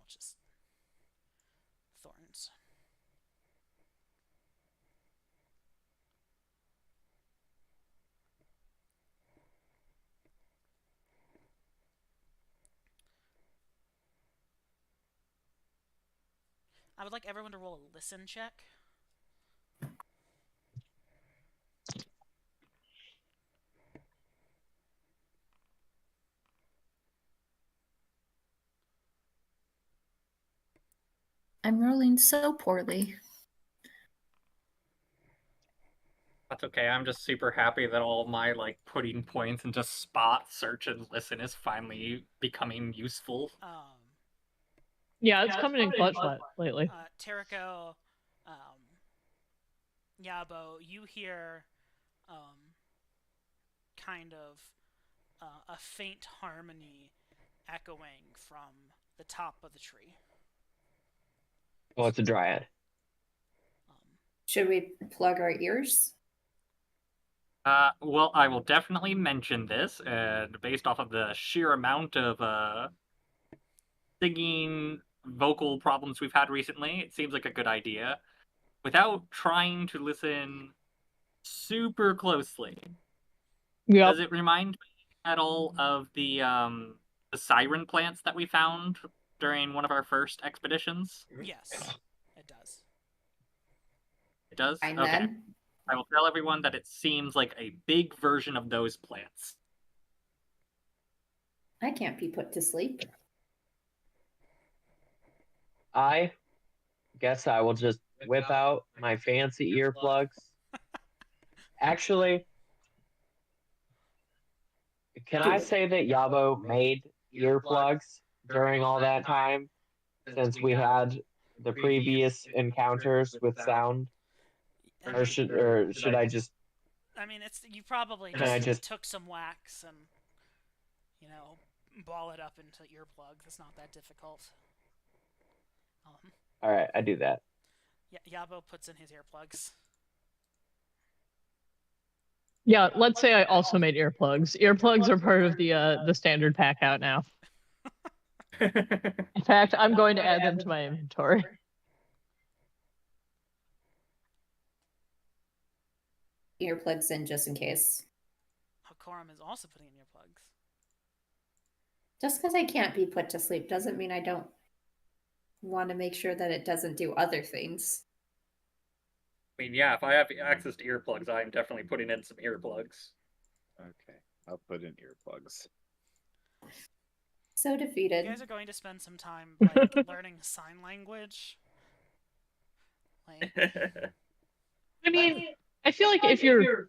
[SPEAKER 2] which is thorns. I would like everyone to roll a listen check.
[SPEAKER 1] I'm rolling so poorly.
[SPEAKER 5] That's okay. I'm just super happy that all my like putting points into spot, search, and listen is finally becoming useful.
[SPEAKER 3] Yeah, it's coming in clutch lately.
[SPEAKER 2] Teriko, Yabo, you hear kind of a faint harmony echoing from the top of the tree.
[SPEAKER 4] Well, it's a dryad.
[SPEAKER 1] Should we plug our ears?
[SPEAKER 5] Well, I will definitely mention this, and based off of the sheer amount of singing vocal problems we've had recently, it seems like a good idea. Without trying to listen super closely,
[SPEAKER 3] Yep.
[SPEAKER 5] does it remind me at all of the siren plants that we found during one of our first expeditions?
[SPEAKER 2] Yes, it does.
[SPEAKER 5] It does?
[SPEAKER 1] Fine
[SPEAKER 5] Okay.
[SPEAKER 1] then.
[SPEAKER 5] I will tell everyone that it seems like a big version of those plants.
[SPEAKER 1] I can't be put to sleep.
[SPEAKER 4] I guess I will just whip out my fancy earplugs. Actually, can I say that Yabo made earplugs during all that time, since we had the previous encounters with sound? Or should I just?
[SPEAKER 2] I mean, it's you probably
[SPEAKER 4] Can I just
[SPEAKER 2] took some wax and ball it up into earplugs. It's not that difficult.
[SPEAKER 4] All right, I do that.
[SPEAKER 2] Yabo puts in his earplugs.
[SPEAKER 3] Yeah, let's say I also made earplugs. Earplugs are part of the standard pack out now. In fact, I'm going to add them to my inventory.
[SPEAKER 1] Earplugs in just in case.
[SPEAKER 2] Hakoram is also putting in earplugs.
[SPEAKER 1] Just because I can't be put to sleep doesn't mean I don't want to make sure that it doesn't do other things.
[SPEAKER 5] I mean, yeah, if I have access to earplugs, I'm definitely putting in some earplugs.
[SPEAKER 6] Okay, I'll put in earplugs.
[SPEAKER 1] So defeated.
[SPEAKER 2] You guys are going to spend some time like learning sign language. Like,
[SPEAKER 3] I mean, I feel like if you're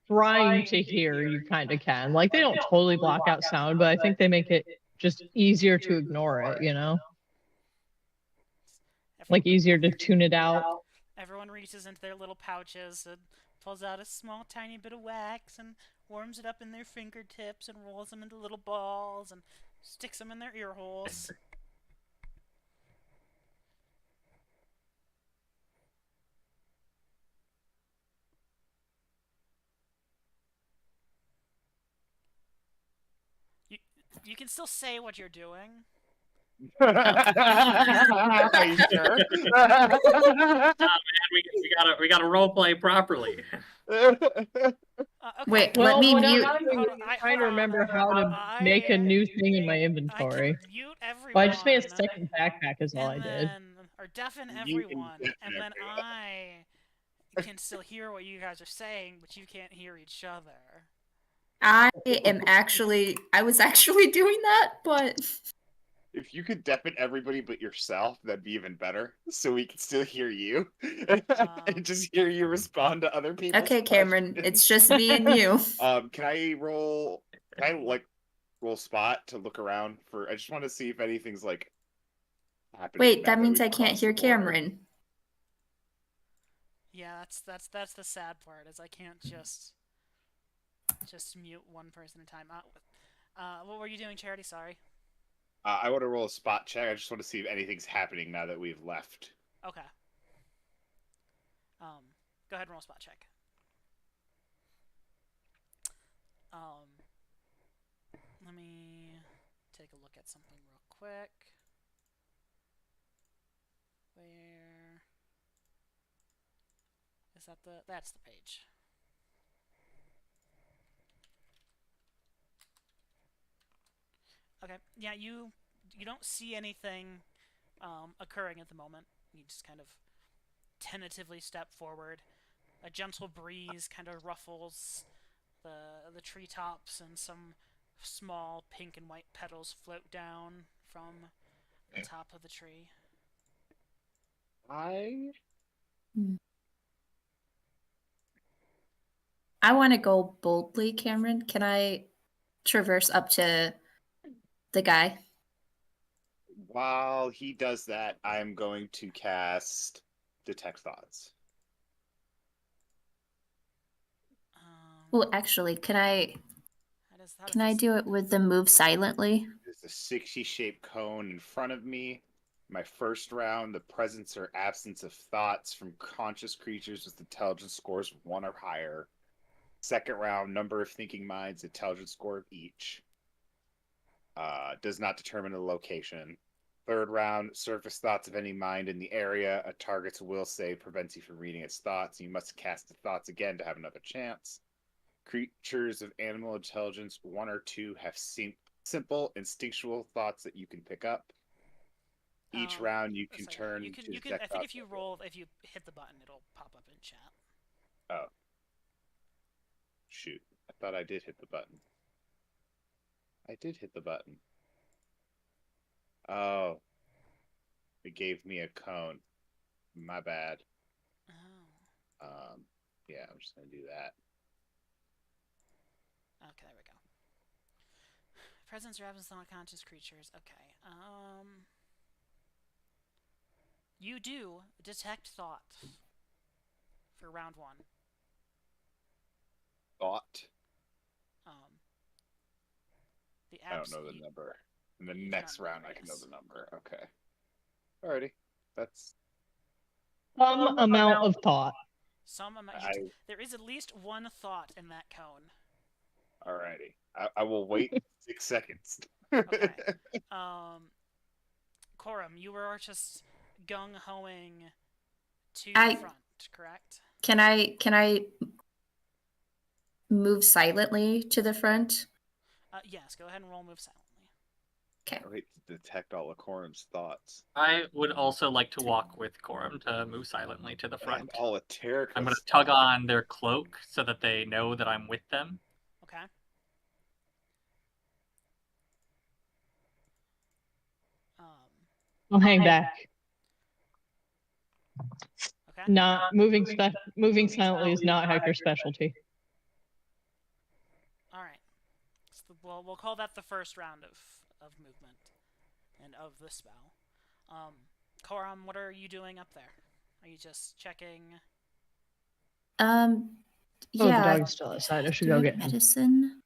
[SPEAKER 3] trying to hear, you kind of can. Like, they don't totally block out sound, but I think they make it just easier to ignore it, you know? Like, easier to tune it out.
[SPEAKER 2] Everyone reaches into their little pouches and pulls out a small tiny bit of wax and warms it up in their fingertips and rolls them into little balls and sticks them in their ear holes. You can still say what you're doing.
[SPEAKER 6] Are you sure?
[SPEAKER 5] We gotta roleplay properly.
[SPEAKER 2] Okay.
[SPEAKER 1] Wait,
[SPEAKER 3] Well,
[SPEAKER 1] let me
[SPEAKER 3] when
[SPEAKER 1] mute.
[SPEAKER 3] I'm trying to remember how to make a new thing in my inventory.
[SPEAKER 2] I can mute everyone.
[SPEAKER 3] Well, I just made a second backpack is all I did.
[SPEAKER 2] Or deafen
[SPEAKER 6] You can
[SPEAKER 2] everyone,
[SPEAKER 6] deafen
[SPEAKER 2] and then
[SPEAKER 6] everyone.
[SPEAKER 2] I can still hear what you guys are saying, but you can't hear each other.
[SPEAKER 1] I was actually doing that, but
[SPEAKER 6] If you could deafen everybody but yourself, that'd be even better. So we could still hear you. And just hear you respond to other people.
[SPEAKER 1] okay, Cameron, it's just me and you.
[SPEAKER 6] Can I roll spot to look around for I just want to see if anything's like happening.
[SPEAKER 1] Wait,
[SPEAKER 6] now
[SPEAKER 1] that means
[SPEAKER 6] we've
[SPEAKER 1] I can't
[SPEAKER 6] crossed
[SPEAKER 1] hear
[SPEAKER 6] the border.
[SPEAKER 1] Cameron.
[SPEAKER 2] Yeah, that's the sad part is I can't just mute one person at a time. What were you doing, Charity? Sorry.
[SPEAKER 6] I want to roll a spot check. I just want to see if anything's happening now that we've left.
[SPEAKER 2] Okay. Go ahead and roll a spot check. Let me take a look at something real quick. Where is that? That's the page. Okay. Yeah, you don't see anything occurring at the moment. You just kind of tentatively step forward. A gentle breeze kind of ruffles the treetops, and some small pink and white petals float down from the top of the tree.
[SPEAKER 4] I
[SPEAKER 1] want to go boldly, Cameron. Can I traverse up to the guy?
[SPEAKER 6] While he does that, I'm going to cast Detect Thoughts.
[SPEAKER 1] Well, actually, can I
[SPEAKER 2] How does
[SPEAKER 1] can I
[SPEAKER 2] this-
[SPEAKER 1] do it with the move silently?
[SPEAKER 6] There's a 60-shaped cone in front of me. My first round, the presence or absence of thoughts from conscious creatures with intelligence scores of 1 or higher. Second round, number of thinking minds, intelligence score of each. Does not determine the location. Third round, surface thoughts of any mind in the area. A target's will save prevents you from reading its thoughts. You must cast the thoughts again to have another chance. Creatures of animal intelligence 1 or 2 have simple instinctual thoughts that you can pick up. Each round you can turn.
[SPEAKER 2] You can. I think if you hit the button, it'll pop up in chat.
[SPEAKER 6] Oh. Shoot. I thought I did hit the button. I did hit the button. Oh. It gave me a cone. My bad.
[SPEAKER 2] Oh.
[SPEAKER 6] Yeah, I'm just gonna do that.
[SPEAKER 2] Okay, there we go. Presence or absence of unconscious creatures. Okay. You do detect thought for round 1.
[SPEAKER 6] Thought.
[SPEAKER 2] I
[SPEAKER 6] I don't know the number. In the next round, I can know the number. Okay. Alrighty. That's.
[SPEAKER 3] Some amount of thought.
[SPEAKER 2] Some amount. There is at least one thought in that cone.
[SPEAKER 6] Alrighty. I will wait 6 seconds.
[SPEAKER 2] Okay. Corum, you were just gung-hoing to the front, correct?
[SPEAKER 1] Can I move silently to the front?
[SPEAKER 2] Yes, go ahead and roll move silently.
[SPEAKER 1] Okay.
[SPEAKER 6] Wait to detect all of Corum's thoughts.
[SPEAKER 5] I would also like to walk with Corum to move silently to the front.
[SPEAKER 6] All of Terrica's
[SPEAKER 5] I'm going to tug on their cloak so that they know that I'm with them.
[SPEAKER 2] Okay.
[SPEAKER 3] I'll hang back.
[SPEAKER 2] Okay.
[SPEAKER 3] Not moving silently is not Hector's specialty.
[SPEAKER 2] All right. So we'll call that the first round of movement and of the spell. Corum, what are you doing up there? Are you just checking?
[SPEAKER 3] Oh, the
[SPEAKER 1] Yeah.
[SPEAKER 3] dog's still outside. I should
[SPEAKER 1] Do I
[SPEAKER 3] go
[SPEAKER 1] have
[SPEAKER 3] get him.
[SPEAKER 1] medicine.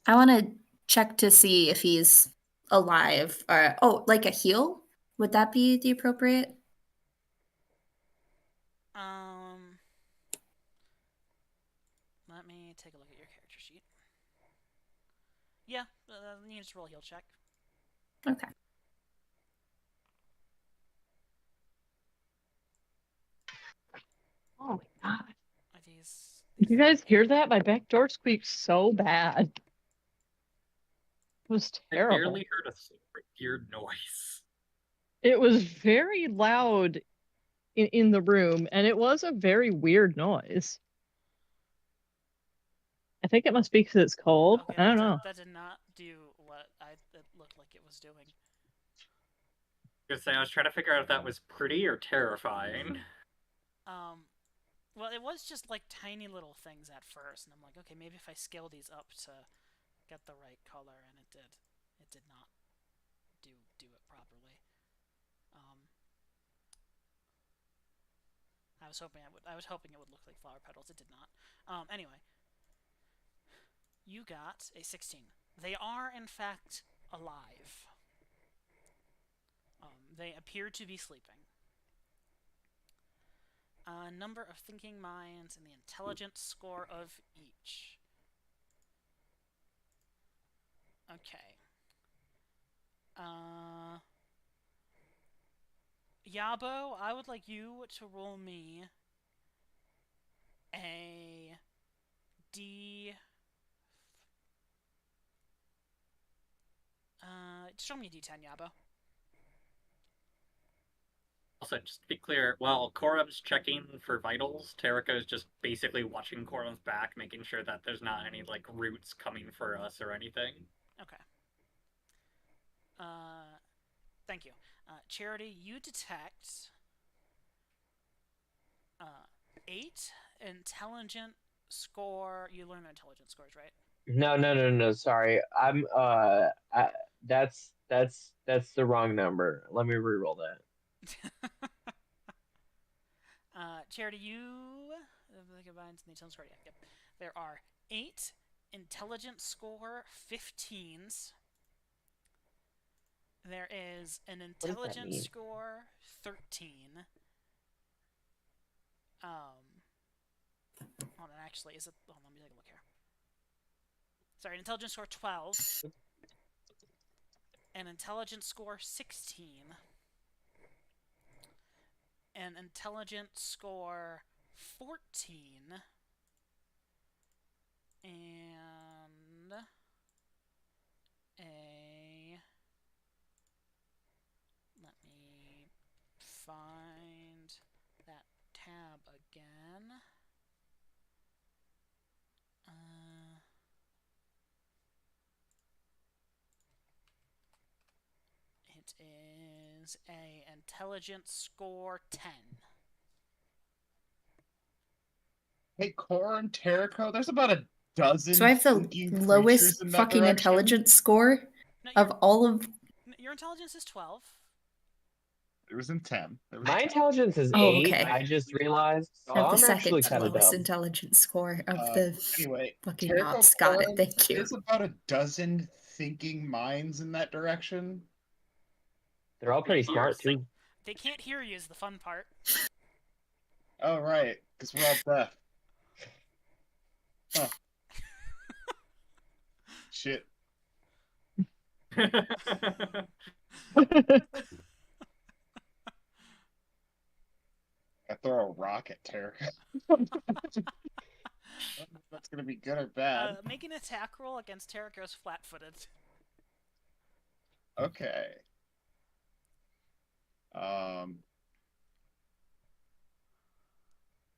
[SPEAKER 1] I want to check to see if he's alive. Or like a heal? Would that be the appropriate?
[SPEAKER 2] Let me take a look at your character sheet. Yeah, you just roll a heal check.
[SPEAKER 1] Okay.
[SPEAKER 3] Oh my god.
[SPEAKER 2] Are these?
[SPEAKER 3] Did you guys hear that? My back door squeaked so bad. It was
[SPEAKER 5] I
[SPEAKER 3] terrible.
[SPEAKER 5] barely heard a super weird noise.
[SPEAKER 3] It was very loud in the room, and it was a very weird noise. I think it must be because it's cold.
[SPEAKER 2] Okay,
[SPEAKER 3] I don't know.
[SPEAKER 2] That did not do what it looked like it was doing.
[SPEAKER 5] Because I was trying to figure out if that was pretty or terrifying.
[SPEAKER 2] Well, it was just like tiny little things at first, and I'm like, okay, maybe if I scale these up to get the right color, and it did not do it properly. I was hoping it would look like flower petals. It did not. Anyway, you got a 16. They are in fact alive. They appear to be sleeping. Number of thinking minds and the intelligence score of each. Okay. Yabo, I would like you to roll me a D. Just roll me a D10, Yabo.
[SPEAKER 5] Also, just to be clear, while Korum's checking for vitals, Terraco's just basically watching Korum's back, making sure that there's not any, like, roots coming for us or anything.
[SPEAKER 2] Okay. Thank you. Charity, you detect 8 intelligent score. You learn their intelligence scores, right?
[SPEAKER 4] No. Sorry, that's the wrong number. Let me reroll that.
[SPEAKER 2] Charity, you combines the intelligence score. Yeah, yep. There are 8 intelligence score 15s. There is an
[SPEAKER 4] does that
[SPEAKER 2] intelligence
[SPEAKER 4] mean?
[SPEAKER 2] score 13. Hold on, actually, is it? Hold on, let me take a look here. Sorry, an intelligence score 12. An intelligence score 16. An intelligence score 14. And a... Let me find that tab again. It is a intelligence score 10.
[SPEAKER 6] Hey, Cora and Terrico, there's about a dozen.
[SPEAKER 1] So I have the
[SPEAKER 6] thinking
[SPEAKER 1] lowest
[SPEAKER 6] creatures in that
[SPEAKER 1] fucking
[SPEAKER 6] direction.
[SPEAKER 1] intelligence score
[SPEAKER 2] No,
[SPEAKER 1] of all of.
[SPEAKER 2] your intelligence is 12.
[SPEAKER 6] It was in 10. It was
[SPEAKER 4] My
[SPEAKER 6] 10.
[SPEAKER 4] intelligence is
[SPEAKER 1] Oh,
[SPEAKER 4] 8.
[SPEAKER 1] okay.
[SPEAKER 4] I just realized. So
[SPEAKER 1] I have
[SPEAKER 4] I'm
[SPEAKER 1] the
[SPEAKER 4] actually
[SPEAKER 1] second
[SPEAKER 4] kind of
[SPEAKER 1] lowest
[SPEAKER 4] dumb.
[SPEAKER 1] intelligence score of the
[SPEAKER 6] Anyway,
[SPEAKER 1] fucking
[SPEAKER 6] Terrico
[SPEAKER 1] knobs. Got it.
[SPEAKER 6] Cora,
[SPEAKER 1] Thank you.
[SPEAKER 6] there's about a dozen thinking minds in that direction.
[SPEAKER 4] They're all pretty smart too.
[SPEAKER 2] They can't hear you is the fun part.
[SPEAKER 6] Oh, right, because we're all deaf. Huh. Shit. I throw a rock at Terrico. That's gonna be good or bad.
[SPEAKER 2] Make an attack roll against Terrico's flat-footed.
[SPEAKER 6] Okay.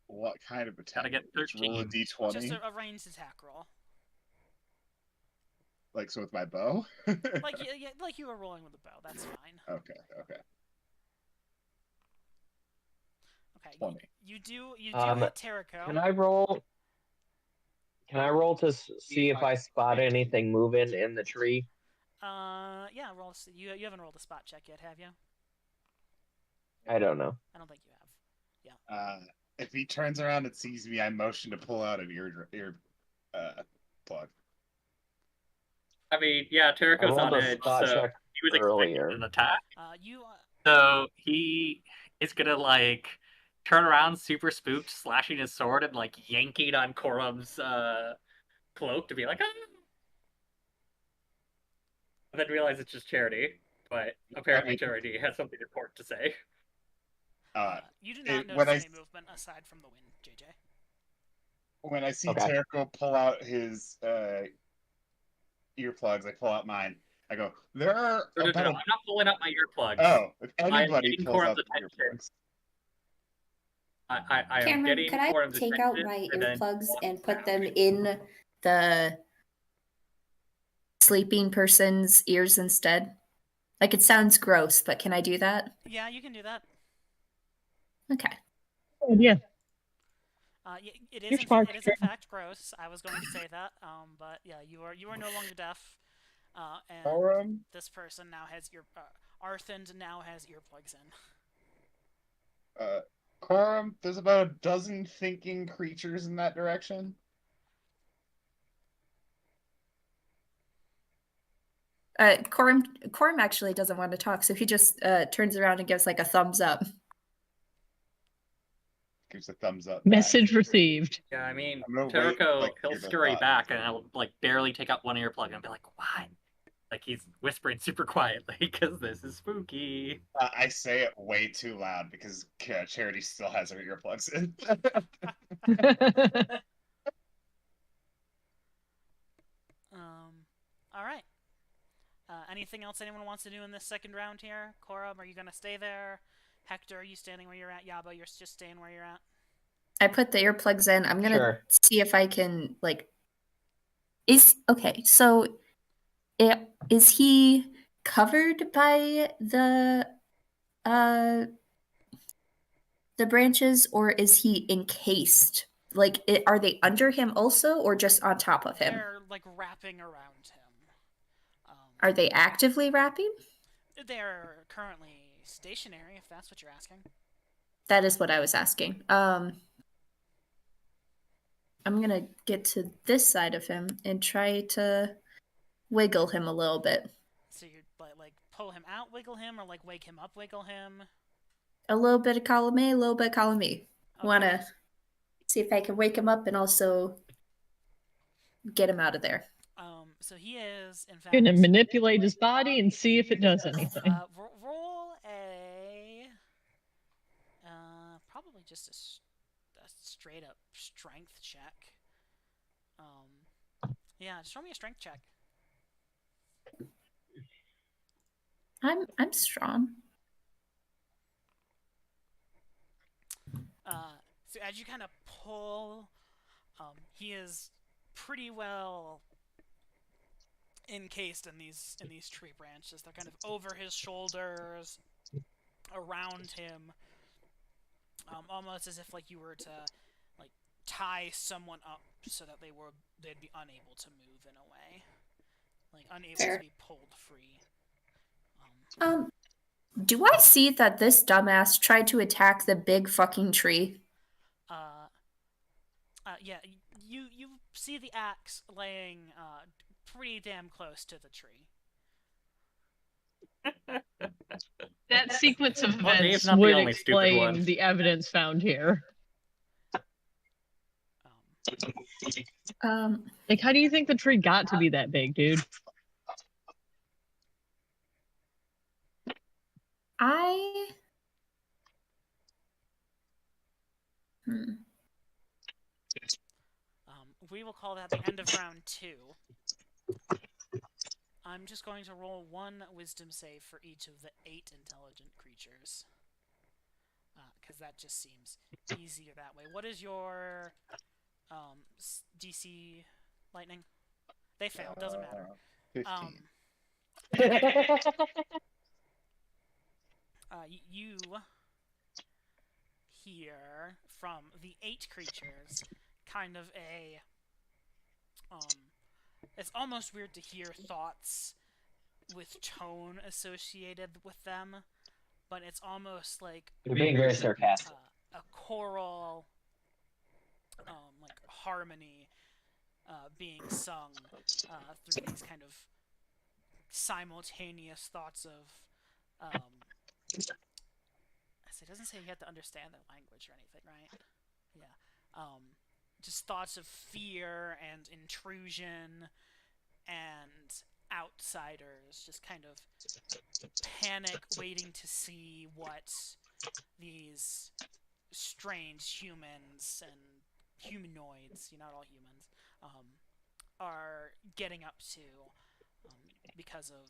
[SPEAKER 6] What kind of attack?
[SPEAKER 5] Gotta get
[SPEAKER 6] Just roll a
[SPEAKER 5] 13.
[SPEAKER 6] d20.
[SPEAKER 2] Just a ranged attack roll.
[SPEAKER 6] Like so with my bow.
[SPEAKER 2] Like you were rolling with a bow. That's fine.
[SPEAKER 6] Okay.
[SPEAKER 2] Okay.
[SPEAKER 6] 20.
[SPEAKER 2] You do hit Terrico.
[SPEAKER 4] Can I roll to see if I spot anything moving in the tree?
[SPEAKER 2] Yeah. Roll. You haven't rolled a spot check yet, have you?
[SPEAKER 4] I don't know.
[SPEAKER 2] I don't think you have.
[SPEAKER 6] If he turns around and sees me, I motion to pull out an ear plug.
[SPEAKER 5] I mean, yeah,
[SPEAKER 4] I
[SPEAKER 5] Terrico's
[SPEAKER 4] rolled
[SPEAKER 5] on
[SPEAKER 4] a
[SPEAKER 5] edge,
[SPEAKER 4] spot
[SPEAKER 5] so
[SPEAKER 4] check
[SPEAKER 5] he was
[SPEAKER 4] earlier.
[SPEAKER 5] expecting an attack.
[SPEAKER 2] You.
[SPEAKER 5] So he is gonna, like, turn around super spooked, slashing his sword and, like, yanking on Korum's cloak to be like, ah! And then realize it's just Charity, but apparently Charity has something important to say.
[SPEAKER 2] You do not
[SPEAKER 6] when
[SPEAKER 2] notice
[SPEAKER 6] I-
[SPEAKER 2] any movement aside from the wind, JJ.
[SPEAKER 6] When I see
[SPEAKER 4] Okay.
[SPEAKER 6] Terrico pull out his earplugs, I pull out mine. I go, there are
[SPEAKER 5] No,
[SPEAKER 6] about
[SPEAKER 5] I'm not pulling out my earplugs.
[SPEAKER 6] Oh, if
[SPEAKER 5] I am
[SPEAKER 6] anybody
[SPEAKER 5] getting
[SPEAKER 6] pulls
[SPEAKER 5] Korum's
[SPEAKER 6] out the
[SPEAKER 5] attention.
[SPEAKER 6] earplugs.
[SPEAKER 5] I am
[SPEAKER 1] Cameron,
[SPEAKER 5] getting
[SPEAKER 1] could I
[SPEAKER 5] Korum's
[SPEAKER 1] take out
[SPEAKER 5] attention
[SPEAKER 1] my
[SPEAKER 5] and then
[SPEAKER 1] earplugs
[SPEAKER 5] walk
[SPEAKER 1] and put
[SPEAKER 5] back.
[SPEAKER 1] them in the sleeping person's ears instead? Like, it sounds gross, but can I do that?
[SPEAKER 2] Yeah, you can do that.
[SPEAKER 1] Okay.
[SPEAKER 3] Yeah.
[SPEAKER 2] It
[SPEAKER 3] You're
[SPEAKER 2] is.
[SPEAKER 3] smart,
[SPEAKER 2] It is in fact gross. I was going to say that. But yeah, you are no longer deaf. And
[SPEAKER 6] Corum,
[SPEAKER 2] this person now has Arthend now has earplugs in.
[SPEAKER 6] Corum, there's about a dozen thinking creatures in that direction.
[SPEAKER 1] Corum actually doesn't want to talk, so he just turns around and gives like a thumbs up.
[SPEAKER 6] Gives a thumbs up.
[SPEAKER 3] Message received.
[SPEAKER 5] Yeah, I mean,
[SPEAKER 6] I'm gonna wait,
[SPEAKER 5] Turko,
[SPEAKER 6] like,
[SPEAKER 5] he'll
[SPEAKER 6] give a
[SPEAKER 5] scurry
[SPEAKER 6] thought.
[SPEAKER 5] back and he'll like barely take out one earplug and be like, "What?" Like he's whispering super quietly because this is spooky.
[SPEAKER 6] I say it way too loud because Charity still has her earplugs in.
[SPEAKER 2] All right. Anything else anyone wants to do in this second round here? Corum, are you gonna stay there? Hector, are you standing where you're at? Yabo, you're just staying where you're at.
[SPEAKER 1] I put the earplugs in. I'm gonna
[SPEAKER 4] Sure.
[SPEAKER 1] see if I can like. So, is he covered by the branches, or is he encased? Like, are they under him also, or just on top of him?
[SPEAKER 2] They're like wrapping around him.
[SPEAKER 1] Are they actively wrapping?
[SPEAKER 2] They're currently stationary, if that's what you're asking.
[SPEAKER 1] That is what I was asking. I'm gonna get to this side of him and try to wiggle him a little bit.
[SPEAKER 2] So you like pull him out, wiggle him, or like wake him up, wiggle him.
[SPEAKER 1] A little bit of column A, a little bit of column B.
[SPEAKER 2] Okay.
[SPEAKER 1] Wanna see if I can wake him up and also get him out of there.
[SPEAKER 2] So he is in fact
[SPEAKER 3] Gonna manipulate his body and see if it does anything.
[SPEAKER 2] Roll a probably just a straight up strength check. Yeah, just roll me a strength check.
[SPEAKER 1] I'm strong.
[SPEAKER 2] So as you kind of pull, he is pretty well encased in these tree branches. They're kind of over his shoulders, around him, almost as if like you were to like tie someone up so that they'd be unable to move in a way, like unable
[SPEAKER 1] Fair.
[SPEAKER 2] to be pulled free.
[SPEAKER 1] Do I see that this dumbass tried to attack the big fucking tree?
[SPEAKER 2] Yeah, you see the axe laying pretty damn close to the tree.
[SPEAKER 3] That sequence of
[SPEAKER 5] Well, Dave's
[SPEAKER 3] events
[SPEAKER 5] not the
[SPEAKER 3] would
[SPEAKER 5] only stupid
[SPEAKER 3] explain
[SPEAKER 5] one.
[SPEAKER 3] the evidence found here. Like, how do you think the tree got to be that big, dude?
[SPEAKER 2] We will call that the end of round 2. I'm just going to roll 1 wisdom save for each of the 8 intelligent creatures. Because that just seems easier that way. What is your DC, Lightning? They failed, doesn't matter.
[SPEAKER 6] 15.
[SPEAKER 2] You hear from the 8 creatures kind of a it's almost weird to hear thoughts with tone associated with them, but it's almost like
[SPEAKER 4] You're being very sarcastic.
[SPEAKER 2] a choral like harmony being sung through these kind of simultaneous thoughts of it doesn't say you have to understand their language or anything, right? Yeah. Just thoughts of fear and intrusion and outsiders, just kind of panic, waiting to see what these strange humans and humanoids, not all humans, are getting up to because of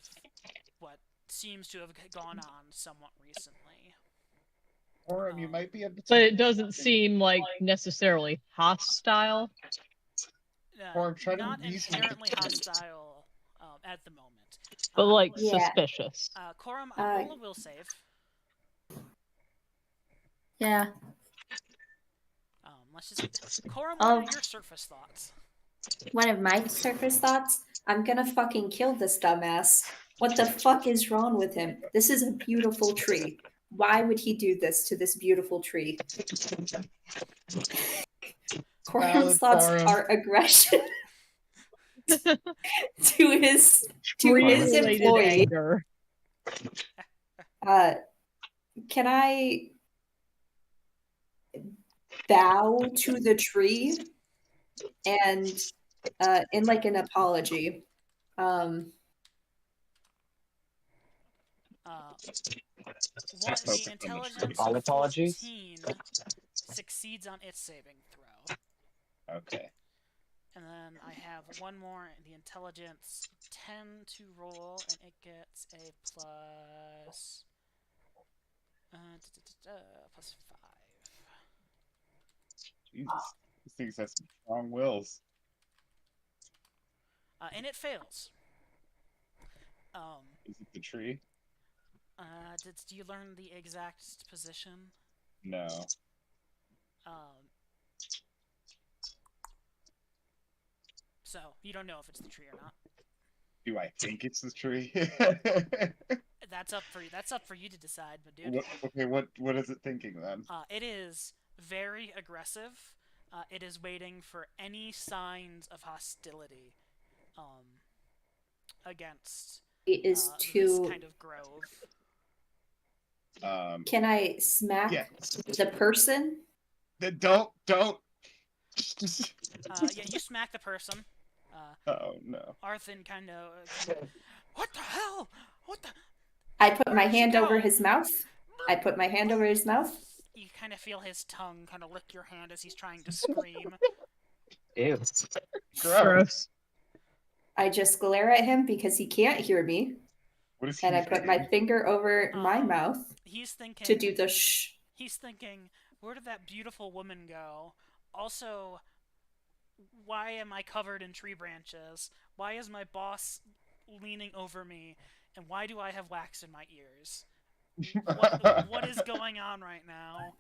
[SPEAKER 2] what seems to have gone on somewhat recently.
[SPEAKER 6] Corum, you might be able to.
[SPEAKER 3] But it doesn't seem like necessarily hostile.
[SPEAKER 6] Or try to
[SPEAKER 2] Not
[SPEAKER 6] reason-
[SPEAKER 2] inherently hostile at the moment.
[SPEAKER 3] But like
[SPEAKER 1] Yeah.
[SPEAKER 3] suspicious.
[SPEAKER 2] Corum, roll a will save.
[SPEAKER 1] Yeah.
[SPEAKER 2] Let's just Corum, what are your surface thoughts?
[SPEAKER 1] One of my surface thoughts, I'm gonna fucking kill this dumbass. What the fuck is wrong with him? This is a beautiful tree. Why would he do this to this beautiful tree? Coram
[SPEAKER 6] Valid,
[SPEAKER 1] slots
[SPEAKER 6] Coram.
[SPEAKER 1] our aggression to his
[SPEAKER 3] Tree-related
[SPEAKER 1] employee.
[SPEAKER 3] anger.
[SPEAKER 1] Can I bow to the tree and in like an apology?
[SPEAKER 2] What the
[SPEAKER 6] Focus on the
[SPEAKER 2] intelligence
[SPEAKER 4] All apologies?
[SPEAKER 2] 14 succeeds on its saving throw.
[SPEAKER 6] Okay.
[SPEAKER 2] And then I have one more, the intelligence 10 to roll, and it gets a plus... plus 5.
[SPEAKER 6] Jesus. These things have some strong wills.
[SPEAKER 2] And it fails.
[SPEAKER 6] Is it the tree?
[SPEAKER 2] Do you learn the exact position?
[SPEAKER 6] No.
[SPEAKER 2] So you don't know if it's the tree or not.
[SPEAKER 6] Do I think it's the tree?
[SPEAKER 2] That's up for you. That's up for you to decide, but dude.
[SPEAKER 6] Okay, what is it thinking then?
[SPEAKER 2] It is very aggressive. It is waiting for any signs of hostility against
[SPEAKER 1] It is
[SPEAKER 2] this
[SPEAKER 1] too.
[SPEAKER 2] kind of grove.
[SPEAKER 1] Can I smack
[SPEAKER 6] Yeah.
[SPEAKER 1] the person?
[SPEAKER 6] Don't.
[SPEAKER 2] Yeah, you smack the person.
[SPEAKER 6] Oh no.
[SPEAKER 2] Arthur kind of. What the hell? What the?
[SPEAKER 1] I put my hand
[SPEAKER 2] Go.
[SPEAKER 1] over his mouth. I put my hand over his mouth.
[SPEAKER 2] You kind of feel his tongue kind of lick your hand as he's trying to scream.
[SPEAKER 4] Ew.
[SPEAKER 6] Gross.
[SPEAKER 1] I just glare at him because he can't hear me.
[SPEAKER 6] What is he
[SPEAKER 1] And I put my
[SPEAKER 6] thinking?
[SPEAKER 1] finger over my mouth
[SPEAKER 2] He's thinking
[SPEAKER 1] to do the shh.
[SPEAKER 2] He's thinking, where did that beautiful woman go? Also, why am I covered in tree branches? Why is my boss leaning over me? And why do I have wax in my ears? What is going on right now?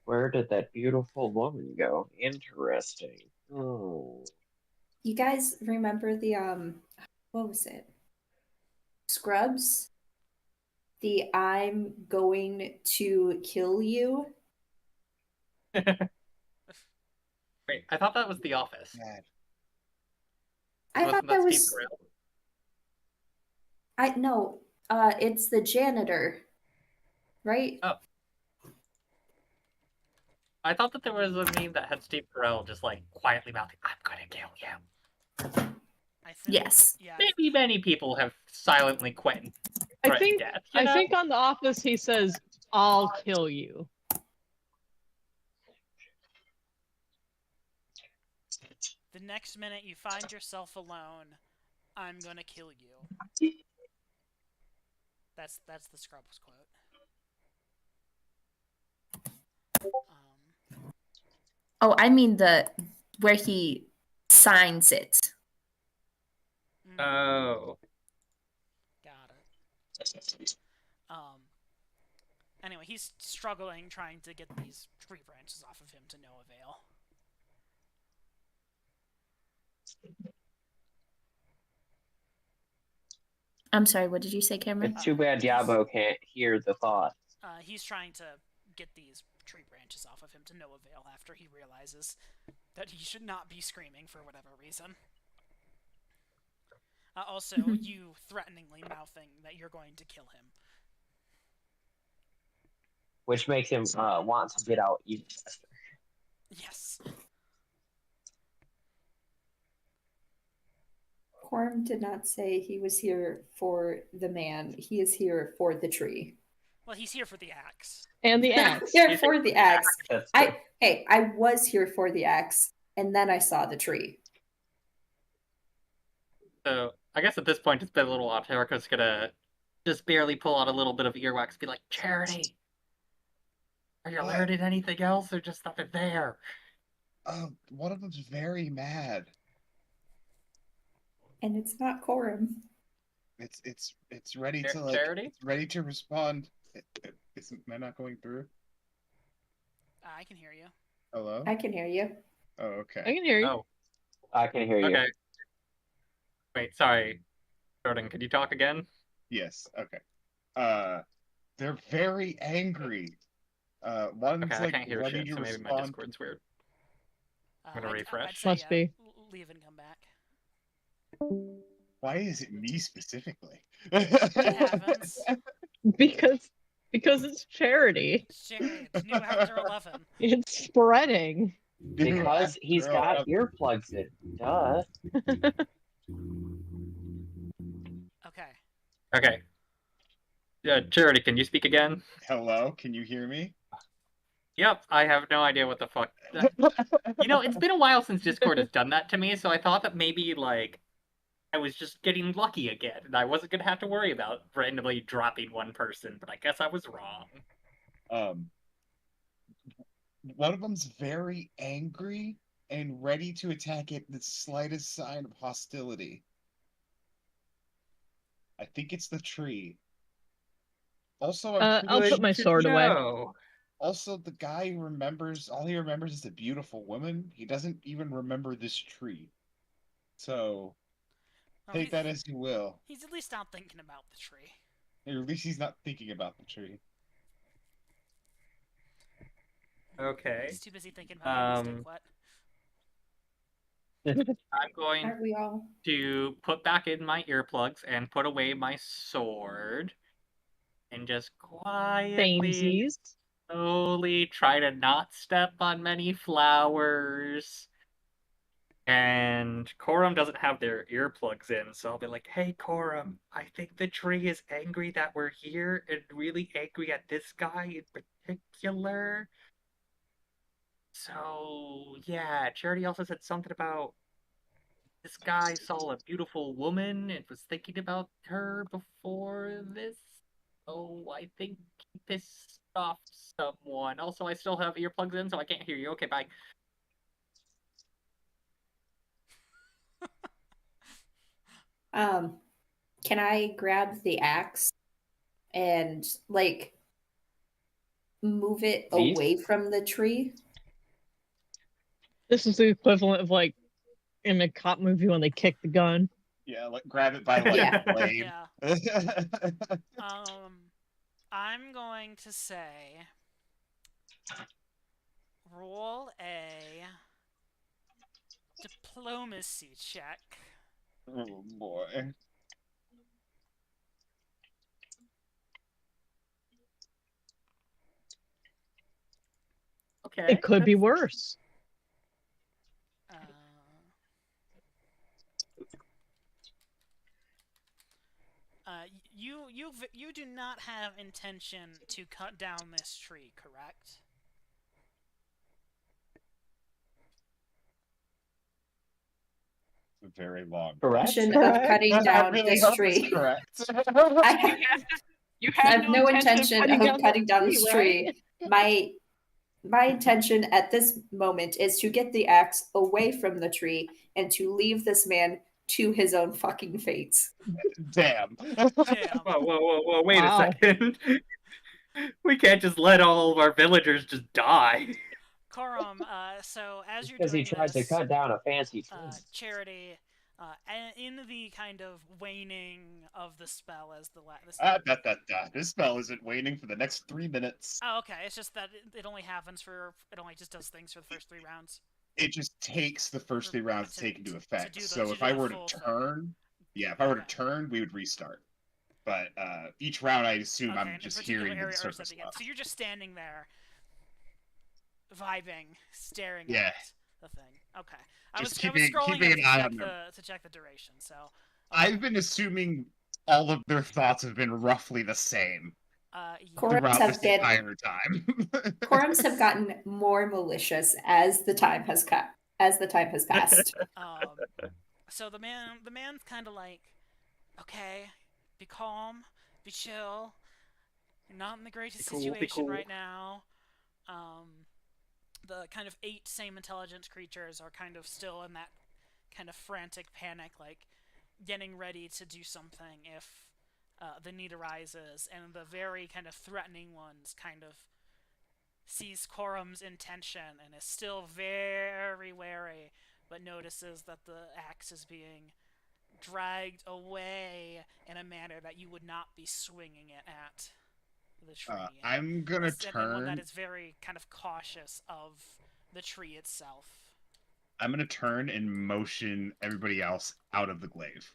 [SPEAKER 4] Where did that beautiful woman go? Interesting. Oh.
[SPEAKER 1] You guys remember the what was it? Scrubs? The I'm going to kill you.
[SPEAKER 5] Wait, I thought that was The Office.
[SPEAKER 6] Mad.
[SPEAKER 1] I
[SPEAKER 5] Wasn't
[SPEAKER 1] thought that
[SPEAKER 5] Steve
[SPEAKER 1] was
[SPEAKER 5] Carell?
[SPEAKER 1] no, it's the janitor. Right?
[SPEAKER 5] Oh. I thought that there was a meme that had Steve Carell just like quietly mouthing, "I'm gonna kill you."
[SPEAKER 2] I think,
[SPEAKER 1] Yes.
[SPEAKER 2] Yeah.
[SPEAKER 5] Maybe many people have silently quit.
[SPEAKER 3] I think
[SPEAKER 5] death,
[SPEAKER 3] I think on The Office he says, "I'll kill you."
[SPEAKER 2] The next minute you find yourself alone, I'm gonna kill you. That's the Scrubs quote.
[SPEAKER 1] Oh, I mean where he signs it.
[SPEAKER 5] Oh.
[SPEAKER 2] Got it. Anyway, he's struggling trying to get these tree branches off of him to no avail.
[SPEAKER 1] I'm sorry, what did you say, Cameron?
[SPEAKER 4] It's too bad Yabo can't hear the thought.
[SPEAKER 2] He's trying to get these tree branches off of him to no avail after he realizes that he should not be screaming for whatever reason. Also, you threateningly mouthing that you're going to kill him.
[SPEAKER 4] Which makes him want to get out even faster.
[SPEAKER 2] Yes.
[SPEAKER 1] Coram did not say he was here for the man. He is here for the tree.
[SPEAKER 2] Well, he's here for the axe.
[SPEAKER 3] And the axe.
[SPEAKER 1] Here for the axe.
[SPEAKER 4] That's true.
[SPEAKER 1] I was here for the axe, and then I saw the tree.
[SPEAKER 5] So I guess at this point it's been a little odd. Erica's gonna just barely pull out a little bit of earwax and be like, "Charity, are you learning anything else or just nothing there?"
[SPEAKER 6] One of them's very mad.
[SPEAKER 1] And it's not Coram.
[SPEAKER 6] It's ready to like.
[SPEAKER 5] Charity?
[SPEAKER 6] It's ready to respond. Am I not going through?
[SPEAKER 2] I can hear you.
[SPEAKER 6] Hello.
[SPEAKER 1] I can hear you.
[SPEAKER 6] Oh,
[SPEAKER 3] I
[SPEAKER 6] okay.
[SPEAKER 3] can hear you.
[SPEAKER 5] Oh,
[SPEAKER 4] I can hear you.
[SPEAKER 5] okay. Wait, sorry. Jordan, could you talk again?
[SPEAKER 6] Yes. Okay. They're very angry. One's
[SPEAKER 5] Okay, I
[SPEAKER 6] like
[SPEAKER 5] can't hear
[SPEAKER 6] ready
[SPEAKER 5] shit,
[SPEAKER 6] to
[SPEAKER 5] so maybe my
[SPEAKER 6] respond.
[SPEAKER 5] Discord's weird. gonna
[SPEAKER 2] I'd
[SPEAKER 5] refresh.
[SPEAKER 2] say,
[SPEAKER 3] Must be.
[SPEAKER 2] leave and come back.
[SPEAKER 6] Why is it me specifically?
[SPEAKER 2] It happens.
[SPEAKER 3] Because it's charity.
[SPEAKER 2] Charity, it's new after 11.
[SPEAKER 3] It's spreading.
[SPEAKER 4] Because he's got earplugs in. Duh.
[SPEAKER 2] Okay.
[SPEAKER 5] Okay. Charity, can you speak again?
[SPEAKER 6] Hello, can you hear me?
[SPEAKER 5] Yep, I have no idea what the fuck. You know, it's been a while since Discord has done that to me, so I thought that maybe, like, I was just getting lucky again, and I wasn't gonna have to worry about randomly dropping one person, but I guess I was wrong.
[SPEAKER 6] One of them's very angry and ready to attack at the slightest sign of hostility. I think it's the tree. Also,
[SPEAKER 3] I'll put my sword away.
[SPEAKER 6] Also, the guy remembers, all he remembers is a beautiful woman. He doesn't even remember this tree. So,
[SPEAKER 2] Well,
[SPEAKER 6] take that as you will.
[SPEAKER 2] He's at least not thinking about the tree.
[SPEAKER 6] Or at least he's not thinking about the tree.
[SPEAKER 5] Okay.
[SPEAKER 2] He's too busy thinking about getting his dick wet.
[SPEAKER 5] I'm going
[SPEAKER 1] Aren't we all?
[SPEAKER 5] to put back in my earplugs and put away my sword. And just quietly,
[SPEAKER 3] Samesies.
[SPEAKER 5] slowly try to not step on many flowers. And Corum doesn't have their earplugs in, so I'll be like, hey, Corum, I think the tree is angry that we're here and really angry at this guy in particular. So, yeah, Charity also said something about this guy saw a beautiful woman and was thinking about her before this. Oh, I think he pissed off someone. Also, I still have earplugs in, so I can't hear you. Okay, bye.
[SPEAKER 1] Can I grab the axe and like move it
[SPEAKER 4] Please?
[SPEAKER 1] away from the tree?
[SPEAKER 3] This is the equivalent of like in a cop movie when they kick the gun.
[SPEAKER 6] Yeah, like grab it by like
[SPEAKER 1] Yeah.
[SPEAKER 6] the blade.
[SPEAKER 2] Yeah. I'm going to say roll a diplomacy check.
[SPEAKER 6] Oh boy.
[SPEAKER 5] Okay.
[SPEAKER 3] It could be worse.
[SPEAKER 2] You do not have intention to cut down this tree, correct?
[SPEAKER 6] Very long.
[SPEAKER 4] Correct?
[SPEAKER 1] Intention of cutting
[SPEAKER 6] I
[SPEAKER 1] down
[SPEAKER 6] really
[SPEAKER 1] this
[SPEAKER 6] hope
[SPEAKER 1] tree.
[SPEAKER 6] it's correct.
[SPEAKER 3] You
[SPEAKER 1] I have no intention of cutting down this tree. My intention at this moment is to get the axe away from the tree and to leave this man to his own fucking fates.
[SPEAKER 6] Damn.
[SPEAKER 2] Damn.
[SPEAKER 5] Whoa, wait
[SPEAKER 3] Wow.
[SPEAKER 5] a second. We can't just let all of our villagers just die.
[SPEAKER 2] Corum, so as you're
[SPEAKER 4] Because he
[SPEAKER 2] doing
[SPEAKER 4] tried
[SPEAKER 2] this,
[SPEAKER 4] to cut down a fancy tree.
[SPEAKER 2] Charity, in the kind of waning of the spell as the
[SPEAKER 6] This spell isn't waning for the next 3 minutes.
[SPEAKER 2] Oh, okay. It's just that it only happens for it only just does things for the first 3 rounds.
[SPEAKER 6] It just takes the first 3 rounds to take into effect.
[SPEAKER 2] do the-
[SPEAKER 6] So
[SPEAKER 2] to
[SPEAKER 6] if
[SPEAKER 2] do
[SPEAKER 6] I
[SPEAKER 2] the
[SPEAKER 6] were to
[SPEAKER 2] full thing.
[SPEAKER 6] turn, if I were to
[SPEAKER 2] Okay.
[SPEAKER 6] turn, we would restart. But each round, I assume
[SPEAKER 2] Okay,
[SPEAKER 6] I'm
[SPEAKER 2] in a
[SPEAKER 6] just
[SPEAKER 2] particular
[SPEAKER 6] hearing the
[SPEAKER 2] area or
[SPEAKER 6] surface
[SPEAKER 2] something.
[SPEAKER 6] level.
[SPEAKER 2] So you're just standing there, vibing, staring
[SPEAKER 6] Yeah.
[SPEAKER 2] at the thing. Okay. I
[SPEAKER 6] Just
[SPEAKER 2] was scrolling
[SPEAKER 6] keeping
[SPEAKER 2] up
[SPEAKER 6] an eye on them.
[SPEAKER 2] to check the duration. So
[SPEAKER 6] I've been assuming all of their thoughts have been roughly the same
[SPEAKER 2] yeah.
[SPEAKER 1] Correct.
[SPEAKER 6] throughout
[SPEAKER 1] have
[SPEAKER 6] this
[SPEAKER 1] been-
[SPEAKER 6] entire time.
[SPEAKER 1] Quorums have gotten more malicious as the time has passed.
[SPEAKER 2] So the man's kind of like, okay, be calm, be chill. You're not in the greatest
[SPEAKER 5] Be
[SPEAKER 2] situation
[SPEAKER 5] cool.
[SPEAKER 2] right now. The kind of 8 same intelligence creatures are kind of still in that kind of frantic panic, like getting ready to do something if the need arises, and the very kind of threatening ones kind of sees Corum's intention and is still very wary, but notices that the axe is being dragged away in a manner that you would not be swinging it at the tree.
[SPEAKER 6] I'm gonna
[SPEAKER 2] And one that
[SPEAKER 6] turn.
[SPEAKER 2] is very kind of cautious of the tree itself.
[SPEAKER 6] I'm gonna turn and motion everybody else out of the glaive.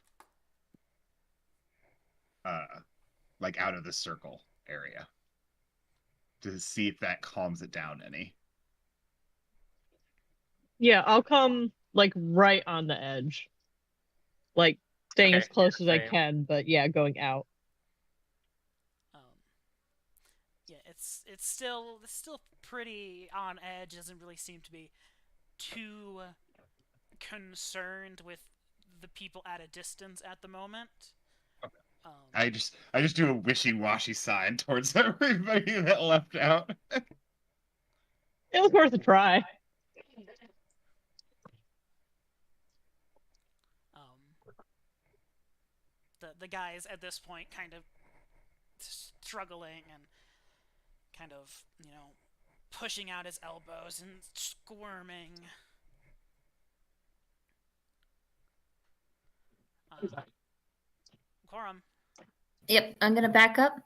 [SPEAKER 6] Like out of the circle area. To see if that calms it down any.
[SPEAKER 3] Yeah, I'll come like right on the edge. Like staying
[SPEAKER 5] Okay,
[SPEAKER 3] as close as I
[SPEAKER 5] same.
[SPEAKER 3] can, but yeah, going out.
[SPEAKER 2] Yeah, it's still pretty on edge. Doesn't really seem to be too concerned with the people at a distance at the moment.
[SPEAKER 6] I just do a wishy-washy sign towards everybody that left out.
[SPEAKER 3] It was worth a try.
[SPEAKER 2] The guys at this point kind of struggling and kind of, pushing out his elbows and squirming. Quorum.
[SPEAKER 1] Yep, I'm gonna back up.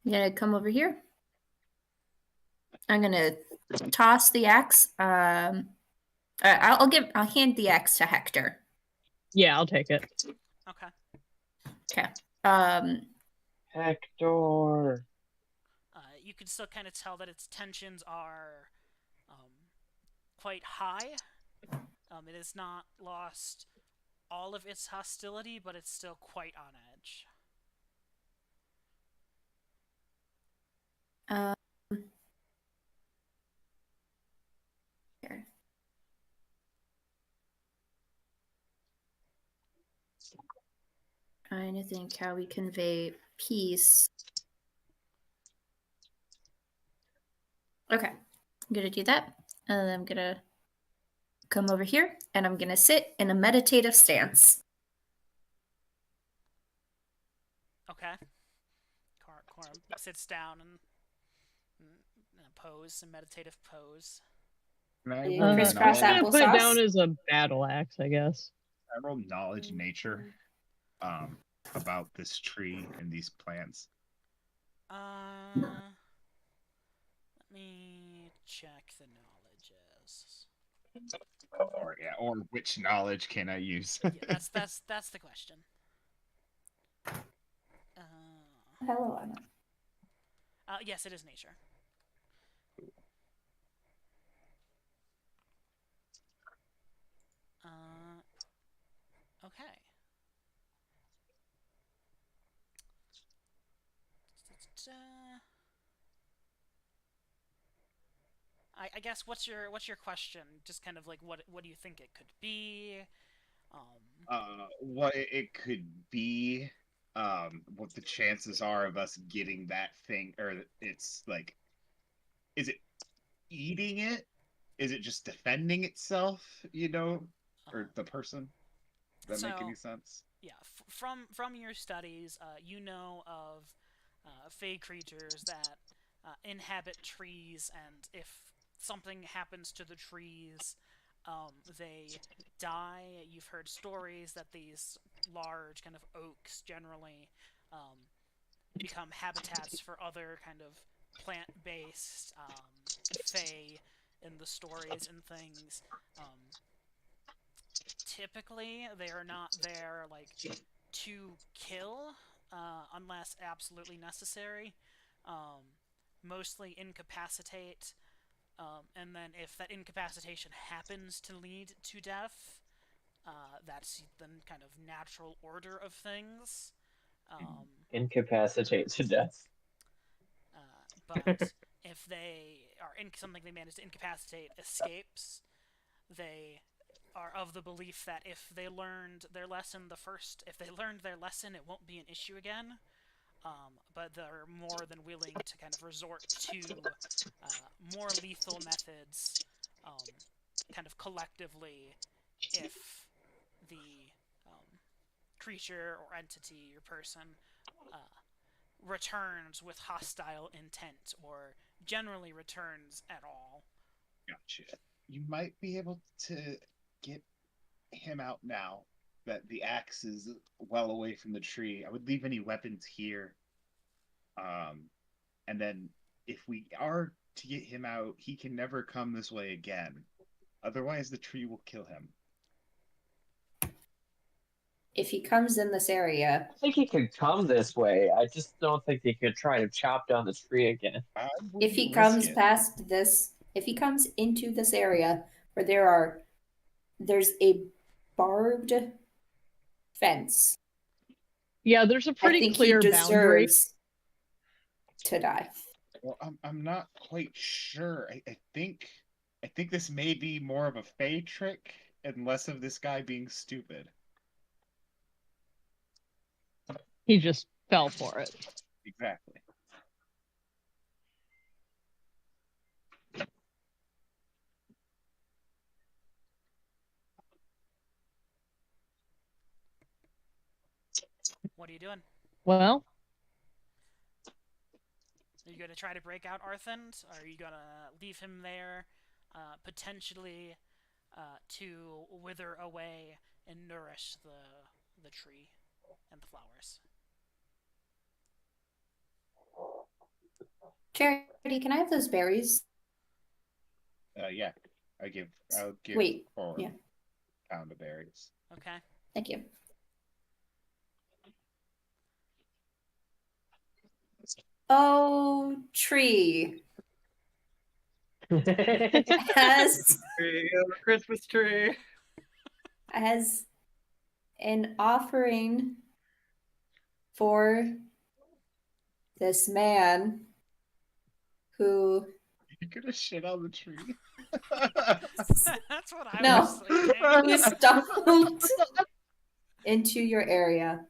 [SPEAKER 1] I'm gonna come over here. I'm gonna toss the axe. I'll hand the axe to Hector.
[SPEAKER 3] Yeah, I'll take it.
[SPEAKER 2] Okay.
[SPEAKER 1] Okay.
[SPEAKER 4] Hector.
[SPEAKER 2] You can still kind of tell that its tensions are quite high. It has not lost all of its hostility, but it's still quite on edge.
[SPEAKER 1] Here. Trying to think how we convey peace. Okay, I'm gonna do that, and then I'm gonna come over here, and I'm gonna sit in a meditative stance.
[SPEAKER 2] Okay. Quorum sits down and pose, a meditative pose.
[SPEAKER 6] Can I
[SPEAKER 1] You
[SPEAKER 6] roll
[SPEAKER 1] crisscross
[SPEAKER 3] I'm
[SPEAKER 6] knowledge?
[SPEAKER 3] gonna put it
[SPEAKER 1] applesauce?
[SPEAKER 3] down as a battle axe, I guess.
[SPEAKER 6] I roll knowledge nature about this tree and these plants.
[SPEAKER 2] Let me check the knowledges.
[SPEAKER 6] Or which knowledge can I use?
[SPEAKER 2] Yeah, that's the question.
[SPEAKER 1] Hello, Anna.
[SPEAKER 2] Yes, it is nature. Okay. I guess what's your question? Just kind of like what do you think it could be?
[SPEAKER 6] What it could be, what the chances are of us getting that thing, or it's like, is it eating it? Is it just defending itself? Or the person? Does that make any sense?
[SPEAKER 2] Yeah, from your studies, you know of fey creatures that inhabit trees, and if something happens to the trees, they die. You've heard stories that these large kind of oaks generally become habitats for other kind of plant-based fey in the stories and things. Typically, they are not there like to kill unless absolutely necessary. Mostly incapacitate. And then if that incapacitation happens to lead to death, that's the kind of natural order of things.
[SPEAKER 4] Incapacitate to death.
[SPEAKER 2] But if they are something they manage to incapacitate escapes, they are of the belief that if they learned their lesson it won't be an issue again. But they're more than willing to kind of resort to more lethal methods, kind of collectively, if the creature or entity or person returns with hostile intent, or generally returns at all.
[SPEAKER 6] Gotcha. You might be able to get him out now that the axe is well away from the tree. I would leave any weapons here. And then if we are to get him out, he can never come this way again. Otherwise, the tree will kill him.
[SPEAKER 1] If he comes in this area,
[SPEAKER 4] I think he could come this way. I just don't think he could try to chop down the tree again.
[SPEAKER 1] if he comes past this, if he comes into this area where there's a barbed fence,
[SPEAKER 3] Yeah, there's a
[SPEAKER 1] I
[SPEAKER 3] pretty
[SPEAKER 1] think
[SPEAKER 3] clear
[SPEAKER 1] he
[SPEAKER 3] boundary.
[SPEAKER 1] deserves to die.
[SPEAKER 6] Well, I'm not quite sure. I think this may be more of a Fey trick and less of this guy being stupid.
[SPEAKER 3] He just fell for it.
[SPEAKER 6] Exactly.
[SPEAKER 2] What are you doing?
[SPEAKER 3] Well,
[SPEAKER 2] Are you going to try to break out Arthend? Or are you going to leave him there, potentially to wither away and nourish the tree and the flowers?
[SPEAKER 1] Charity, can I have those berries?
[SPEAKER 6] Yeah. I'll give
[SPEAKER 1] Wait,
[SPEAKER 6] 4
[SPEAKER 1] yeah.
[SPEAKER 6] pound of berries.
[SPEAKER 2] Okay.
[SPEAKER 1] Thank you. Oh, tree. Has
[SPEAKER 5] Christmas tree.
[SPEAKER 1] as an offering for this man who
[SPEAKER 6] You're gonna shit on the tree.
[SPEAKER 2] That's what I
[SPEAKER 1] No.
[SPEAKER 2] was thinking.
[SPEAKER 1] who stumbled into your area.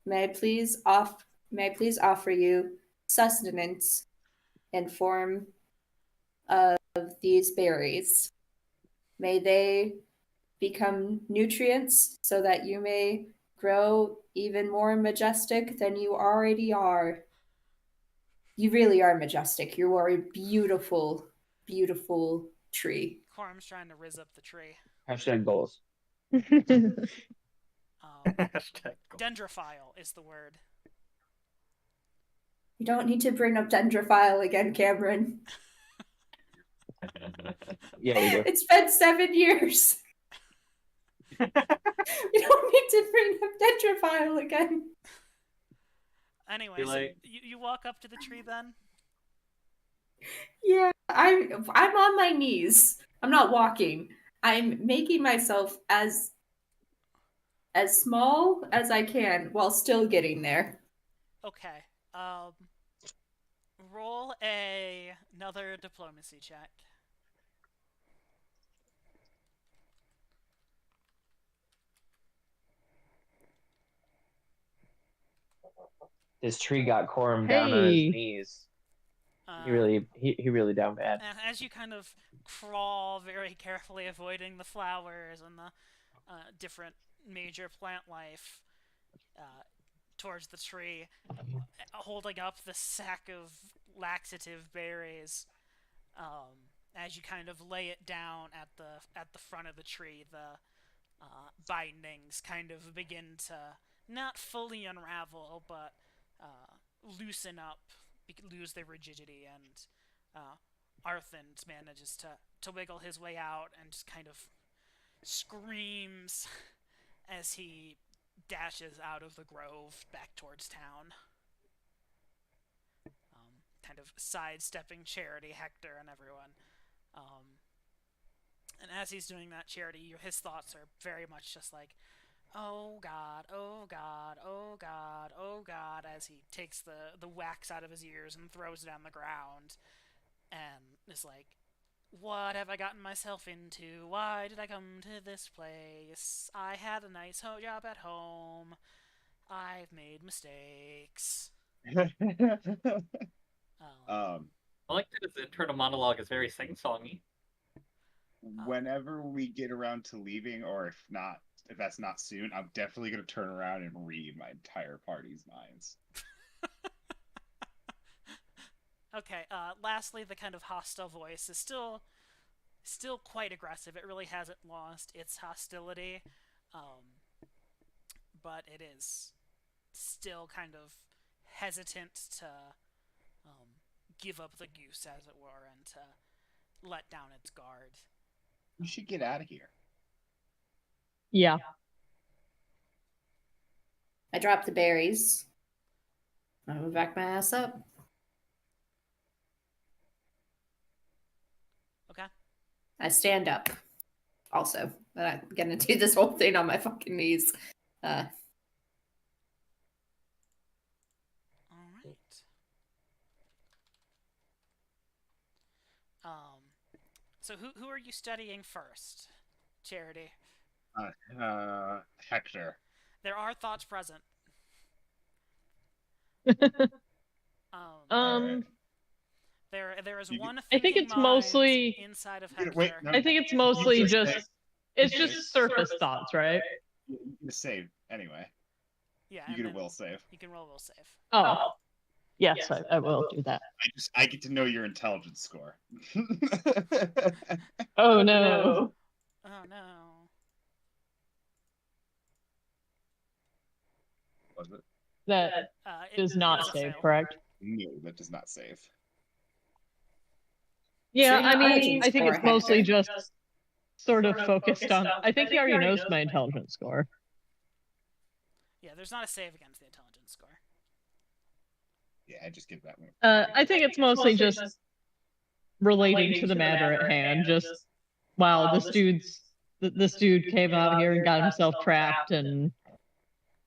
[SPEAKER 1] May I please offer you sustenance in form of these berries. May they become nutrients so that you may grow even more majestic than you already are. You really are majestic. You are a beautiful, beautiful tree.
[SPEAKER 2] Quorum's trying to riz up the tree.
[SPEAKER 4] Hashtag goals.
[SPEAKER 5] Hashtag goal.
[SPEAKER 2] Dendrophile is the word.
[SPEAKER 1] You don't need to bring up Dendrophile again, Cameron.
[SPEAKER 4] Yeah, we do.
[SPEAKER 1] It's been 7 years. You don't need to bring up Dendrophile again.
[SPEAKER 2] Anyway,
[SPEAKER 5] Too
[SPEAKER 2] so
[SPEAKER 5] late.
[SPEAKER 2] you walk up to the tree then?
[SPEAKER 1] Yeah, I'm on my knees. I'm not walking. I'm making myself as small as I can while still getting there.
[SPEAKER 2] Okay. Roll another diplomacy check.
[SPEAKER 4] This tree got Corum down on his
[SPEAKER 3] Hey.
[SPEAKER 4] knees. He really down bad.
[SPEAKER 2] And as you kind of crawl very carefully, avoiding the flowers and the different major plant life, towards the tree, holding up the sack of laxative berries, as you kind of lay it down at the front of the tree, the bindings kind of begin to not fully unravel, but loosen up, lose their rigidity, and Arthend manages to wiggle his way out and just kind of screams as he dashes out of the grove back towards town. Kind of sidestepping Charity, Hector, and everyone. And as he's doing that, Charity, his thoughts are very much just like, oh god, oh god, oh god, oh god, as he takes the wax out of his ears and throws it on the ground, and is like, what have I gotten myself into? Why did I come to this place? I had a nice job at home. I've made mistakes.
[SPEAKER 5] I like that his internal monologue is very sing-songy.
[SPEAKER 6] Whenever we get around to leaving, or if that's not soon, I'm definitely gonna turn around and read my entire party's minds.
[SPEAKER 2] Okay. Lastly, the kind of hostile voice is still quite aggressive. It really hasn't lost its hostility, but it is still kind of hesitant to give up the goose, as it were, and to let down its guard.
[SPEAKER 6] You should get out of here.
[SPEAKER 3] Yeah.
[SPEAKER 1] I drop the berries. I will back my ass up.
[SPEAKER 2] Okay.
[SPEAKER 1] I stand up. Also, but I'm gonna do this whole thing on my fucking knees.
[SPEAKER 2] All right. So who are you studying first, Charity?
[SPEAKER 6] Hector.
[SPEAKER 2] There are thoughts present.
[SPEAKER 3] Um,
[SPEAKER 2] there is
[SPEAKER 6] You-
[SPEAKER 2] one.
[SPEAKER 3] I think it's
[SPEAKER 2] mind
[SPEAKER 3] mostly-
[SPEAKER 2] inside of
[SPEAKER 6] You
[SPEAKER 2] Hector.
[SPEAKER 6] get- wait, no.
[SPEAKER 3] I think it's mostly just surface thoughts, right?
[SPEAKER 6] You get a save anyway.
[SPEAKER 2] Yeah,
[SPEAKER 6] You
[SPEAKER 2] and
[SPEAKER 6] get a
[SPEAKER 2] then
[SPEAKER 6] will save.
[SPEAKER 2] You can roll will save.
[SPEAKER 3] Oh, yes, I will do that.
[SPEAKER 6] I get to know your intelligence score.
[SPEAKER 3] Oh no.
[SPEAKER 2] Oh no.
[SPEAKER 6] Was it?
[SPEAKER 3] That
[SPEAKER 2] It
[SPEAKER 3] does not
[SPEAKER 2] doesn't
[SPEAKER 3] save,
[SPEAKER 2] fail.
[SPEAKER 3] correct?
[SPEAKER 6] No, that does not save.
[SPEAKER 3] Yeah,
[SPEAKER 1] your
[SPEAKER 3] I mean,
[SPEAKER 1] intelligence
[SPEAKER 3] I think
[SPEAKER 1] score,
[SPEAKER 3] it's mostly
[SPEAKER 1] Hector.
[SPEAKER 3] just sort of focused on. I think he already knows my intelligence score.
[SPEAKER 2] Yeah, there's not a save against the intelligence score.
[SPEAKER 6] Yeah, I just give that one.
[SPEAKER 3] I think it's mostly just relating to the matter at hand. Just wow, this dude came out here and got himself trapped, and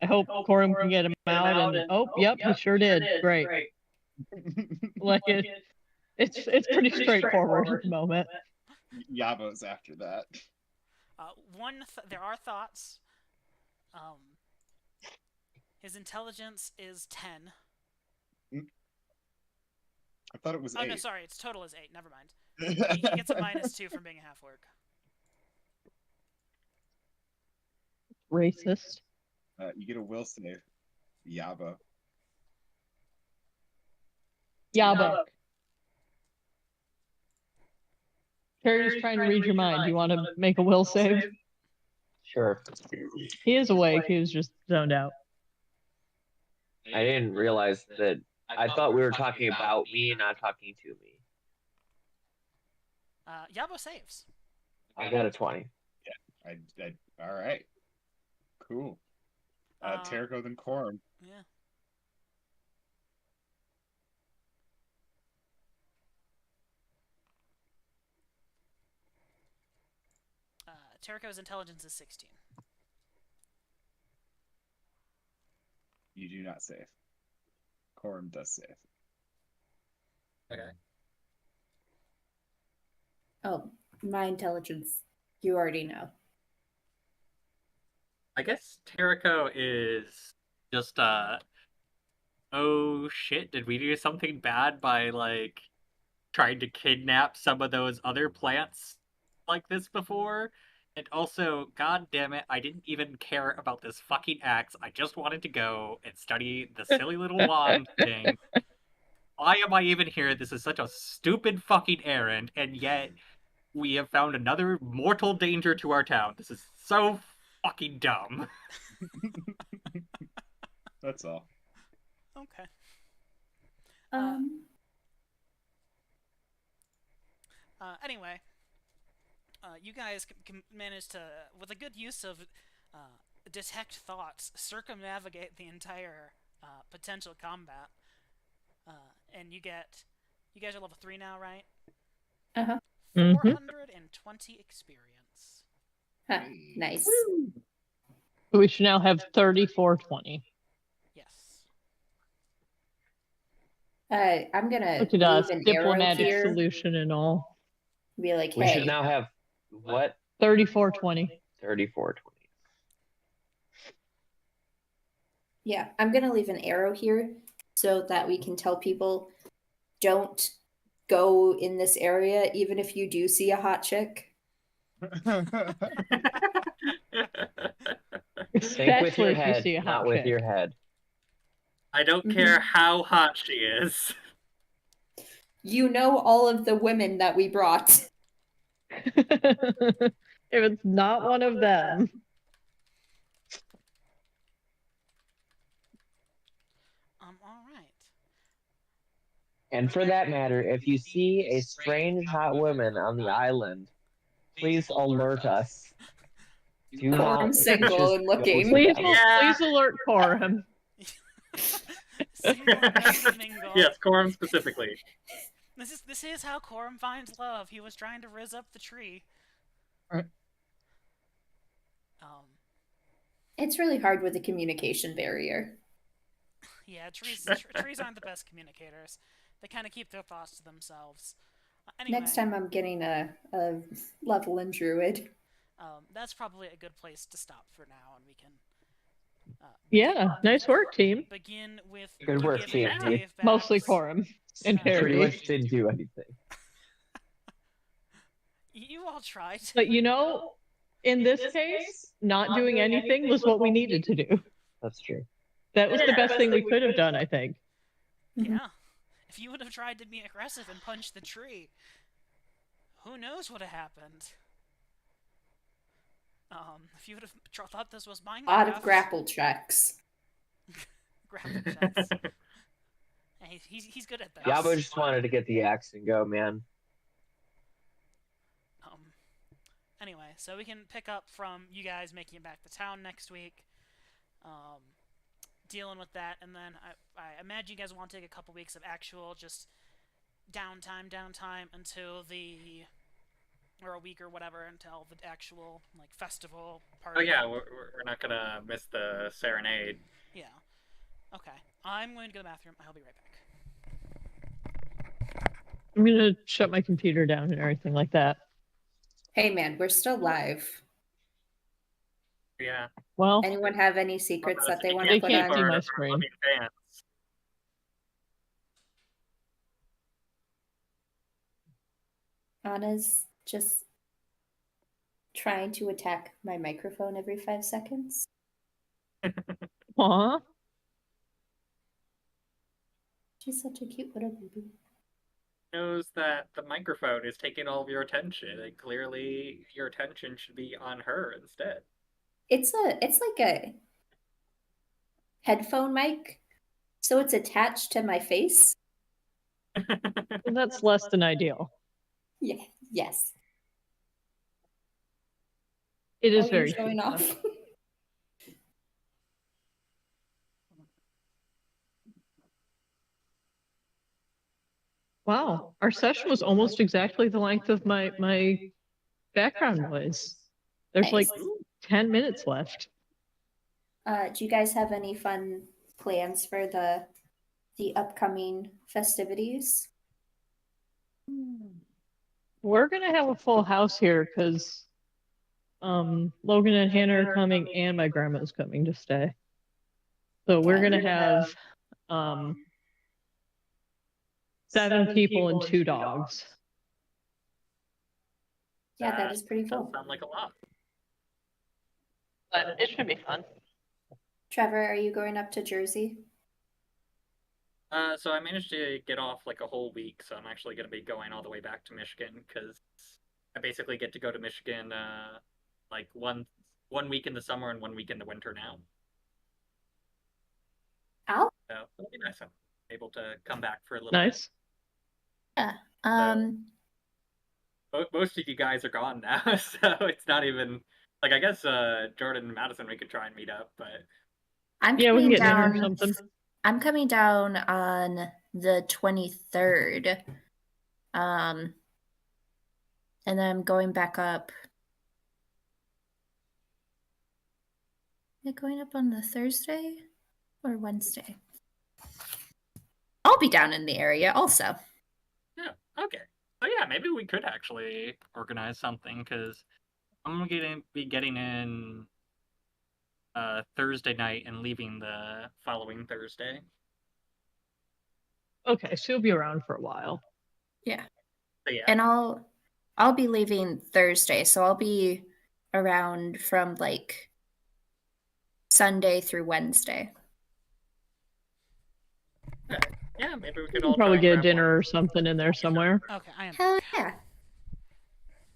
[SPEAKER 3] I hope Corum can get him out. And oh, yep, he sure did. Great. Like it's pretty straightforward at the moment.
[SPEAKER 6] Yabo's after that.
[SPEAKER 2] There are thoughts. His intelligence is 10.
[SPEAKER 6] I thought it was
[SPEAKER 2] Oh
[SPEAKER 6] 8.
[SPEAKER 2] no, sorry, its total is 8. Never mind. He gets a -2 from being a half orc.
[SPEAKER 3] Racist.
[SPEAKER 6] You get a will save. Yabo.
[SPEAKER 3] Yaba. Terry's trying to read your mind. Do you want to make a will save?
[SPEAKER 4] Sure.
[SPEAKER 3] He is awake. He was just zoned out.
[SPEAKER 4] I didn't realize that. I thought we were talking about me, not talking to me.
[SPEAKER 2] Yabo saves.
[SPEAKER 4] I got a 20.
[SPEAKER 6] All right. Cool. Terraco then Corum.
[SPEAKER 2] Yeah. Terraco's intelligence is 16.
[SPEAKER 6] You do not save. Corum does save.
[SPEAKER 5] Okay.
[SPEAKER 1] Oh, my intelligence. You already know.
[SPEAKER 5] I guess Terrico is just oh shit, did we do something bad by like trying to kidnap some of those other plants like this before? And also, god damn it, I didn't even care about this fucking axe. I just wanted to go and study the silly little wand thing. Why am I even here? This is such a stupid fucking errand, and yet we have found another mortal danger to our town. This is so fucking dumb.
[SPEAKER 6] That's all.
[SPEAKER 2] Okay. Anyway, you guys can manage to, with a good use of detect thoughts, circumnavigate the entire potential combat, and you guys are level 3 now, right?
[SPEAKER 1] Uh-huh.
[SPEAKER 2] 420 experience.
[SPEAKER 1] Huh, nice.
[SPEAKER 3] So we should now have 3420.
[SPEAKER 2] Yes.
[SPEAKER 1] I'm gonna
[SPEAKER 3] Look at us,
[SPEAKER 1] leave an arrow
[SPEAKER 3] diplomatic
[SPEAKER 1] here.
[SPEAKER 3] solution and all.
[SPEAKER 1] Be like,
[SPEAKER 4] We
[SPEAKER 1] hey,
[SPEAKER 4] should now have what?
[SPEAKER 3] 3420.
[SPEAKER 4] 3420.
[SPEAKER 1] yeah, I'm gonna leave an arrow here so that we can tell people don't go in this area, even if you do see a hot chick.
[SPEAKER 4] Think with
[SPEAKER 3] Especially
[SPEAKER 4] your
[SPEAKER 3] if you
[SPEAKER 4] head,
[SPEAKER 3] see a
[SPEAKER 4] not
[SPEAKER 3] hot
[SPEAKER 4] with
[SPEAKER 3] chick.
[SPEAKER 4] your head.
[SPEAKER 5] I don't care how hot she is.
[SPEAKER 1] You know all of the women that we brought.
[SPEAKER 3] If it's not one of them.
[SPEAKER 2] All right.
[SPEAKER 4] And for that matter, if you see a strange hot woman on the island, please alert us. Do not
[SPEAKER 1] I'm single
[SPEAKER 4] just
[SPEAKER 1] and
[SPEAKER 4] go
[SPEAKER 1] looking.
[SPEAKER 4] to
[SPEAKER 3] Please,
[SPEAKER 4] them.
[SPEAKER 3] please alert Corum.
[SPEAKER 2] Single and ready to mingle.
[SPEAKER 5] Yes, Corum specifically.
[SPEAKER 2] This is how Corum finds love. He was trying to rizz up the tree.
[SPEAKER 3] Right.
[SPEAKER 1] It's really hard with a communication barrier.
[SPEAKER 2] Yeah, trees aren't the best communicators. They kind of keep their thoughts to themselves. Anyway,
[SPEAKER 1] Next time I'm getting a level in Druid.
[SPEAKER 2] that's probably a good place to stop for now, and we can.
[SPEAKER 3] Yeah, nice work, team.
[SPEAKER 2] Begin with
[SPEAKER 4] Good work,
[SPEAKER 2] giving
[SPEAKER 4] team.
[SPEAKER 2] Dave back
[SPEAKER 3] Mostly
[SPEAKER 2] his-
[SPEAKER 3] Corum and
[SPEAKER 2] Pretty
[SPEAKER 4] Pretty
[SPEAKER 3] Harry.
[SPEAKER 4] much didn't do anything.
[SPEAKER 2] You all tried.
[SPEAKER 3] But you know, in this case, not doing anything was what we needed to do.
[SPEAKER 4] That's true.
[SPEAKER 3] That was the best thing we could have done, I think.
[SPEAKER 2] Yeah. If you would have tried to be aggressive and punch the tree, who knows what would have happened? If you would have thought this was Minecraft.
[SPEAKER 1] Odd of grapple checks.
[SPEAKER 2] Grapple checks. Hey, he's good at that.
[SPEAKER 4] Yabo just wanted to get the axe and go, man.
[SPEAKER 2] Anyway, so we can pick up from you guys making it back to town next week. Dealing with that, and then I imagine you guys want to take a couple weeks of actual just downtime until or a week or whatever until the actual like festival party.
[SPEAKER 5] Oh yeah, we're not gonna miss the serenade.
[SPEAKER 2] Yeah. Okay. I'm going to go to the bathroom. I'll be right back.
[SPEAKER 3] I'm gonna shut my computer down and everything like that.
[SPEAKER 1] Hey man, we're still live.
[SPEAKER 5] Yeah.
[SPEAKER 3] Well,
[SPEAKER 1] Anyone have any secrets that they want to
[SPEAKER 3] They
[SPEAKER 1] put
[SPEAKER 3] can't
[SPEAKER 1] on?
[SPEAKER 3] see my
[SPEAKER 5] Our
[SPEAKER 3] screen.
[SPEAKER 5] loving fans.
[SPEAKER 1] Anna's just trying to attack my microphone every 5 seconds.
[SPEAKER 3] aw,
[SPEAKER 1] She's such a cute little baby.
[SPEAKER 5] Knows that the microphone is taking all of your attention, and clearly your attention should be on her instead.
[SPEAKER 1] It's like a headphone mic, so it's attached to my face.
[SPEAKER 3] that's less than ideal.
[SPEAKER 1] Yeah, yes.
[SPEAKER 3] It is
[SPEAKER 1] Oh, you're
[SPEAKER 3] very
[SPEAKER 1] showing
[SPEAKER 3] cute.
[SPEAKER 1] off.
[SPEAKER 3] Wow, our session was almost exactly the length of my background noise. There's like
[SPEAKER 1] Nice.
[SPEAKER 3] 10 minutes left.
[SPEAKER 1] Do you guys have any fun plans for the upcoming festivities?
[SPEAKER 3] We're gonna have a full house here because Logan and Hannah are coming and my grandma's coming to stay. So we're gonna have 7 people and 2 dogs.
[SPEAKER 1] Yeah, that is pretty
[SPEAKER 5] Does
[SPEAKER 1] cool.
[SPEAKER 5] sound like a lot.
[SPEAKER 3] But it should be fun.
[SPEAKER 1] Trevor, are you going up to Jersey?
[SPEAKER 5] So I managed to get off like a whole week, so I'm actually going to be going all the way back to Michigan because I basically get to go to Michigan like one week in the summer and 1 week in the winter now.
[SPEAKER 1] Ow.
[SPEAKER 5] So it'll be nice. I'm able to come back for a little
[SPEAKER 3] Nice.
[SPEAKER 5] bit. Most of you guys are gone now, so it's not even like I guess Jordan and Madison we could try and meet up, but
[SPEAKER 1] I'm
[SPEAKER 3] Yeah, we can
[SPEAKER 1] coming
[SPEAKER 3] get dinner or
[SPEAKER 1] down.
[SPEAKER 3] something.
[SPEAKER 1] I'm coming down on the 23rd. And then I'm going back up. Am I going up on the Thursday or Wednesday? I'll be down in the area also.
[SPEAKER 5] yeah, okay. So yeah, maybe we could actually organize something because I'm gonna be getting in Thursday night and leaving the following Thursday.
[SPEAKER 3] Okay, so you'll be around for a while.
[SPEAKER 1] Yeah.
[SPEAKER 5] So yeah,
[SPEAKER 1] And I'll be leaving Thursday, so I'll be around from like Sunday through Wednesday.
[SPEAKER 5] Yeah, maybe we could all
[SPEAKER 3] Probably
[SPEAKER 5] try
[SPEAKER 3] get a
[SPEAKER 5] and grab
[SPEAKER 3] dinner
[SPEAKER 5] one.
[SPEAKER 3] or something in there somewhere.
[SPEAKER 2] Okay, I am.
[SPEAKER 1] Hell yeah.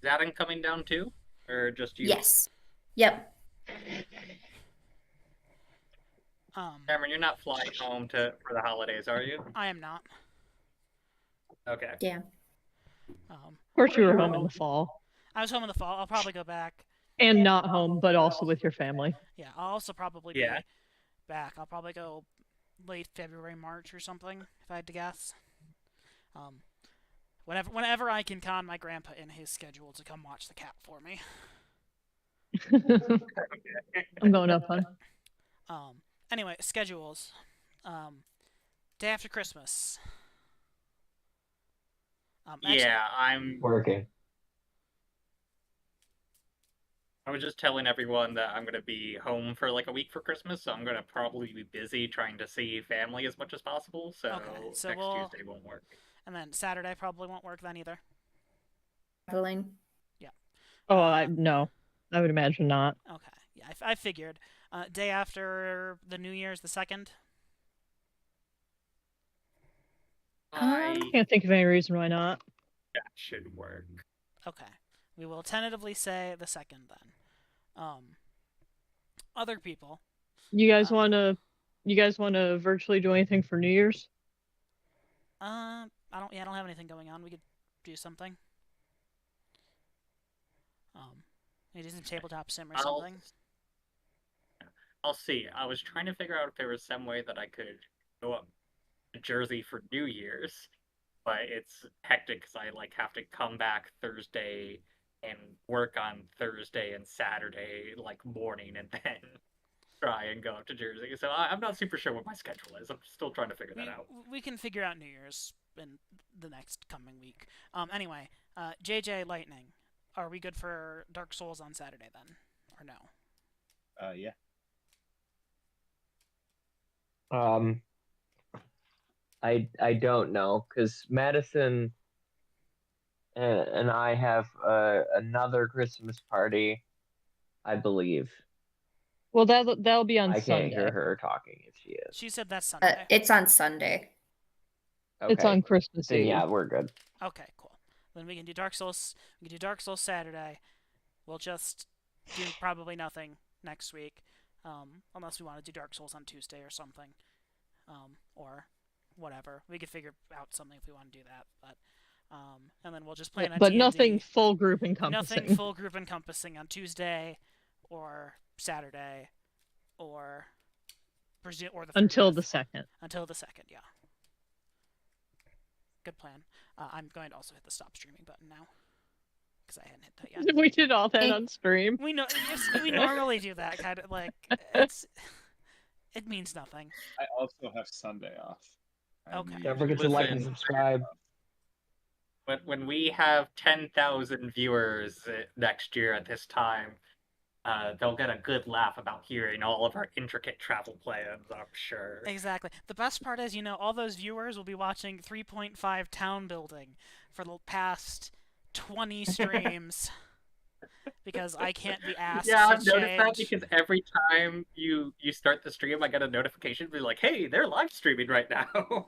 [SPEAKER 5] Is Adam coming down too, or just you?
[SPEAKER 1] Yes. Yep.
[SPEAKER 5] Cameron, you're not flying home for the holidays, are you?
[SPEAKER 2] I am not.
[SPEAKER 5] Okay.
[SPEAKER 1] Yeah.
[SPEAKER 2] Um,
[SPEAKER 3] Of course, you were home in the fall.
[SPEAKER 2] I was home in the fall. I'll probably go back.
[SPEAKER 3] And not home, but also with your family.
[SPEAKER 2] Yeah, I'll also probably
[SPEAKER 5] Yeah.
[SPEAKER 2] be back. I'll probably go late February, March or something, if I had to guess. Whenever I can con my grandpa in his schedule to come watch the cat for me.
[SPEAKER 3] I'm going up, hon.
[SPEAKER 2] Anyway, schedules. Day after Christmas. Actually,
[SPEAKER 5] Yeah, I'm.
[SPEAKER 4] Working.
[SPEAKER 5] I was just telling everyone that I'm gonna be home for like a week for Christmas, so I'm gonna probably be busy trying to see family as much as possible. So,
[SPEAKER 2] Okay, so
[SPEAKER 5] next
[SPEAKER 2] we'll-
[SPEAKER 5] Tuesday won't work.
[SPEAKER 2] and then Saturday probably won't work then either.
[SPEAKER 1] Traveling.
[SPEAKER 3] Oh, no. I would imagine not.
[SPEAKER 2] Okay, yeah, I figured. Day after the New Year's, the 2nd.
[SPEAKER 5] I
[SPEAKER 3] Can't think of any reason why not.
[SPEAKER 5] that should work.
[SPEAKER 2] Okay, we will tentatively say the 2nd then. Other people.
[SPEAKER 3] You guys want to virtually do anything for New Year's?
[SPEAKER 2] I don't have anything going on. We could do something. Maybe some tabletop sim or something.
[SPEAKER 5] I'll see. I was trying to figure out if there was some way that I could go up to Jersey for New Year's, but it's hectic because I like have to come back Thursday and work on Thursday and Saturday like morning, and then try and go up to Jersey. So I'm not super sure what my schedule is. I'm still trying to figure that out.
[SPEAKER 2] We can figure out New Year's in the next coming week. Anyway, JJ Lightning, are we good for Dark Souls on Saturday then, or no?
[SPEAKER 6] Yeah.
[SPEAKER 4] I don't know because Madison and I have another Christmas party, I believe.
[SPEAKER 3] Well, that'll be on
[SPEAKER 4] I can't
[SPEAKER 3] Sunday.
[SPEAKER 4] hear her talking if she is.
[SPEAKER 2] She said that's Sunday.
[SPEAKER 1] It's on Sunday.
[SPEAKER 3] It's
[SPEAKER 4] Okay.
[SPEAKER 3] on Christmas
[SPEAKER 4] Then
[SPEAKER 3] Eve.
[SPEAKER 4] yeah, we're good.
[SPEAKER 2] Okay, cool. Then we can do Dark Souls. We can do Dark Souls Saturday. We'll just do probably nothing next week, unless we want to do Dark Souls on Tuesday or something, or whatever. We could figure out something if we want to do that. But and then we'll just play on
[SPEAKER 3] But
[SPEAKER 2] D&D.
[SPEAKER 3] nothing full group encompassing.
[SPEAKER 2] Nothing full group encompassing on Tuesday or Saturday or the
[SPEAKER 3] Until
[SPEAKER 2] 30th.
[SPEAKER 3] the 2nd.
[SPEAKER 2] Until the 2nd, yeah. Good plan. I'm going to also hit the stop streaming button now because I hadn't hit that yet.
[SPEAKER 3] We did all that on stream.
[SPEAKER 2] We know we normally do that kind of like it means nothing.
[SPEAKER 6] I also have Sunday off.
[SPEAKER 2] Okay.
[SPEAKER 4] Don't forget to like and
[SPEAKER 5] Listen.
[SPEAKER 4] subscribe.
[SPEAKER 5] When we have 10,000 viewers next year at this time, they'll get a good laugh about hearing all of our intricate travel plans, I'm sure.
[SPEAKER 2] Exactly. The best part is, all those viewers will be watching 3.5 Town Building for the past 20 streams because I can't be asked
[SPEAKER 5] Yeah,
[SPEAKER 2] to
[SPEAKER 5] I've noticed that
[SPEAKER 2] change.
[SPEAKER 5] because every time you start the stream, I get a notification be like, "Hey, they're live streaming right now."